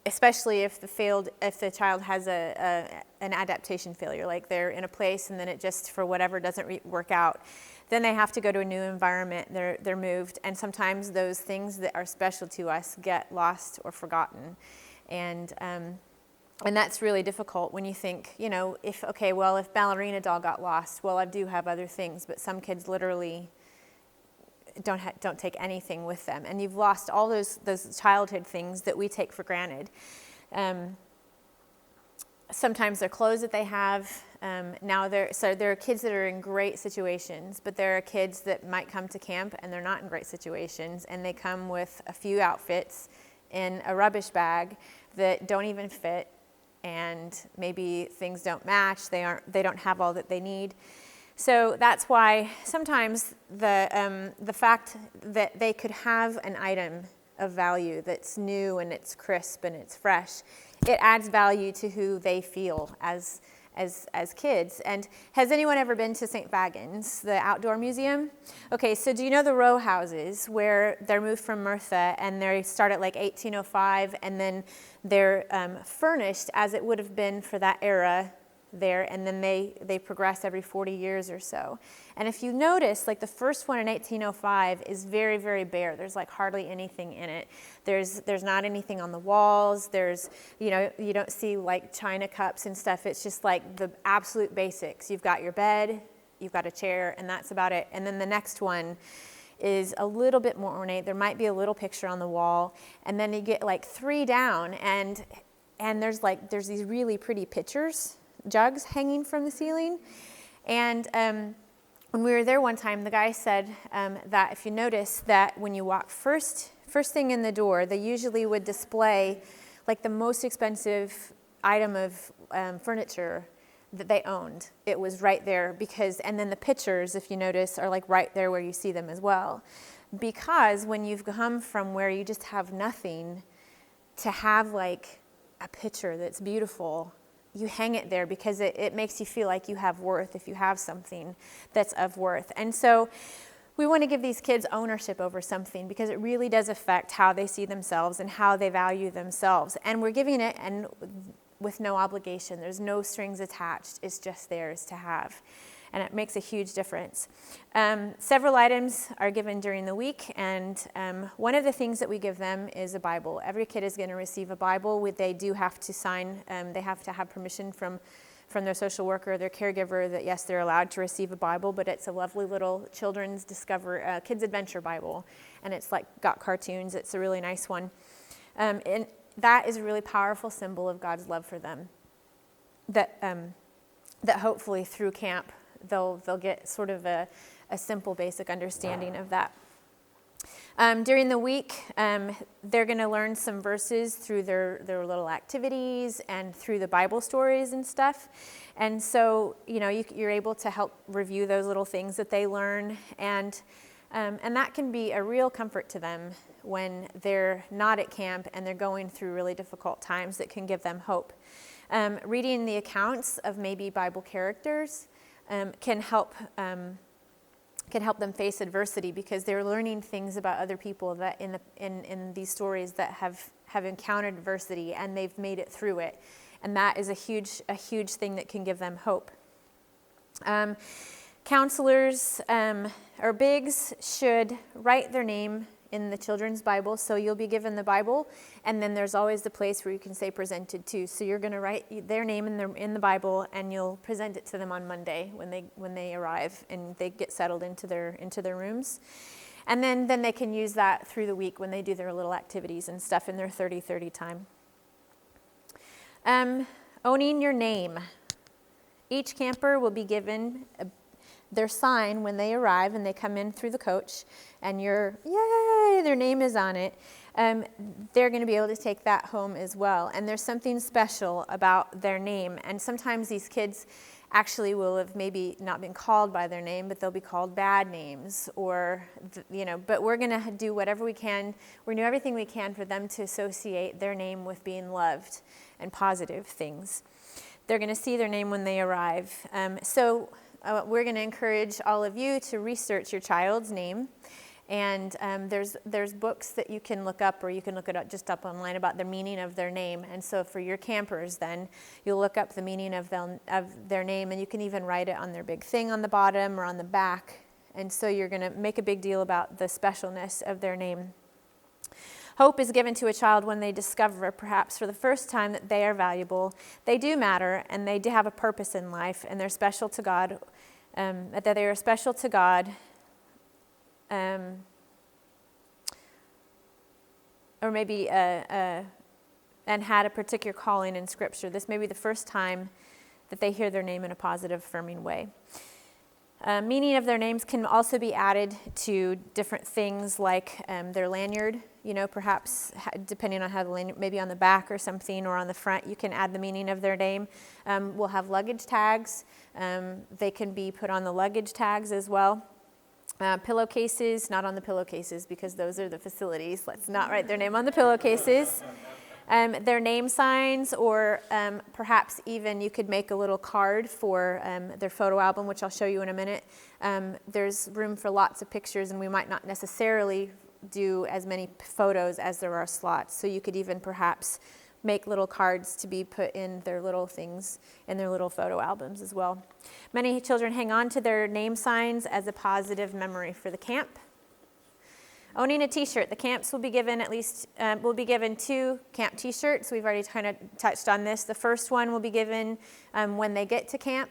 Speaker 1: especially if the child has an adaptation failure, like they're in a place and then it just, for whatever, doesn't work out. Then they have to go to a new environment. They're moved, and sometimes those things that are special to us get lost or forgotten, and that's really difficult when you think, if ballerina doll got lost, well, I do have other things, but some kids literally don't take anything with them, and you've lost all those childhood things that we take for granted. Sometimes they're clothes that they have. There are kids that are in great situations, but there are kids that might come to camp and they're not in great situations, and they come with a few outfits in a rubbish bag that don't even fit, and maybe things don't match. They don't have all that they need. So that's why sometimes the fact that they could have an item of value that's new and it's crisp and it's fresh, it adds value to who they feel as kids. And has anyone ever been to St. Fagans, the outdoor museum? Okay, so do you know the row houses where they're moved from Merthyr and they start at like 1805, and then they're furnished as it would have been for that era there, and then they progress every 40 years or so. And if you notice, like the first one in 1805 is very, very bare. There's like hardly anything in it. There's not anything on the walls. You don't see like china cups and stuff. It's just like the absolute basics. You've got your bed, you've got a chair, and that's about it. And then the next one is a little bit more ornate. There might be a little picture on the wall, and then you get like 3 down, and there's these really pretty pictures, jugs hanging from the ceiling. And when we were there one time, the guy said that if you notice that when you walk first thing in the door, they usually would display like the most expensive item of furniture that they owned. It was right there and then the pictures, if you notice, are like right there where you see them as well. Because when you've come from where you just have nothing to have like a picture that's beautiful, you hang it there because it makes you feel like you have worth if you have something that's of worth. And so we want to give these kids ownership over something because it really does affect how they see themselves and how they value themselves. And we're giving it and with no obligation. There's no strings attached. It's just theirs to have. And it makes a huge difference. Several items are given during the week, and one of the things that we give them is a Bible. Every kid is going to receive a Bible. They do have to sign, they have to have permission from their social worker or their caregiver that, yes, they're allowed to receive a Bible, but it's a lovely little children's kids adventure Bible, and it's like got cartoons. It's a really nice one. And that is a really powerful symbol of God's love for them, that hopefully through camp, they'll get sort of a simple, basic understanding of that. During the week, they're going to learn some verses through their little activities and through the Bible stories and stuff. And so, you're able to help review those little things that they learn. And that can be a real comfort to them when they're not at camp and they're going through really difficult times. That can give them hope. Reading the accounts of maybe Bible characters can help them face adversity because they're learning things about other people that in these stories that have encountered adversity and they've made it through it, and that is a huge thing that can give them hope. Counselors or bigs should write their name in the children's Bible. So you'll be given the Bible, and then there's always the place where you can say presented to. So you're going to write their name in the Bible, and you'll present it to them on Monday when they arrive and they get settled into their rooms. And then they can use that through the week when they do their little activities and stuff in their 30-30 time. Owning your name. Each camper will be given their sign when they arrive and they come in through the coach, and their name is on it. They're going to be able to take that home as well. And there's something special about their name. And sometimes these kids actually will have maybe not been called by their name, but they'll be called bad names, or but we're going to do whatever we can. We're going to do everything we can for them to associate their name with being loved and positive things. They're going to see their name when they arrive. So we're going to encourage all of you to research your child's name. And there's books that you can look up, or you can look it up just up online about the meaning of their name. And so for your campers, then you'll look up the meaning of their name, and you can even write it on their big thing on the bottom or on the back. And so you're going to make a big deal about the specialness of their name. Hope is given to a child when they discover, perhaps for the first time, that they are valuable, they do matter, and they do have a purpose in life, and they're special to God. That they are special to God. Or maybe and had a particular calling in Scripture. This may be the first time that they hear their name in a positive, affirming way. Meaning of their names can also be added to different things like their lanyard. You know, perhaps depending on how the lanyard, maybe on the back or something, or on the front, you can add the meaning of their name. We'll have luggage tags. They can be put on the luggage tags as well. Pillowcases, not on the pillowcases because those are the facilities. Let's not write their name on the pillowcases. Their name signs, or perhaps even you could make a little card for their photo album, which I'll show you in a minute. There's room for lots of pictures, and we might not necessarily do as many photos as there are slots. So you could even perhaps make little cards to be put in their little things, in their little photo albums as well. Many children hang on to their name signs as a positive memory for the camp. Owning a t-shirt. The camps will be given two camp t-shirts. We've already kind of touched on this. The first one will be given when they get to camp.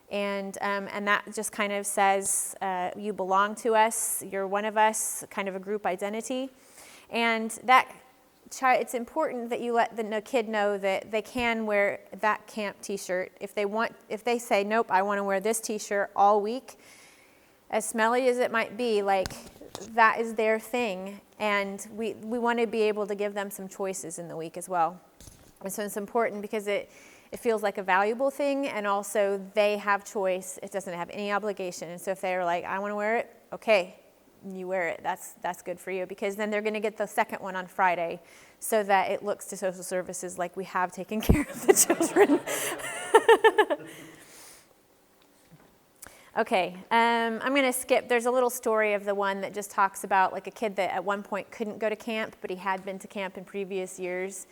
Speaker 1: And that just kind of says, you belong to us, you're one of us, kind of a group identity. And that it's important that you let the kid know that they can wear that camp t-shirt. If they say, nope, I want to wear this t-shirt all week, as smelly as it might be, like, that is their thing. And we want to be able to give them some choices in the week as well. And so it's important because it feels like a valuable thing, and also they have choice. It doesn't have any obligation. And so if they're like, I want to wear it, okay, you wear it. That's good for you, because then they're going to get the second one on Friday, so that it looks to social services like we have taken care of the children. Okay, I'm going to skip. There's a little story of the one that just talks about like a kid that at one point couldn't go to camp, but he had been to camp in previous years.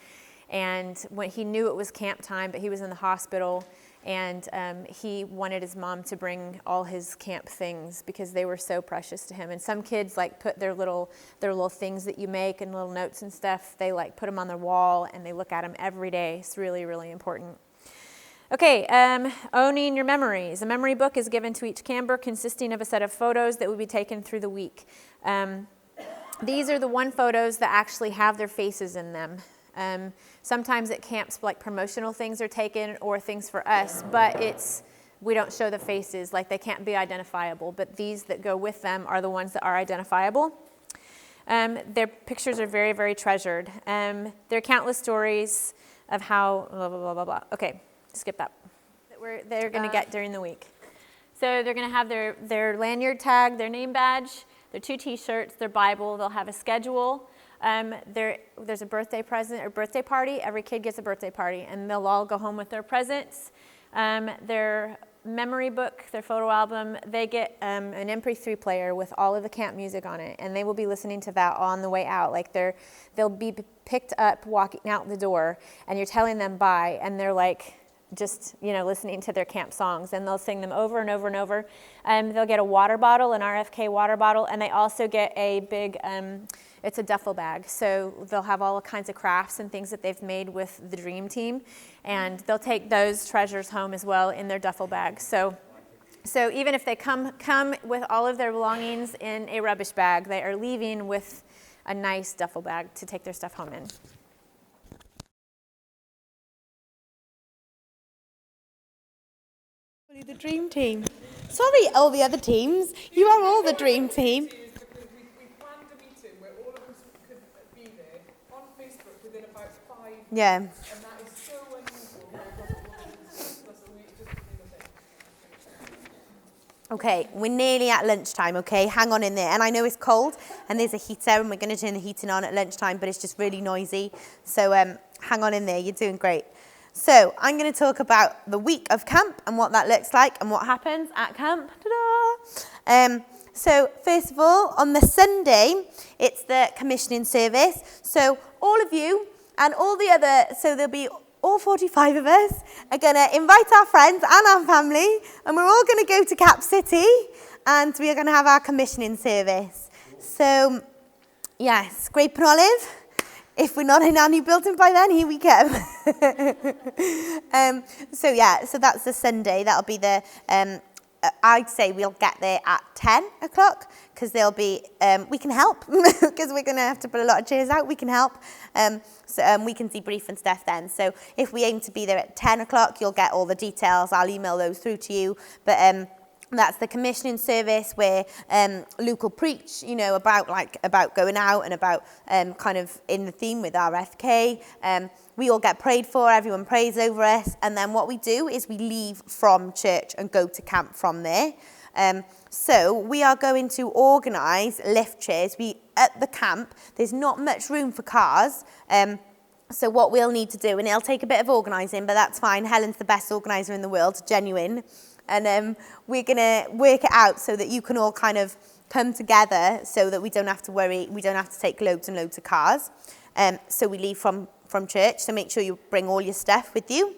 Speaker 1: And when he knew it was camp time, but he was in the hospital, and he wanted his mom to bring all his camp things because they were so precious to him. And some kids like put their little things that you make and little notes and stuff, they like put them on their wall and they look at them every day. It's really, really important. Okay, owning your memories. A memory book is given to each camper consisting of a set of photos that will be taken through the week. These are the one photos that actually have their faces in them. Sometimes at camps, like promotional things are taken or things for us, but we don't show the faces, like they can't be identifiable, but these that go with them are the ones that are identifiable. Their pictures are very, very treasured. There are countless stories of how blah, blah, blah, blah, blah. Okay, skip that. They're going to get during the week. So they're going to have their lanyard tag, their name badge, their 2 t-shirts, their Bible. They'll have a schedule. There's a birthday present or birthday party. Every kid gets a birthday party, and they'll all go home with their presents. Their memory book, their photo album, they get an MP3 player with all of the camp music on it, and they will be listening to that on the way out. Like they'll be picked up walking out the door, and you're telling them bye, and they're like just listening to their camp songs, and they'll sing them over and over and over. They'll get a water bottle, an RFK water bottle, and they also get a big it's a duffel bag, so they'll have all kinds of crafts and things that they've made with the Dream Team, and they'll take those treasures home as well in their duffel bag. So even if they come with all of their belongings in a rubbish bag, they are leaving with a nice duffel bag to take their stuff home in.
Speaker 2: The Dream Team. Sorry, all the other teams. You are all the Dream Team.
Speaker 4: We planned a meeting where all of us could be there on Facebook within about 5
Speaker 2: Yeah.
Speaker 4: minutes. And that is so unusual.
Speaker 2: Okay, we're nearly at lunchtime, okay? Hang on in there. And I know it's cold and there's a heater and we're going to turn the heating on at lunchtime, but it's just really noisy. So hang on in there. You're doing great. So I'm going to talk about the week of camp and what that looks like and what happens at camp. Ta-da! So first of all, on the Sunday, it's the commissioning service. So all of you and all the other, so there'll be all 45 of us are going to invite our friends and our family, and we're all going to go to Cap City, and we are going to have our commissioning service. So, yes, Grape and Olive. If we're not in our new building by then, here we come. So that's the Sunday. That'll be the, I'd say we'll get there at 10 o'clock, because there'll be, we can help, because we're going to have to put a lot of chairs out. We can help. We can debrief and stuff then. So if we aim to be there at 10 o'clock, you'll get all the details. I'll email those through to you. But that's the commissioning service where Luke will preach, about going out and about kind of in the theme with RFK. We all get prayed for, everyone prays over us, and then what we do is we leave from church and go to camp from there. So we are going to organise lift chairs. At the camp, there's not much room for cars. So what we'll need to do, and it'll take a bit of organising, but that's fine. Helen's the best organiser in the world, genuine. And we're going to work it out so that you can all kind of come together so that we don't have to worry, we don't have to take loads and loads of cars. So we leave from church, so make sure you bring all your stuff with you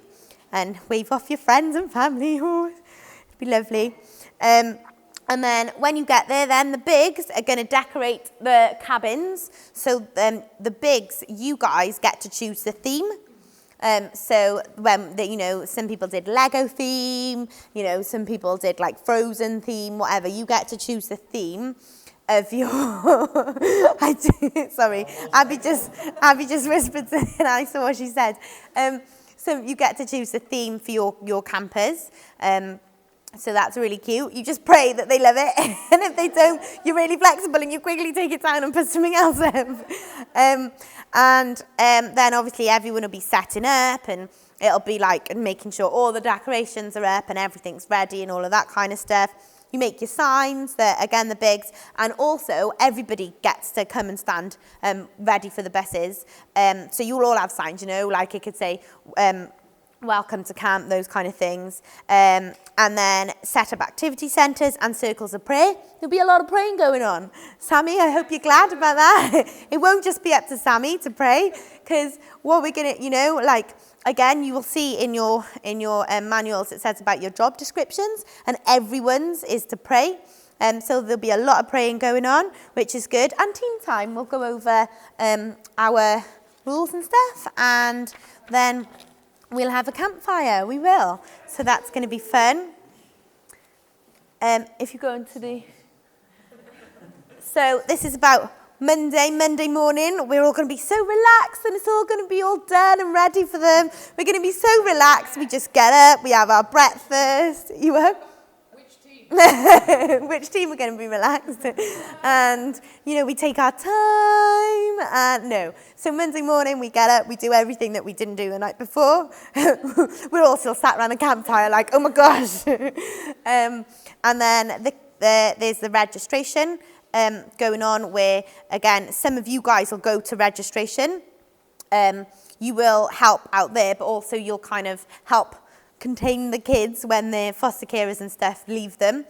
Speaker 2: and wave off your friends and family. Oh, it'd be lovely. And then when you get there, then the bigs are going to decorate the cabins. So the bigs, you guys get to choose the theme. So when some people did Lego theme, some people did like Frozen theme, whatever. You get to choose the theme of your. Sorry, Abby just whispered something and I saw what she said. So you get to choose the theme for your campers. So that's really cute. You just pray that they love it. And if they don't, you're really flexible and you quickly take it down and put something else up. Then obviously everyone will be setting up, and it'll be like making sure all the decorations are up and everything's ready and all of that kind of stuff. You make your signs, again the bigs, and also everybody gets to come and stand ready for the buses. So you'll all have signs, like it could say, welcome to camp, those kind of things. And then set up activity centres and circles of prayer. There'll be a lot of praying going on. Sammy, I hope you're glad about that. It won't just be up to Sammy to pray, because what we're going to, again, you will see in your manuals it says about your job descriptions, and everyone's is to pray. So there'll be a lot of praying going on, which is good. And team time, we'll go over our rules and stuff, and then we'll have a campfire, we will. So that's going to be fun. If you go into the... So this is about Monday morning. We're all going to be so relaxed, and it's all going to be all done and ready for them. We're going to be so relaxed. We just get up, we have our breakfast. You up?
Speaker 4: Which team?
Speaker 2: Which team are going to be relaxed? And, we take our time. No. So Monday morning we get up, we do everything that we didn't do the night before. We're all still sat around the campfire like, oh my gosh. And then there's the registration going on, where, again, some of you guys will go to registration. You will help out there, but also you'll kind of help contain the kids when their foster carers and stuff leave them.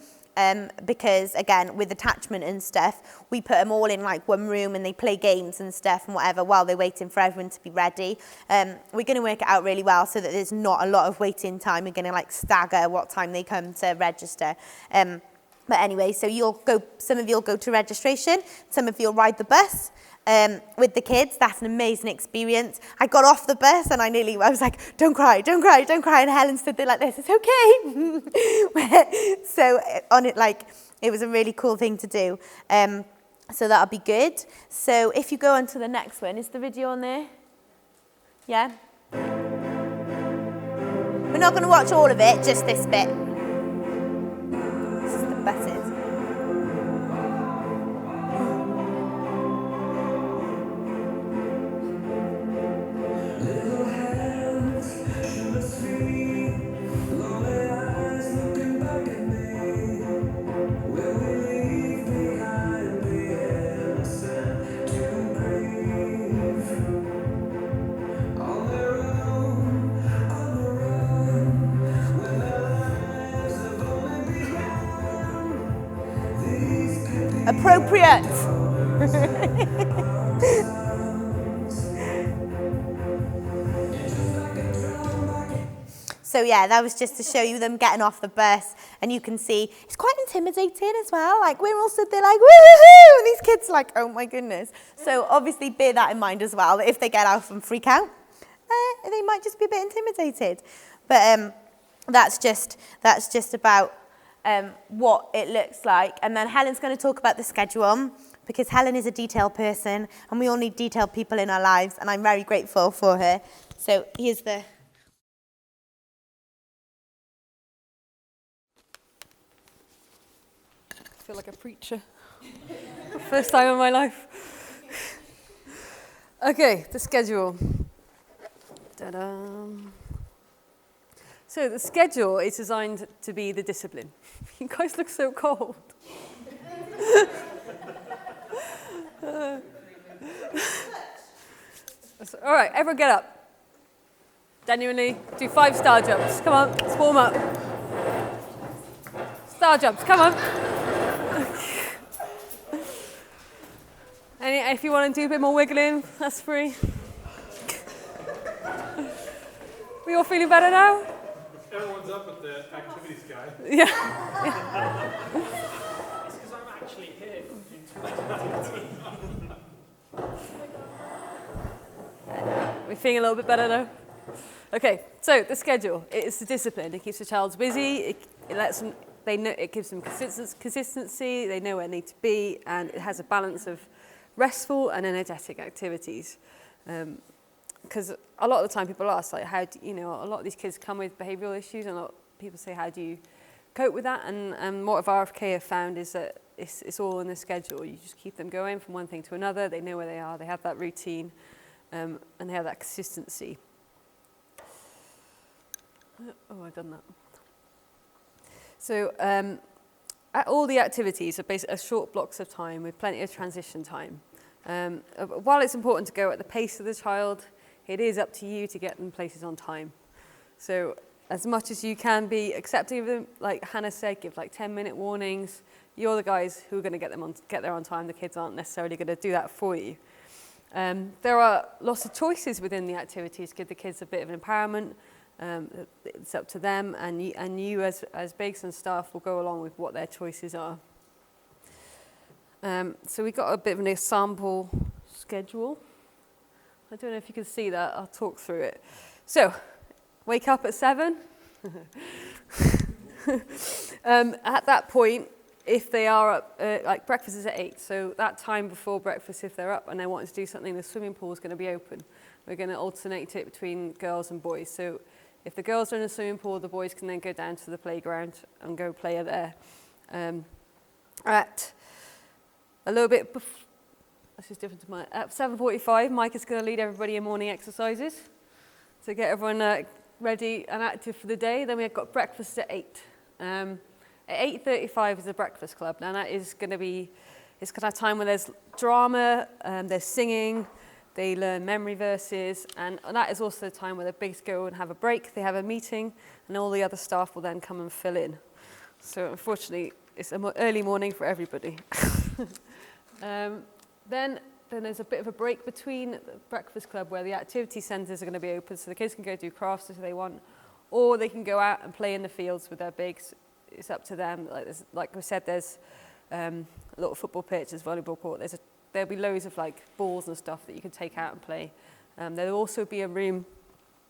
Speaker 2: Because, again, with attachment and stuff, we put them all in like one room and they play games and stuff and whatever while they're waiting for everyone to be ready. We're going to work it out really well so that there's not a lot of waiting time. We're going to stagger what time they come to register. But anyway, so some of you'll go to registration, some of you'll ride the bus. With the kids, that's an amazing experience. I got off the bus and I was like, don't cry. And Helen stood there like this, it's okay. So it was a really cool thing to do. So that'll be good. So if you go on to the next one, is the video on there? Yeah? We're not going to watch all of it, just this bit. This is the buses. Appropriate. So yeah, that was just to show you them getting off the bus, and you can see it's quite intimidating as well. Like we're all stood there like woohoo, and these kids are like, oh my goodness. So obviously bear that in mind as well. That if they get out and freak out, they might just be a bit intimidated. But that's just about what it looks like. And then Helen's going to talk about the schedule, because Helen is a detailed person, and we all need detailed people in our lives, and I'm very grateful for her. So here's the.
Speaker 5: I feel like a preacher. First time in my life. Okay, the schedule. Ta-da. So the schedule is designed to be the discipline. You guys look so cold. All right, everyone get up. Genuinely, do 5 star jumps. Come on, let's warm up. Star jumps, come on. And if you want to do a bit more wiggling, that's free. We all feeling better now?
Speaker 3: Everyone's up at the activities guy.
Speaker 5: Yeah.
Speaker 10: It's because I'm actually here from 2019.
Speaker 5: We're feeling a little bit better now? Okay, so the schedule. It's the discipline. It keeps the child busy. It lets them, they know, it gives them consistency. They know where they need to be, and it has a balance of restful and energetic activities. Because a lot of the time people ask, like, how do, a lot of these kids come with behavioural issues, and a lot of people say, how do you cope with that? And what RFK have found is that it's all in the schedule. You just keep them going from one thing to another. They know where they are. They have that routine, and they have that consistency. Oh, I've done that. So all the activities are basically short blocks of time with plenty of transition time. While it's important to go at the pace of the child, it is up to you to get them places on time. So as much as you can be accepting of them, like Hannah said, give like 10-minute warnings. You're the guys who are going to get there on time. The kids aren't necessarily going to do that for you. There are lots of choices within the activities. Give the kids a bit of empowerment. It's up to them, and you as bigs and staff will go along with what their choices are. So we got a bit of an example schedule. I don't know if you can see that. I'll talk through it. So, wake up at 7. At that point, if they are up, like breakfast is at 8, so that time before breakfast, if they're up and they want to do something, the swimming pool is going to be open. We're going to alternate it between girls and boys. So if the girls are in the swimming pool, the boys can then go down to the playground and go play there. At a little bit, this is different to mine. At 7:45, Mike is going to lead everybody in morning exercises to get everyone ready and active for the day. Then we've got breakfast at 8. At 8:35 is the breakfast club. Now that is going to be, it's kind of time where there's drama, there's singing, they learn memory verses, and that is also the time where the bigs go and have a break. They have a meeting, and all the other staff will then come and fill in. So unfortunately, it's an early morning for everybody. Then there's a bit of a break between the breakfast club where the activity centres are going to be open, so the kids can go do crafts if they want, or they can go out and play in the fields with their bigs. It's up to them. Like we said, there's a little football pitch, there's volleyball court. There'll be loads of like balls and stuff that you can take out and play. There'll also be a room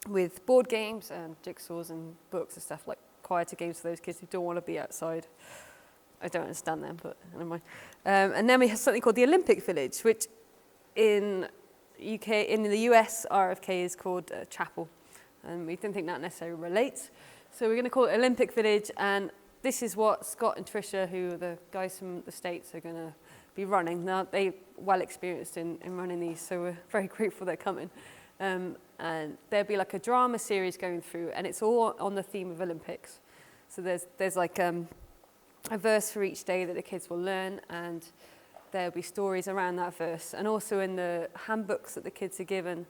Speaker 5: with board games and jigsaws and books and stuff, like quieter games for those kids who don't want to be outside. I don't understand them, but never mind. And then we have something called the Olympic Village, which in the US, RFK is called Chapel. And we didn't think that necessarily relates. So we're going to call it Olympic Village, and this is what Scott and Tricia, who are the guys from the States, are going to be running. Now, they're well experienced in running these, so we're very grateful they're coming. And there'll be like a drama series going through, and it's all on the theme of Olympics. So there's like a verse for each day that the kids will learn, and there'll be stories around that verse. And also in the handbooks that the kids are given,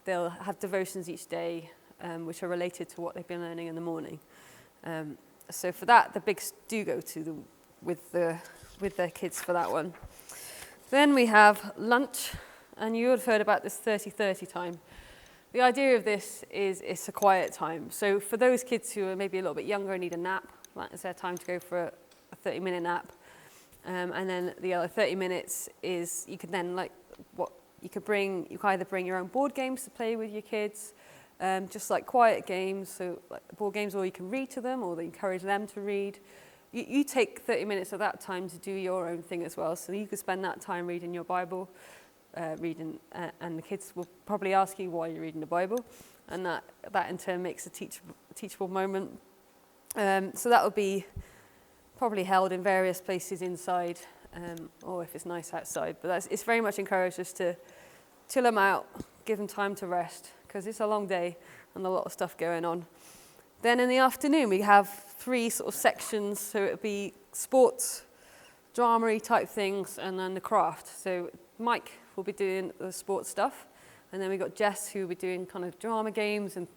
Speaker 5: they'll have devotions each day, which are related to what they've been learning in the morning. So for that, the bigs do go with the with their kids for that one. Then we have lunch, and you would have heard about this 30-30 time. The idea of this is it's a quiet time. So for those kids who are maybe a little bit younger and need a nap, that is their time to go for a 30-minute nap. And then the other 30 minutes is you can then you can either bring your own board games to play with your kids, just like quiet games, so like board games, or you can read to them, or they encourage them to read. You take 30 minutes of that time to do your own thing as well. So you could spend that time reading your Bible, and the kids will probably ask you why you're reading the Bible, and that in turn makes a teachable moment. So that would be probably held in various places inside, or if it's nice outside. But it's very much encouraged us to chill them out, give them time to rest, because it's a long day and a lot of stuff going on. Then in the afternoon, we have 3 sort of sections. So it would be sports, drama-y type things, and then the craft. So Mike will be doing the sports stuff, and then we've got Jess who will be doing kind of drama games and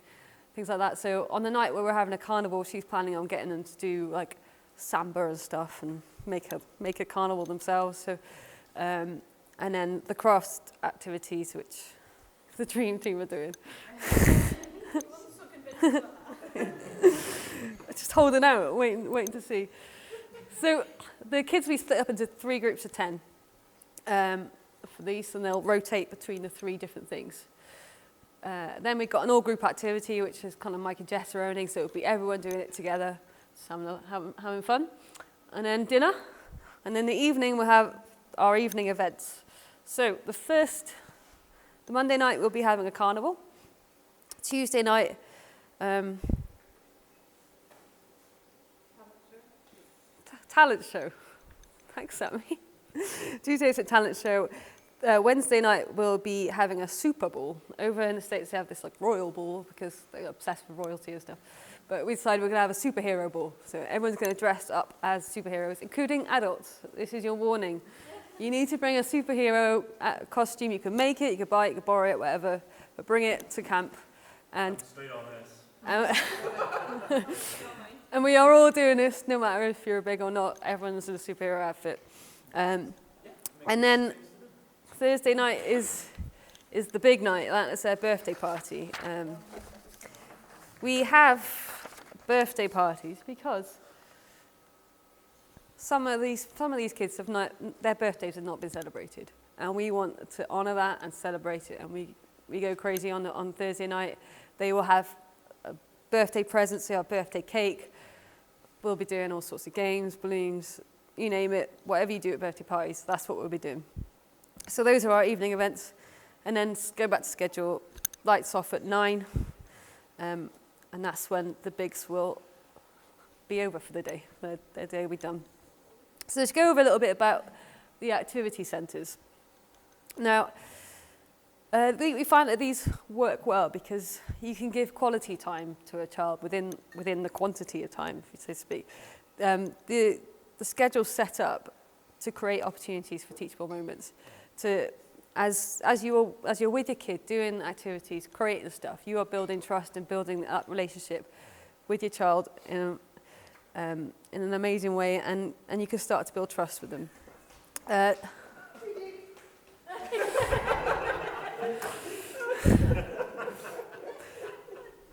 Speaker 5: things like that. So on the night where we're having a carnival, she's planning on getting them to do like samba and stuff and make a carnival themselves. So and then the craft activities, which the dream team are doing. Just holding out, waiting to see. So the kids we split up into 3 groups of 10 for these, and they'll rotate between the 3 different things. Then we've got an all-group activity, which is kind of Mike and Jess are owning, so it'll be everyone doing it together, just having fun. And then dinner, and then the evening we'll have our evening events. So the Monday night we'll be having a carnival. Tuesday night, talent show. Thanks, Sammy. Tuesday's a talent show. Wednesday night we'll be having a Super Bowl. Over in the States they have this like royal ball because they're obsessed with royalty and stuff. But we decided we're going to have a superhero ball. So everyone's going to dress up as superheroes, including adults. This is your warning. You need to bring a superhero costume. You can make it, you can buy it, you can borrow it, whatever. But bring it to camp. And
Speaker 8: Stay on this.
Speaker 5: and we are all doing this, no matter if you're big or not. Everyone's in a superhero outfit. And then Thursday night is the big night. That's their birthday party. We have birthday parties because some of these kids their birthdays have not been celebrated, and we want to honour that and celebrate it. And we go crazy on Thursday night. They will have birthday presents. They have birthday cake. We'll be doing all sorts of games, balloons, you name it. Whatever you do at birthday parties, that's what we'll be doing. So those are our evening events, and then go back to schedule. Lights off at 9. And that's when the bigs will be over for the day. Their day will be done. So let's go over a little bit about the activity centres. Now, we find that these work well because you can give quality time to a child within the quantity of time, so to speak. The schedule's set up to create opportunities for teachable moments. As you're with your kid doing activities, creating stuff, you are building trust and building that relationship with your child in an amazing way, and you can start to build trust with them.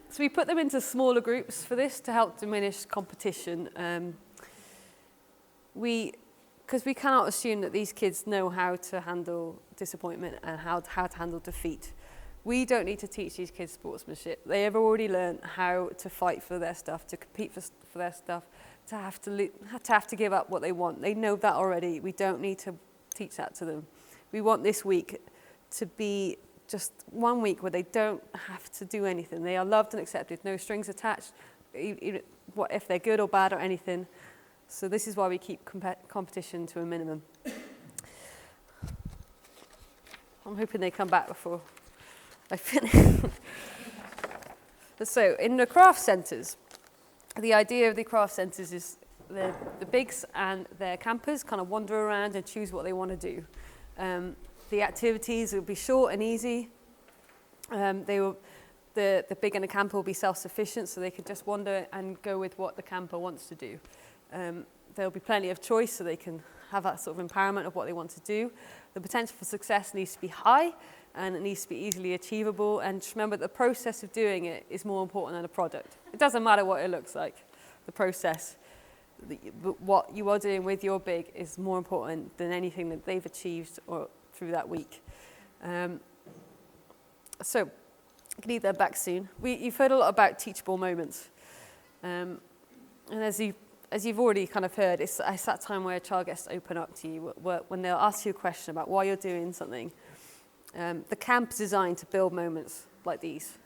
Speaker 5: So we put them into smaller groups for this to help diminish competition. Because we cannot assume that these kids know how to handle disappointment and how to handle defeat. We don't need to teach these kids sportsmanship. They have already learned how to fight for their stuff, to compete for their stuff, to have to give up what they want. They know that already. We don't need to teach that to them. We want this week to be just one week where they don't have to do anything. They are loved and accepted, no strings attached, what if they're good or bad or anything. So this is why we keep competition to a minimum. I'm hoping they come back before I finish. So in the craft centres, the idea of the craft centres is the bigs and their campers kind of wander around and choose what they want to do. The activities will be short and easy. They will the big and the camper will be self-sufficient, so they can just wander and go with what the camper wants to do. There'll be plenty of choice, so they can have that sort of empowerment of what they want to do. The potential for success needs to be high, and it needs to be easily achievable. And just remember, the process of doing it is more important than the product. It doesn't matter what it looks like. The process, what you are doing with your big is more important than anything that they've achieved or through that week. So, I can need that back soon. You've heard a lot about teachable moments. And as you've already kind of heard, it's that time where a child gets to open up to you, when they'll ask you a question about why you're doing something. The camp's designed to build moments like these.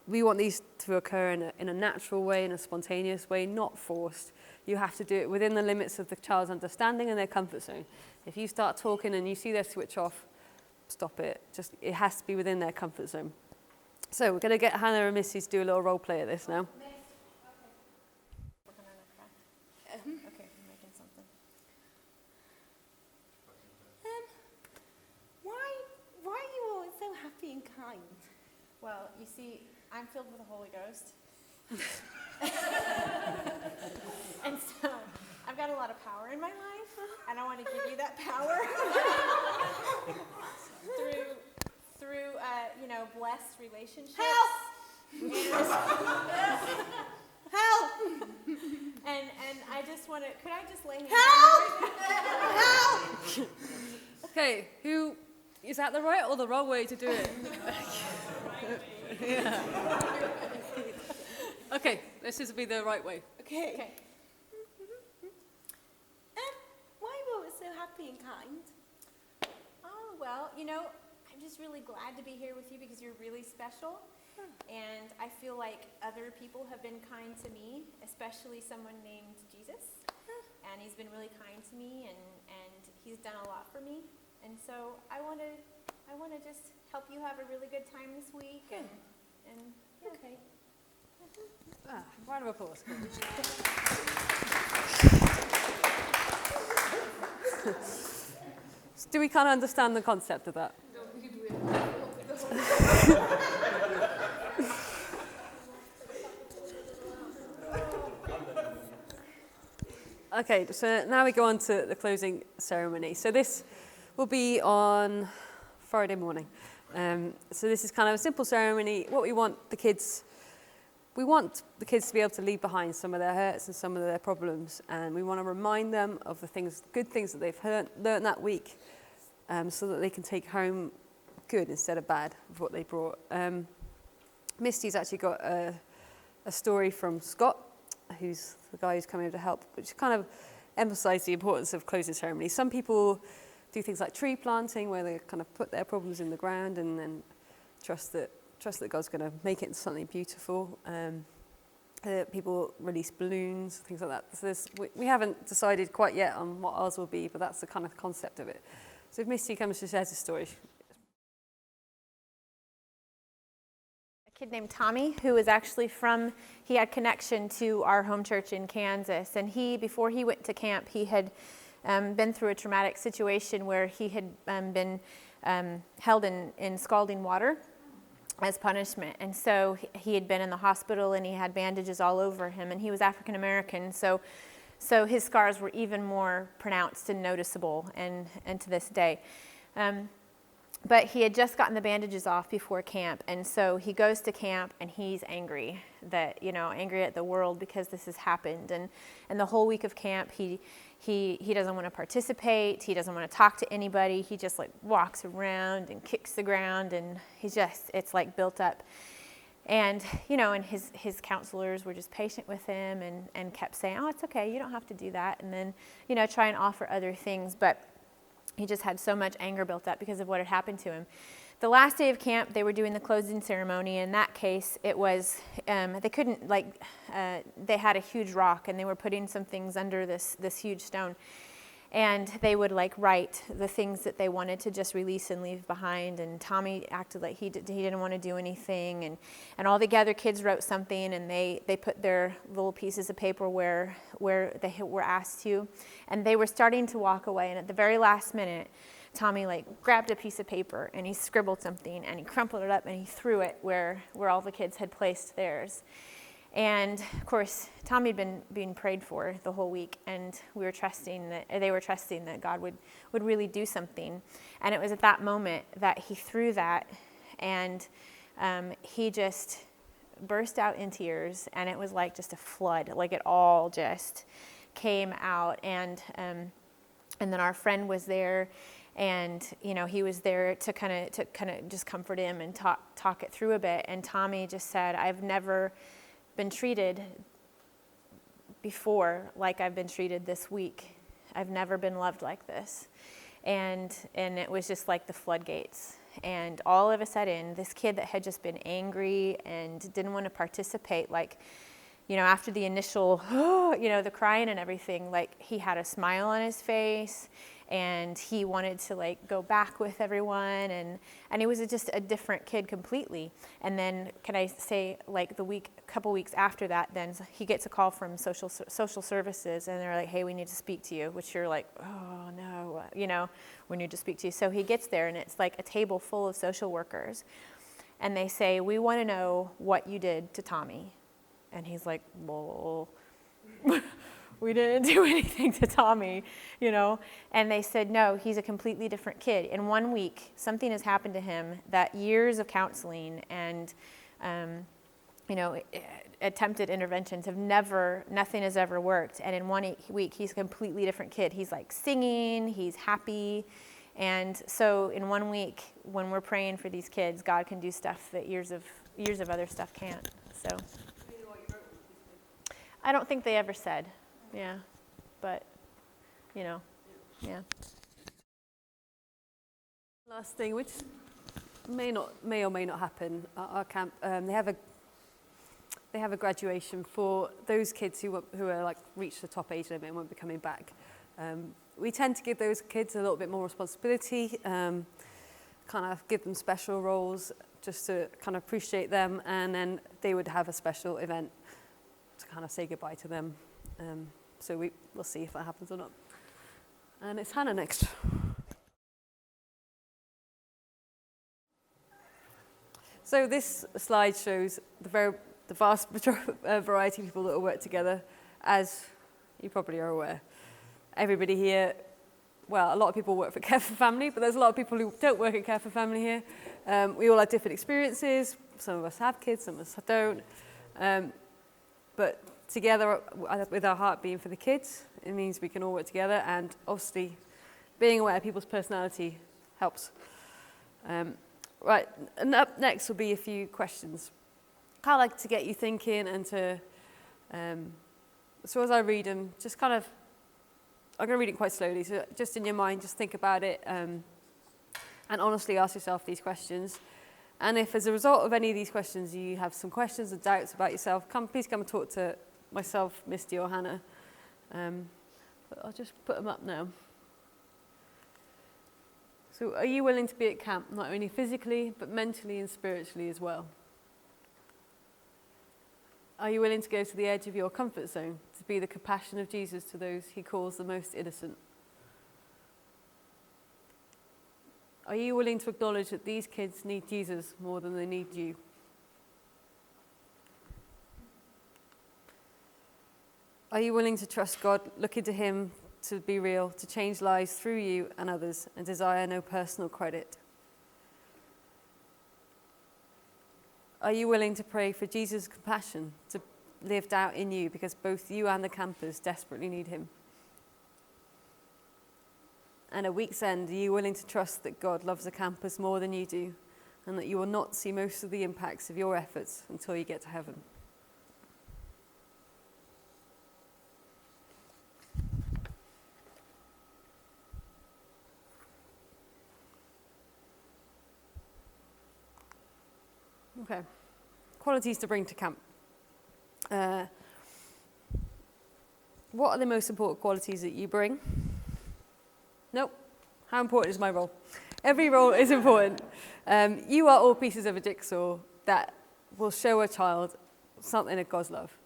Speaker 5: We want these to occur in a natural way, in a spontaneous way, not forced. You have to do it within the limits of the child's understanding and their comfort zone. If you start talking and you see their switch off, stop it. It has to be within their comfort zone. So we're going to get Hannah and Missy to do a little role play at this now.
Speaker 2: Okay, I'm making something. Why are you always so happy and kind?
Speaker 1: Well, you see, I'm filled with the Holy Ghost. And so I've got a lot of power in my life, and I want to give you that power through blessed relationships.
Speaker 2: Help! Help!
Speaker 1: And I just want to, could I just lay hands
Speaker 2: Help!
Speaker 1: on you?
Speaker 5: Okay, is that the right or the wrong way to do it? Yeah. Okay, this is be the right way.
Speaker 2: Okay. Why are you always so happy and kind?
Speaker 1: Oh, well, I'm just really glad to be here with you because you're really special. And I feel like other people have been kind to me, especially someone named Jesus. And he's been really kind to me, and he's done a lot for me. And so I want to just help you have a really good time this week. And yeah.
Speaker 2: Okay.
Speaker 5: Round of applause. Do we kind of understand the concept of that? Okay, so now we go on to the closing ceremony. So this will be on Friday morning. So this is kind of a simple ceremony. What we want the kids to be able to leave behind some of their hurts and some of their problems, and we want to remind them of the good things that they've learned that week, so that they can take home good instead of bad of what they brought. Misty's actually got a story from Scott, who's the guy who's coming over to help, which kind of emphasised the importance of closing ceremonies. Some people do things like tree planting, where they kind of put their problems in the ground and then trust that God's going to make it into something beautiful. People release balloons, things like that. So we haven't decided quite yet on what ours will be, but that's the kind of concept of it. So if Misty comes to share a story.
Speaker 1: A kid named Tommy, who was actually he had connection to our home church in Kansas. And before he went to camp, he had been through a traumatic situation where he had been held in scalding water as punishment. And so he had been in the hospital, and he had bandages all over him, and he was African American. So his scars were even more pronounced and noticeable, and to this day. But he had just gotten the bandages off before camp, and so he goes to camp, and he's angry angry at the world because this has happened. And the whole week of camp, he doesn't want to participate. He doesn't want to talk to anybody. He just walks around and kicks the ground, and it's built up. And and his counselors were just patient with him and kept saying, "Oh, it's okay. You don't have to do that." And then try and offer other things, but he just had so much anger built up because of what had happened to him. The last day of camp, they were doing the closing ceremony. In that case, it was, they couldn't, they had a huge rock, and they were putting some things under this huge stone. And they would write the things that they wanted to just release and leave behind. And Tommy acted like he didn't want to do anything. And all the other kids wrote something, and they put their little pieces of paper where they were asked to. And they were starting to walk away. And at the very last minute, Tommy like grabbed a piece of paper and he scribbled something and he crumpled it up and he threw it where all the kids had placed theirs. And of course, Tommy had been being prayed for the whole week, and they were trusting that God would really do something. And it was at that moment that he threw that, and he just burst out in tears, and it was like just a flood, like it all just came out. And then our friend was there, and he was there to kind of just comfort him and talk it through a bit. And Tommy just said, "I've never been treated before like I've been treated this week. I've never been loved like this." And it was just like the floodgates. And all of a sudden, this kid that had just been angry and didn't want to participate, like, after the initial, the crying and everything, like, he had a smile on his face, and he wanted to, like, go back with everyone, and he was just a different kid completely. And then, can I say, like, couple weeks after that, then he gets a call from social services, and they're like, "Hey, we need to speak to you," which you're like, "Oh, no," we need to speak to you. So he gets there, and it's like a table full of social workers, and they say, "We want to know what you did to Tommy." And he's like, "Well, we didn't do anything to Tommy, And they said, "No, he's a completely different kid. In 1 week, something has happened to him that years of counseling and, attempted interventions nothing has ever worked. And in 1 week, he's a completely different kid. He's like singing, he's happy." And so in 1 week, when we're praying for these kids, God can do stuff that years of other stuff can't. So I don't think they ever said, yeah, but, yeah.
Speaker 5: Last thing, which may or may not happen at our camp, they have a graduation for those kids who are like reached the top age limit and won't be coming back. We tend to give those kids a little bit more responsibility, kind of give them special roles just to kind of appreciate them, and then they would have a special event to kind of say goodbye to them. So we'll see if that happens or not. And it's Hannah next. So this slide shows the vast variety of people that work together, as you probably are aware. Everybody here, well, a lot of people work for Care for Family, but there's a lot of people who don't work at Care for Family here. We all have different experiences. Some of us have kids, some of us don't. But together, with our heart being for the kids, it means we can all work together, and obviously being aware of people's personality helps. Right, and up next will be a few questions. Kind of like to get you thinking and to, so as I read them, just kind of, I'm going to read it quite slowly, so just in your mind, just think about it, and honestly ask yourself these questions. And if as a result of any of these questions you have some questions or doubts about yourself, please come and talk to myself, Misty, or Hannah. But I'll just put them up now. So are you willing to be at camp, not only physically, but mentally and spiritually as well? Are you willing to go to the edge of your comfort zone, to be the compassion of Jesus to those he calls the most innocent? Are you willing to acknowledge that these kids need Jesus more than they need you? Are you willing to trust God, look into him to be real, to change lives through you and others, and desire no personal credit? Are you willing to pray for Jesus' compassion to lived out in you, because both you and the campers desperately need him? And at week's end, are you willing to trust that God loves the campers more than you do, and that you will not see most of the impacts of your efforts until you get to heaven? Okay. Qualities to bring to camp. What are the most important qualities that you bring? Nope. How important is my role? Every role is important. You are all pieces of a jigsaw that will show a child something of God's love.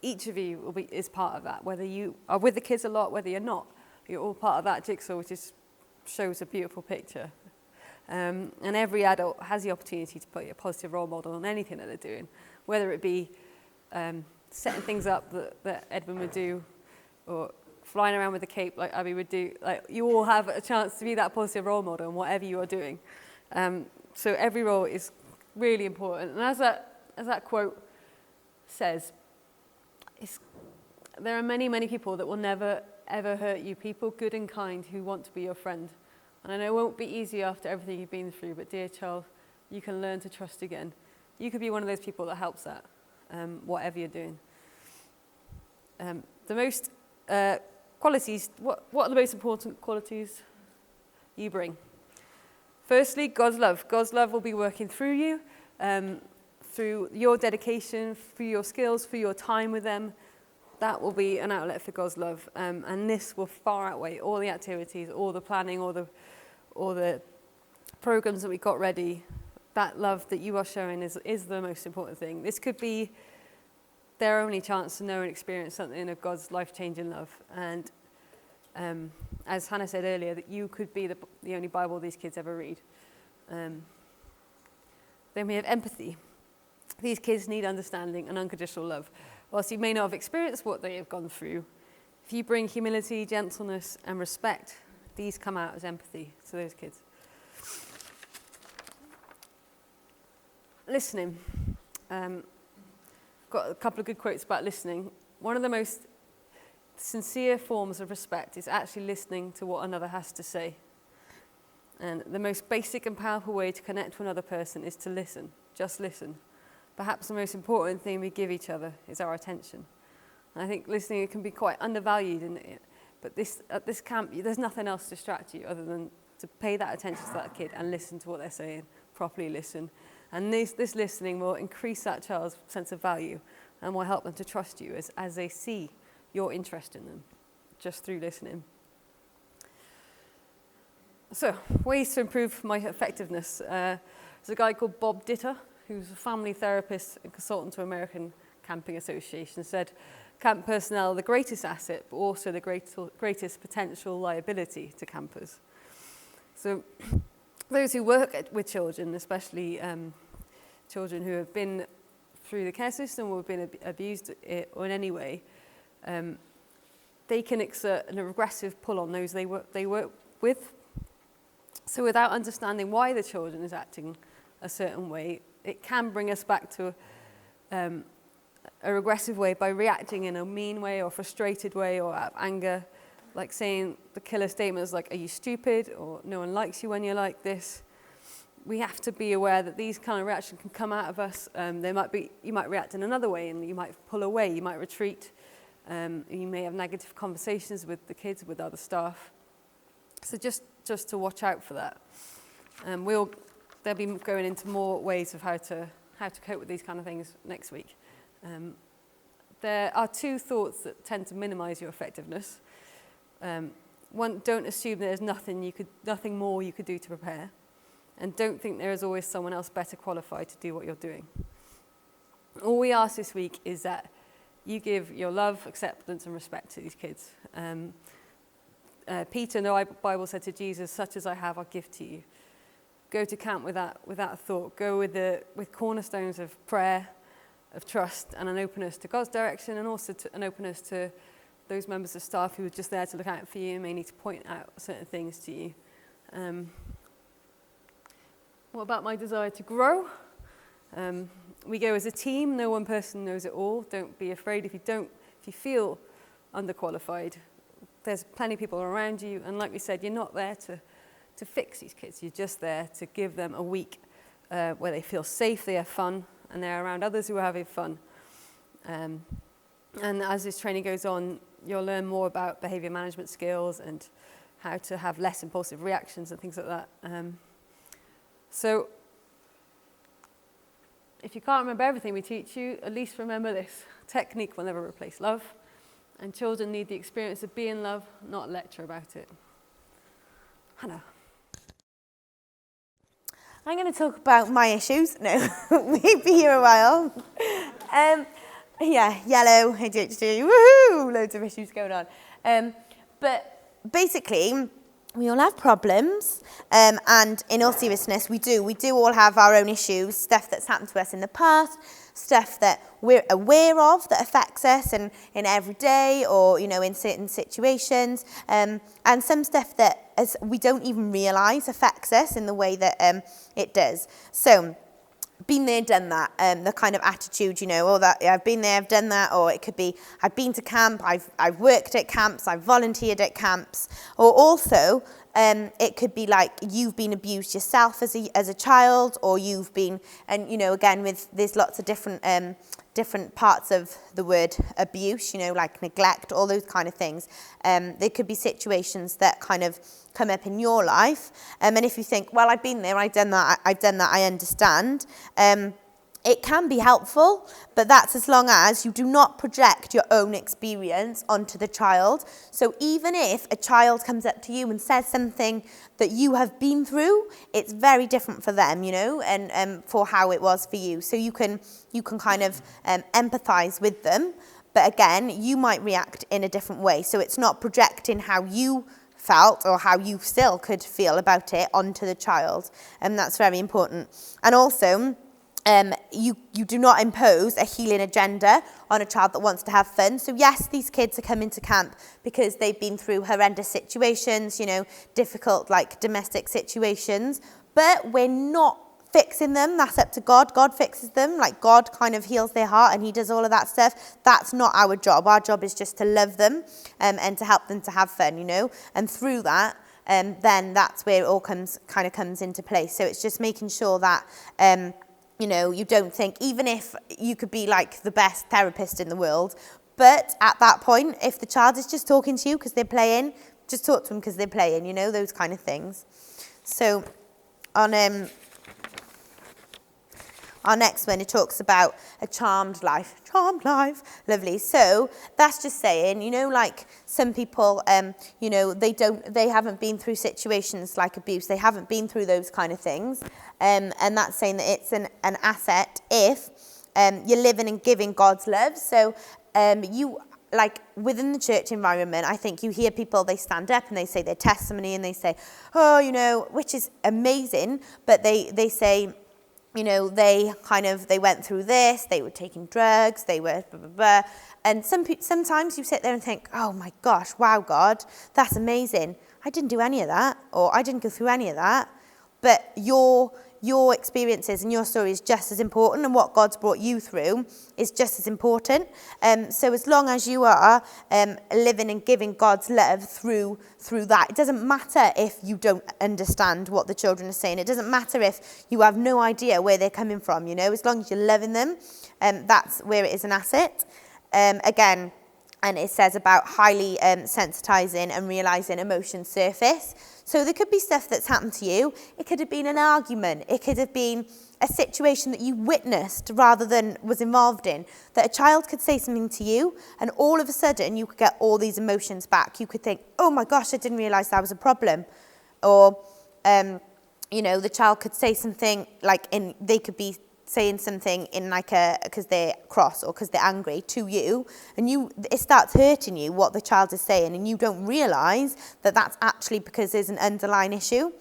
Speaker 5: Each of you is part of that, whether you are with the kids a lot, whether you're not. You're all part of that jigsaw, which is shows a beautiful picture. And every adult has the opportunity to put a positive role model on anything that they're doing, whether it be setting things up that Edwin would do, or flying around with a cape like Abby would do. Like, you all have a chance to be that positive role model in whatever you are doing. So every role is really important. And as that quote says, there are many, many people that will never, ever hurt you. People good and kind who want to be your friend. And I know it won't be easy after everything you've been through, but dear child, you can learn to trust again. You could be one of those people that helps that, whatever you're doing. The most qualities, what are the most important qualities you bring? Firstly, God's love. God's love will be working through you, through your dedication, through your skills, through your time with them. That will be an outlet for God's love. And this will far outweigh all the activities, all the planning, all the programs that we got ready. That love that you are showing is the most important thing. This could be their only chance to know and experience something of God's life-changing love. And as Hannah said earlier, that you could be the only Bible these kids ever read. Then we have empathy. These kids need understanding and unconditional love. Whilst you may not have experienced what they have gone through, if you bring humility, gentleness, and respect, these come out as empathy to those kids. Listening. Got a couple of good quotes about listening. One of the most sincere forms of respect is actually listening to what another has to say. And the most basic and powerful way to connect to another person is to listen. Just listen. Perhaps the most important thing we give each other is our attention. And I think listening can be quite undervalued, but at this camp, there's nothing else to distract you other than to pay that attention to that kid and listen to what they're saying, properly listen. And this listening will increase that child's sense of value and will help them to trust you as they see your interest in them, just through listening. So, ways to improve my effectiveness. There's a guy called Bob Ditter, who's a family therapist and consultant to American Camping Association, said, camp personnel are the greatest asset, but also the greatest potential liability to campers. So those who work with children, especially children who have been through the care system or have been abused or in any way, they can exert an aggressive pull on those they work with. So without understanding why the children is acting a certain way, it can bring us back to a regressive way by reacting in a mean way or frustrated way or out of anger, like saying the killer statements like, are you stupid? Or no one likes you when you're like this. We have to be aware that these kind of reactions can come out of us. You might react in another way and you might pull away, you might retreat. You may have negative conversations with the kids, with other staff. So just to watch out for that. They'll be going into more ways of how to cope with these kind of things next week. There are two thoughts that tend to minimize your effectiveness. One, don't assume there's nothing more you could do to prepare. And don't think there is always someone else better qualified to do what you're doing. All we ask this week is that you give your love, acceptance, and respect to these kids. Peter in the Bible said to Jesus, such as I have, I'll give to you. Go to camp with that thought. Go with cornerstones of prayer, of trust, and an openness to God's direction, and also an openness to those members of staff who are just there to look out for you and may need to point out certain things to you. What about my desire to grow? We go as a team. No one person knows it all. Don't be afraid if you feel underqualified. There's plenty of people around you, and like we said, you're not there to fix these kids. You're just there to give them a week where they feel safe, they have fun, and they're around others who are having fun. And as this training goes on, you'll learn more about behavior management skills and how to have less impulsive reactions and things like that. So if you can't remember everything we teach you, at least remember this. Technique will never replace love. And children need the experience of being loved, not a lecture about it. Hannah.
Speaker 2: I'm going to talk about my issues. No, we've been here a while. Yellow, ADHD, woohoo, loads of issues going on. But basically, we all have problems, and in all seriousness, we do all have our own issues, stuff that's happened to us in the past, stuff that we're aware of that affects us in every day or, you know, in certain situations, and some stuff that we don't even realise affects us in the way that it does. So, been there, done that, the kind of attitude, you know, or that I've been there, I've done that, or it could be I've been to camp, I've worked at camps, I've volunteered at camps, or also it could be like you've been abused yourself as a child, or you've been, and you know, again, there's lots of different parts of the word abuse, you know, like neglect, all those kind of things. There could be situations that kind of come up in your life, and if you think, well, I've been there, I've done that, I understand, it can be helpful, but that's as long as you do not project your own experience onto the child. So even if a child comes up to you and says something that you have been through, it's very different for them, you know, and for how it was for you. So you can kind of empathize with them, but again, you might react in a different way. So it's not projecting how you felt or how you still could feel about it onto the child, and that's very important. And also, you do not impose a healing agenda on a child that wants to have fun. So yes, these kids are coming to camp because they've been through horrendous situations, you know, difficult like domestic situations, but we're not fixing them. That's up to God. God fixes them. Like God kind of heals their heart and he does all of that stuff. That's not our job. Our job is just to love them and to help them to have fun, you know, and through that, then that's where it all comes into place. So it's just making sure that, you know, you don't think, even if you could be like the best therapist in the world, but at that point, if the child is just talking to you because they're playing, just talk to them because they're playing, you know, those kind of things. So on our next one, it talks about a charmed life. Charmed life, lovely. So that's just saying, you know, like some people, you know, they haven't been through situations like abuse. They haven't been through those kind of things. And that's saying that it's an asset if you're living and giving God's love. So you, like within the church environment, I think you hear people, they stand up and they say their testimony and they say, oh, you know, which is amazing, but they say, you know, they went through this, they were taking drugs, they were blah, blah, blah. And sometimes you sit there and think, oh my gosh, wow, God, that's amazing. I didn't do any of that, or I didn't go through any of that. But your experiences and your story is just as important, and what God's brought you through is just as important. So as long as you are living and giving God's love through that, it doesn't matter if you don't understand what the children are saying. It doesn't matter if you have no idea where they're coming from, you know, as long as you're loving them, that's where it is an asset. Again, and it says about highly sensitizing and realizing emotions surface. So there could be stuff that's happened to you. It could have been an argument. It could have been a situation that you witnessed rather than was involved in. That a child could say something to you and all of a sudden you could get all these emotions back. You could think, oh my gosh, I didn't realize that was a problem. Or, you know, the child could say something like, they could be saying something in like because they're cross or because they're angry to you, and it starts hurting you what the child is saying, and you don't realise that that's actually because there's an underlying issue.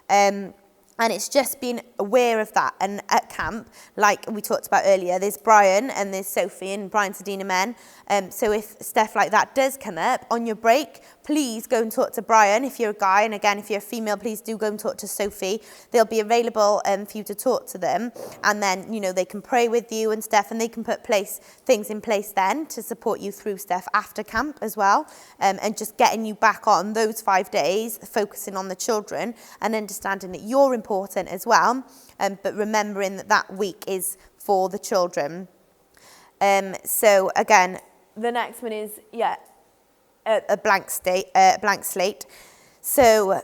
Speaker 2: And it's just being aware of that. And at camp, like we talked about earlier, there's Brian and there's Sophie, and Brian's a Dean of Men. So if stuff like that does come up on your break, please go and talk to Brian if you're a guy. And again, if you're a female, please do go and talk to Sophie. They'll be available for you to talk to them. And then, you know, they can pray with you and stuff, and they can put things in place then to support you through stuff after camp as well. And just getting you back on those 5 days, focusing on the children and understanding that you're important as well. But remembering that week is for the children. So again, the next one is, a blank slate. So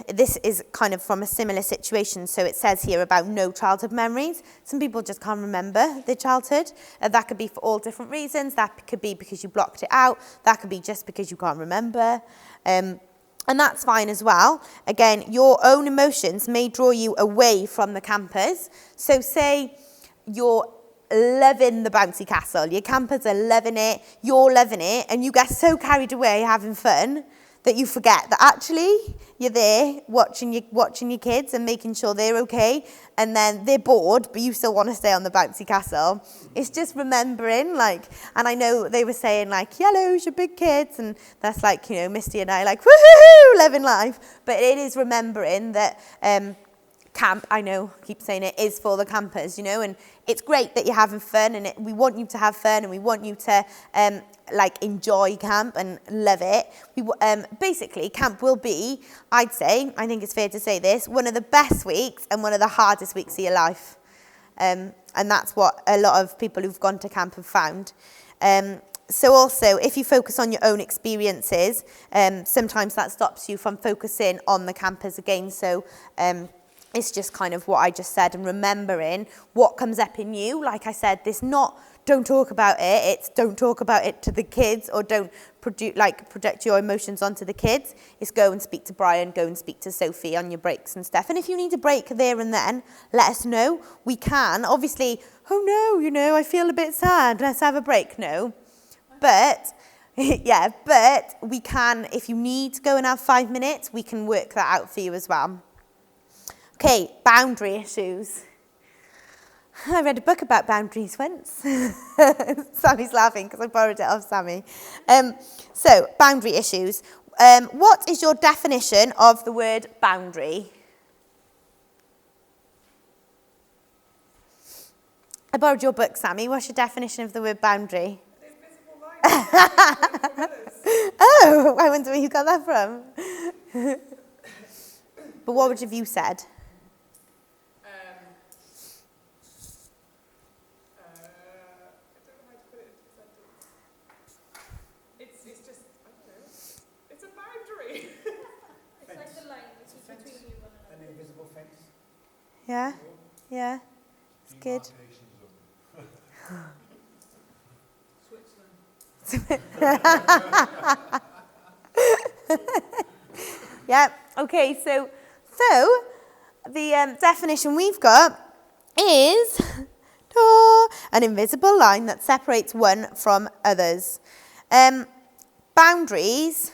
Speaker 2: this is kind of from a similar situation. So it says here about no childhood memories. Some people just can't remember their childhood. That could be for all different reasons. That could be because you blocked it out. That could be just because you can't remember. And that's fine as well. Again, your own emotions may draw you away from the campers. So say you're loving the bouncy castle. Your campers are loving it. You're loving it. And you get so carried away having fun that you forget that actually you're there watching your kids and making sure they're okay, and then they're bored, but you still want to stay on the bouncy castle. It's just remembering, like, and I know they were saying, like, yellow's your big kids, and that's like, you know, Misty and I, like, woohoo, living life. But it is remembering that camp, I know, I keep saying it, is for the campers, you know, and it's great that you're having fun, and we want you to have fun, and we want you to like enjoy camp and love it. Basically, camp will be, I'd say, I think it's fair to say this, one of the best weeks and one of the hardest weeks of your life. And that's what a lot of people who've gone to camp have found. So also, if you focus on your own experiences, sometimes that stops you from focusing on the campers again. So it's just kind of what I just said, and remembering what comes up in you. Like I said, this not don't talk about it, it's don't talk about it to the kids, or don't project your emotions onto the kids. It's go and speak to Brian, go and speak to Sophie on your breaks and stuff. And if you need a break there and then, let us know. We can. Obviously, oh no, you know, I feel a bit sad, let's have a break. No. But, yeah, but we can, if you need to go and have 5 minutes, we can work that out for you as well. Okay, boundary issues. I read a book about boundaries once. Sammy's laughing because I borrowed it off Sammy. So, boundary issues. What is your definition of the word boundary? I borrowed your book, Sammy. What's your definition of the word boundary?
Speaker 7: The invisible line.
Speaker 2: Oh, I wonder where you got that from. But what would have you said? Yeah, yeah, it's good. Yeah, okay, so the definition we've got is an invisible line that separates one from others. Boundaries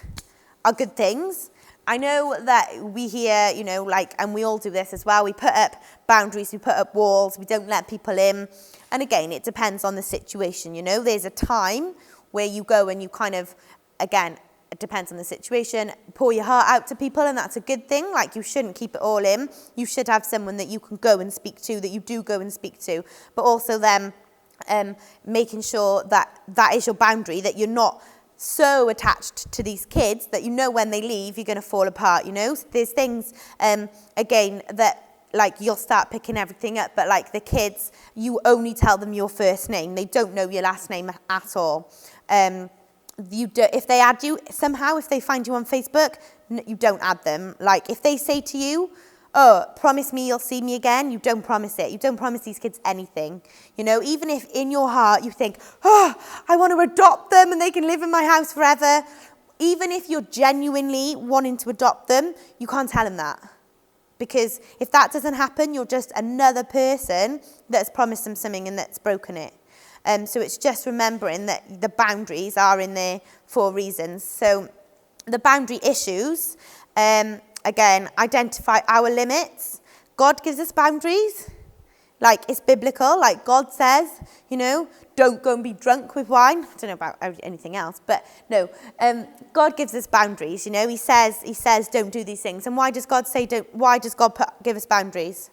Speaker 2: are good things. I know that we hear, you know, like, and we all do this as well. We put up boundaries, we put up walls, we don't let people in. And again, it depends on the situation, you know. There's a time where you go and you kind of, again, it depends on the situation, pour your heart out to people, and that's a good thing. Like, you shouldn't keep it all in. You should have someone that you can go and speak to, that you do go and speak to. But also then making sure that that is your boundary, that you're not so attached to these kids that you know when they leave, you're going to fall apart, you know. So there's things, again, that, like, you'll start picking everything up, but, like, the kids, you only tell them your first name. They don't know your last name at all. If they add you, somehow, if they find you on Facebook, you don't add them. Like, if they say to you, oh, promise me you'll see me again, you don't promise it. You don't promise these kids anything. You know, even if in your heart you think, oh, I want to adopt them and they can live in my house forever. Even if you're genuinely wanting to adopt them, you can't tell them that. Because if that doesn't happen, you're just another person that's promised them something and that's broken it. So it's just remembering that the boundaries are in there for reasons. So the boundary issues, again, identify our limits. God gives us boundaries. Like, it's biblical. Like, God says, you know, don't go and be drunk with wine. I don't know about anything else, but no. God gives us boundaries, you know. He says, don't do these things. And why does God say don't? Why does God give us boundaries?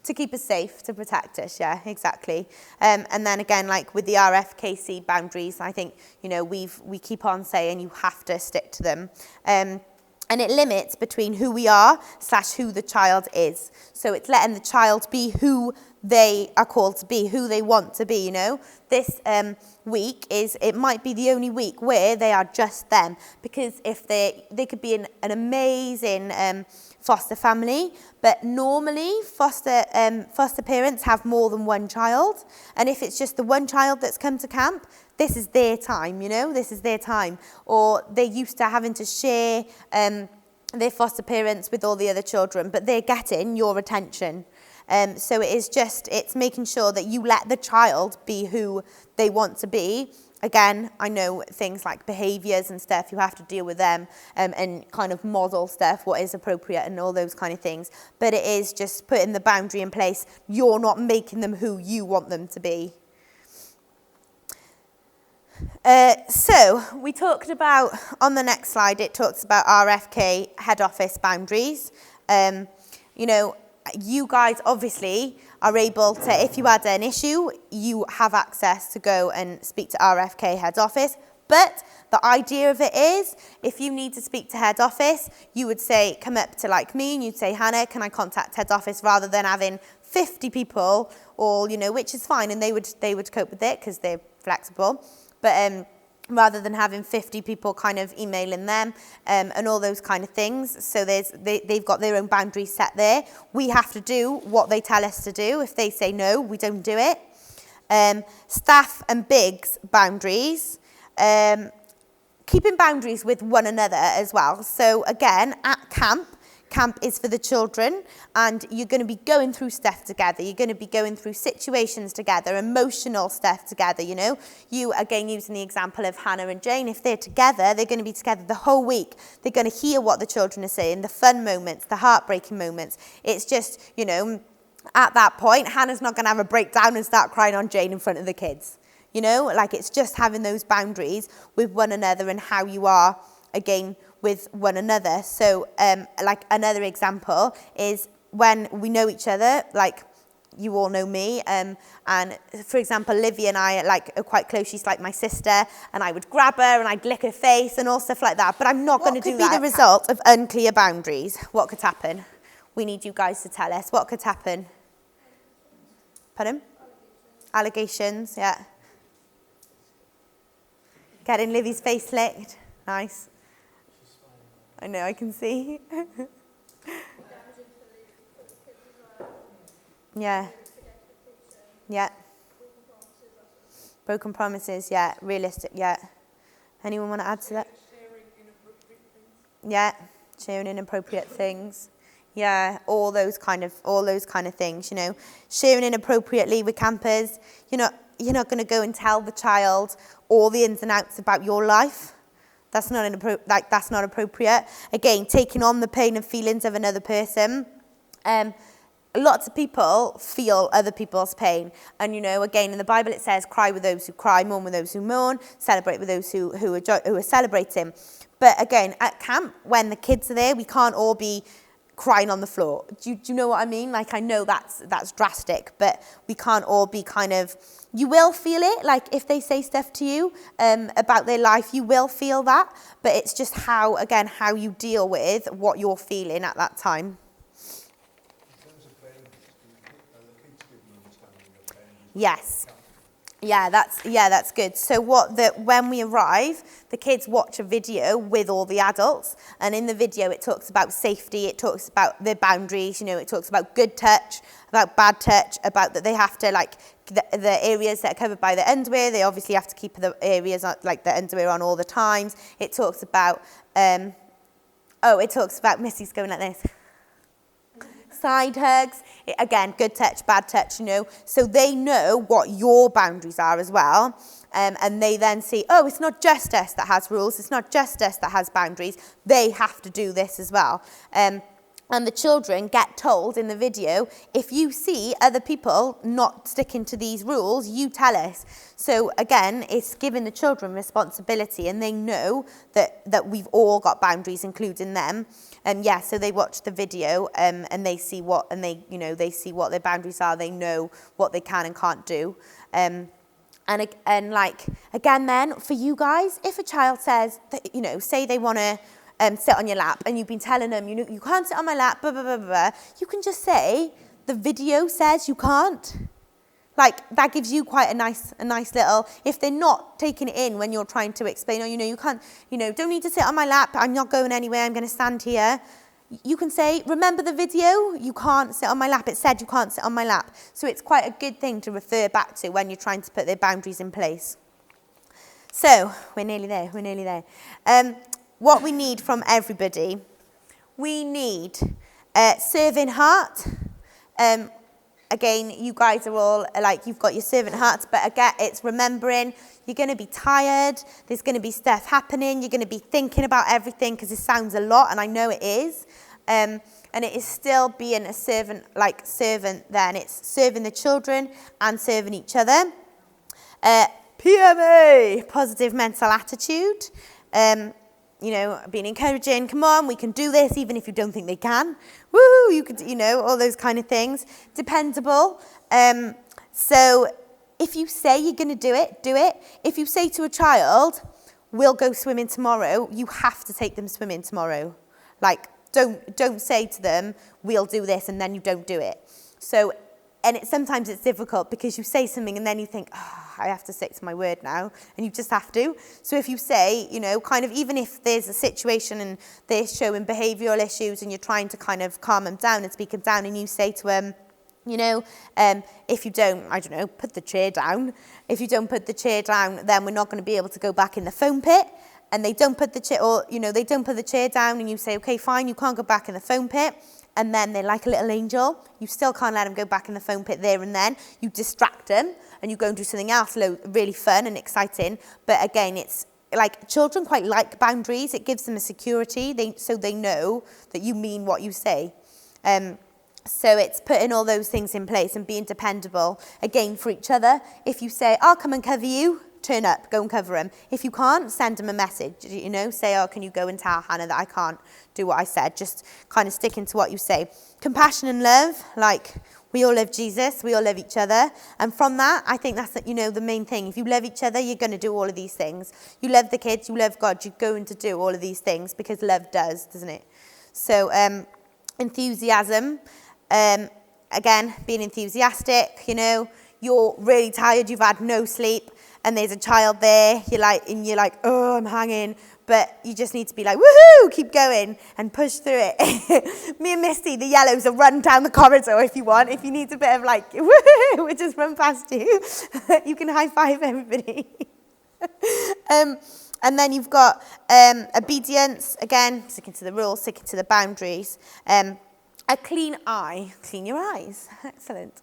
Speaker 2: To keep us safe, to protect us, yeah, exactly. And then again, like with the RFKC boundaries, I think, you know, we keep on saying you have to stick to them. And it limits between who we are / who the child is. So it's letting the child be who they are called to be, who they want to be, you know. This week it might be the only week where they are just them. Because if they could be an amazing foster family, but normally foster parents have more than one child. And if it's just the one child that's come to camp, this is their time, you know, this is their time. Or they're used to having to share their foster parents with all the other children, but they're getting your attention. So it's making sure that you let the child be who they want to be. Again, I know things like behaviours and stuff, you have to deal with them and kind of model stuff, what is appropriate and all those kind of things. But it is just putting the boundary in place. You're not making them who you want them to be. So we talked about, on the next slide, it talks about RFK head office boundaries. You know, you guys obviously are able to, if you had an issue, you have access to go and speak to RFK head office. But the idea of it is, if you need to speak to head office, you would say, come up to like me and you'd say, Hannah, can I contact head office, rather than having 50 people, or, you know, which is fine, and they would cope with it because they're flexible. But rather than having 50 people kind of emailing them and all those kind of things. So they've got their own boundaries set there. We have to do what they tell us to do. If they say no, we don't do it. Staff and bigs boundaries. Keeping boundaries with one another as well. So again, at camp is for the children, and you're going to be going through stuff together. You're going to be going through situations together, emotional stuff together, you know. You, again, using the example of Hannah and Jane, if they're together, they're going to be together the whole week. They're going to hear what the children are saying, the fun moments, the heartbreaking moments. It's just, you know, at that point, Hannah's not going to have a breakdown and start crying on Jane in front of the kids. You know, like, it's just having those boundaries with one another and how you are, again, with one another. So like another example is when we know each other, like you all know me, and for example, Livy and I are quite close. She's like my sister, and I would grab her and I'd lick her face and all stuff like that. But I'm not going to do that. What could be the result of unclear boundaries? What could happen? We need you guys to tell us. What could happen? Pardon? Allegations, yeah. Getting Livy's face licked. Nice. I know, I can see. Yeah. Yeah. Broken promises, yeah. Realistic, yeah. Anyone want to add to that? Yeah. Sharing inappropriate things. Yeah, all those kind of things, you know. Sharing inappropriately with campers. You're not going to go and tell the child all the ins and outs about your life. That's not appropriate. Again, taking on the pain and feelings of another person. Lots of people feel other people's pain. And, you know, again, in the Bible it says, cry with those who cry, mourn with those who mourn, celebrate with those who are celebrating. But again, at camp, when the kids are there, we can't all be crying on the floor. Do you know what I mean? Like, I know that's drastic, but we can't all be kind of, you will feel it, like if they say stuff to you about their life, you will feel that, but it's just how you deal with what you're feeling at that time.
Speaker 9: In terms of pain, are the kids given understanding of pain?
Speaker 2: Yes. Yeah, that's good. So when we arrive, the kids watch a video with all the adults, and in the video it talks about safety, it talks about the boundaries, you know, it talks about good touch, about bad touch, about that they have to, like, the areas that are covered by the underwear, they obviously have to keep the areas like the underwear on all the times. It talks about Missy's going like this. Side hugs, again, good touch, bad touch, you know, so they know what your boundaries are as well, and they then see, oh, it's not just us that has rules, it's not just us that has boundaries, they have to do this as well. And the children get told in the video, if you see other people not sticking to these rules, you tell us. So again, it's giving the children responsibility, and they know that we've all got boundaries, including them. And so they watch the video and they see they see what their boundaries are. They know what they can and can't do. And like, again, then for you guys, if a child says that, you know, say they want to sit on your lap, and you've been telling them, you know, you can't sit on my lap, blah, blah, blah, blah, you can just say, the video says you can't. Like, that gives you quite a nice little, if they're not taking it in when you're trying to explain, oh, you know, you can't, you know, don't need to sit on my lap, I'm not going anywhere, I'm going to stand here. You can say, remember the video? You can't sit on my lap. It said you can't sit on my lap. So it's quite a good thing to refer back to when you're trying to put their boundaries in place. So, we're nearly there. What we need from everybody, we need serving heart. again, you guys are all like, you've got your servant hearts, but again, it's remembering you're going to be tired. There's going to be stuff happening. You're going to be thinking about everything because it sounds a lot, and I know it is. And it is still being a servant, like servant then. It's serving the children and serving each other. PMA, positive mental attitude. You know, being encouraging, come on, we can do this, even if you don't think they can. Woo, you could, you know, all those kind of things. Dependable. So if you say you're going to do it, do it. If you say to a child, we'll go swimming tomorrow, you have to take them swimming tomorrow. Like, don't say to them, we'll do this, and then you don't do it. So, and sometimes it's difficult because you say something and then you think, oh, I have to stick to my word now, and you just have to. So if you say, you know, kind of, even if there's a situation and they're showing behavioural issues and you're trying to kind of calm them down and speak them down, and you say to them, you know, if you don't, I don't know, put the chair down. If you don't put the chair down, then we're not going to be able to go back in the foam pit. And they don't put the chair, or, you know, they don't put the chair down, and you say, okay, fine, you can't go back in the foam pit. And then they're like a little angel. You still can't let them go back in the foam pit there and then. You distract them and you go and do something else really fun and exciting. But again, it's like children quite like boundaries. It gives them a security, so they know that you mean what you say. So it's putting all those things in place and being dependable, again, for each other. If you say, I'll come and cover you, turn up, go and cover him. If you can't, send them a message, you know, say, oh, can you go and tell Hannah that I can't do what I said? Just kind of sticking to what you say. Compassion and love, like we all love Jesus, we all love each other. And from that, I think that's, you know, the main thing. If you love each other, you're going to do all of these things. You love the kids, you love God, you're going to do all of these things because love does, doesn't it? So enthusiasm, again, being enthusiastic, you know, you're really tired, you've had no sleep, and there's a child there, you're like, oh, I'm hanging, but you just need to be like, woohoo, keep going and push through it. Me and Misty, the yellows, will run down the corridor if you want. If you need a bit of like, woohoo, we'll just run past you. You can high five everybody. And then you've got obedience, again, sticking to the rules, sticking to the boundaries. A clean eye, clean your eyes, excellent.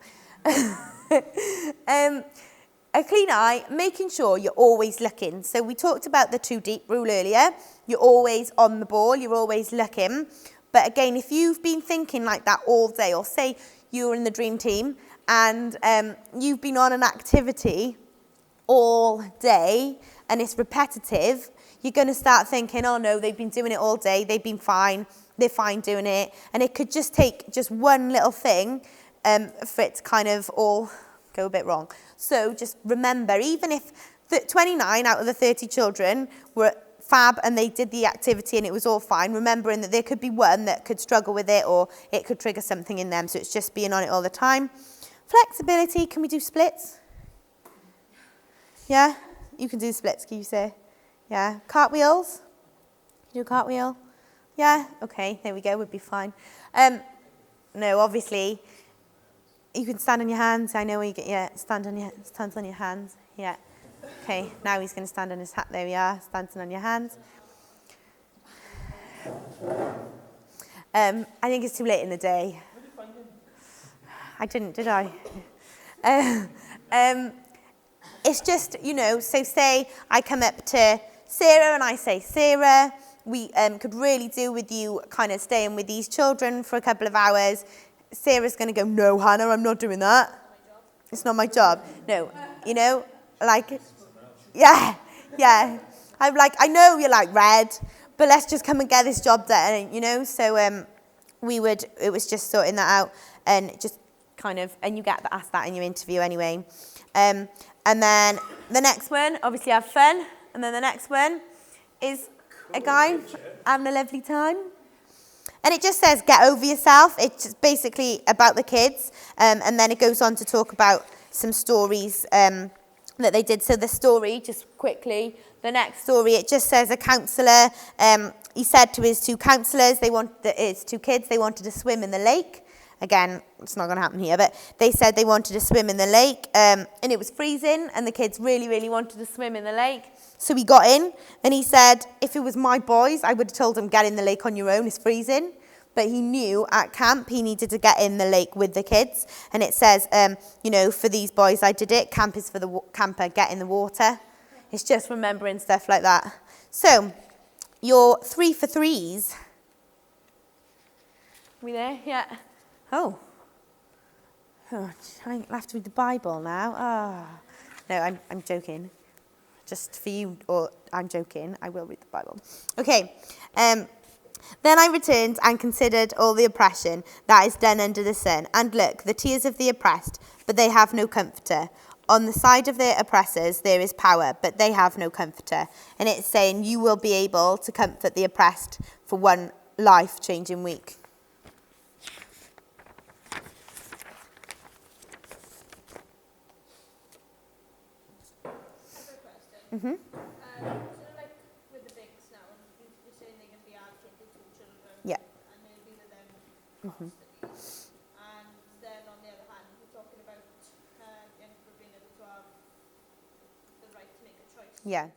Speaker 2: A clean eye, making sure you're always looking. So we talked about the 2 deep rule earlier. You're always on the ball, you're always looking. But again, if you've been thinking like that all day, or say you're in the dream team and you've been on an activity all day and it's repetitive, you're going to start thinking, oh no, they've been doing it all day, they've been fine, they're fine doing it. And it could just take just one little thing for it to kind of all go a bit wrong. So just remember, even if 29 out of the 30 children were fab and they did the activity and it was all fine, remembering that there could be one that could struggle with it or it could trigger something in them. So it's just being on it all the time. Flexibility, can we do splits? Yeah? You can do splits, can you say? Yeah. Cartwheels? Can you do a cartwheel? Yeah? Okay, there we go, would be fine. No, obviously, you can stand on your hands. I know where you get, yeah, stands on your hands. Yeah. Okay, now he's going to stand on his hat. There we are, standing on your hands. I think it's too late in the day. I didn't, did I? It's just, you know, so say I come up to Sarah and I say, Sarah, we could really do with you kind of staying with these children for a couple of hours. Sarah's going to go, no, Hannah, I'm not doing that. It's not my job. No, you know, like, yeah. I'm like, I know you're like red, but let's just come and get this job done, you know. So it was just sorting that out and just kind of, and you get asked that in your interview anyway. And then the next one, obviously have fun. And then the next one is a guy having a lovely time. And it just says, get over yourself. It's just basically about the kids. And then it goes on to talk about some stories that they did. So the story, just quickly, the next story, it just says a counsellor, he said to his 2 counsellors, his 2 kids, they wanted to swim in the lake. Again, it's not going to happen here, but they said they wanted to swim in the lake. And it was freezing, and the kids really, really wanted to swim in the lake. So he got in, and he said, if it was my boys, I would have told them, get in the lake on your own, it's freezing. but he knew at camp he needed to get in the lake with the kids. And it says, you know, for these boys I did it. Camp is for the camper, get in the water. It's just remembering stuff like that. So, your 3 for 3s. We there? Yeah. Oh, I have to read the Bible now. Ah, no, I'm joking. Just for you, or I'm joking. I will read the Bible. Okay. Then I returned and considered all the oppression that is done under the sun. And look, the tears of the oppressed, but they have no comforter. On the side of their oppressors there is power, but they have no comforter. And it's saying you will be able to comfort the oppressed for one life-changing week.
Speaker 6: Sort of like with the bigs now, you're saying they're going to be allocated to children.
Speaker 2: Yeah.
Speaker 6: And maybe them constantly. And then on the other hand, we're talking about young people being able to have the right to make a choice.
Speaker 2: Yeah.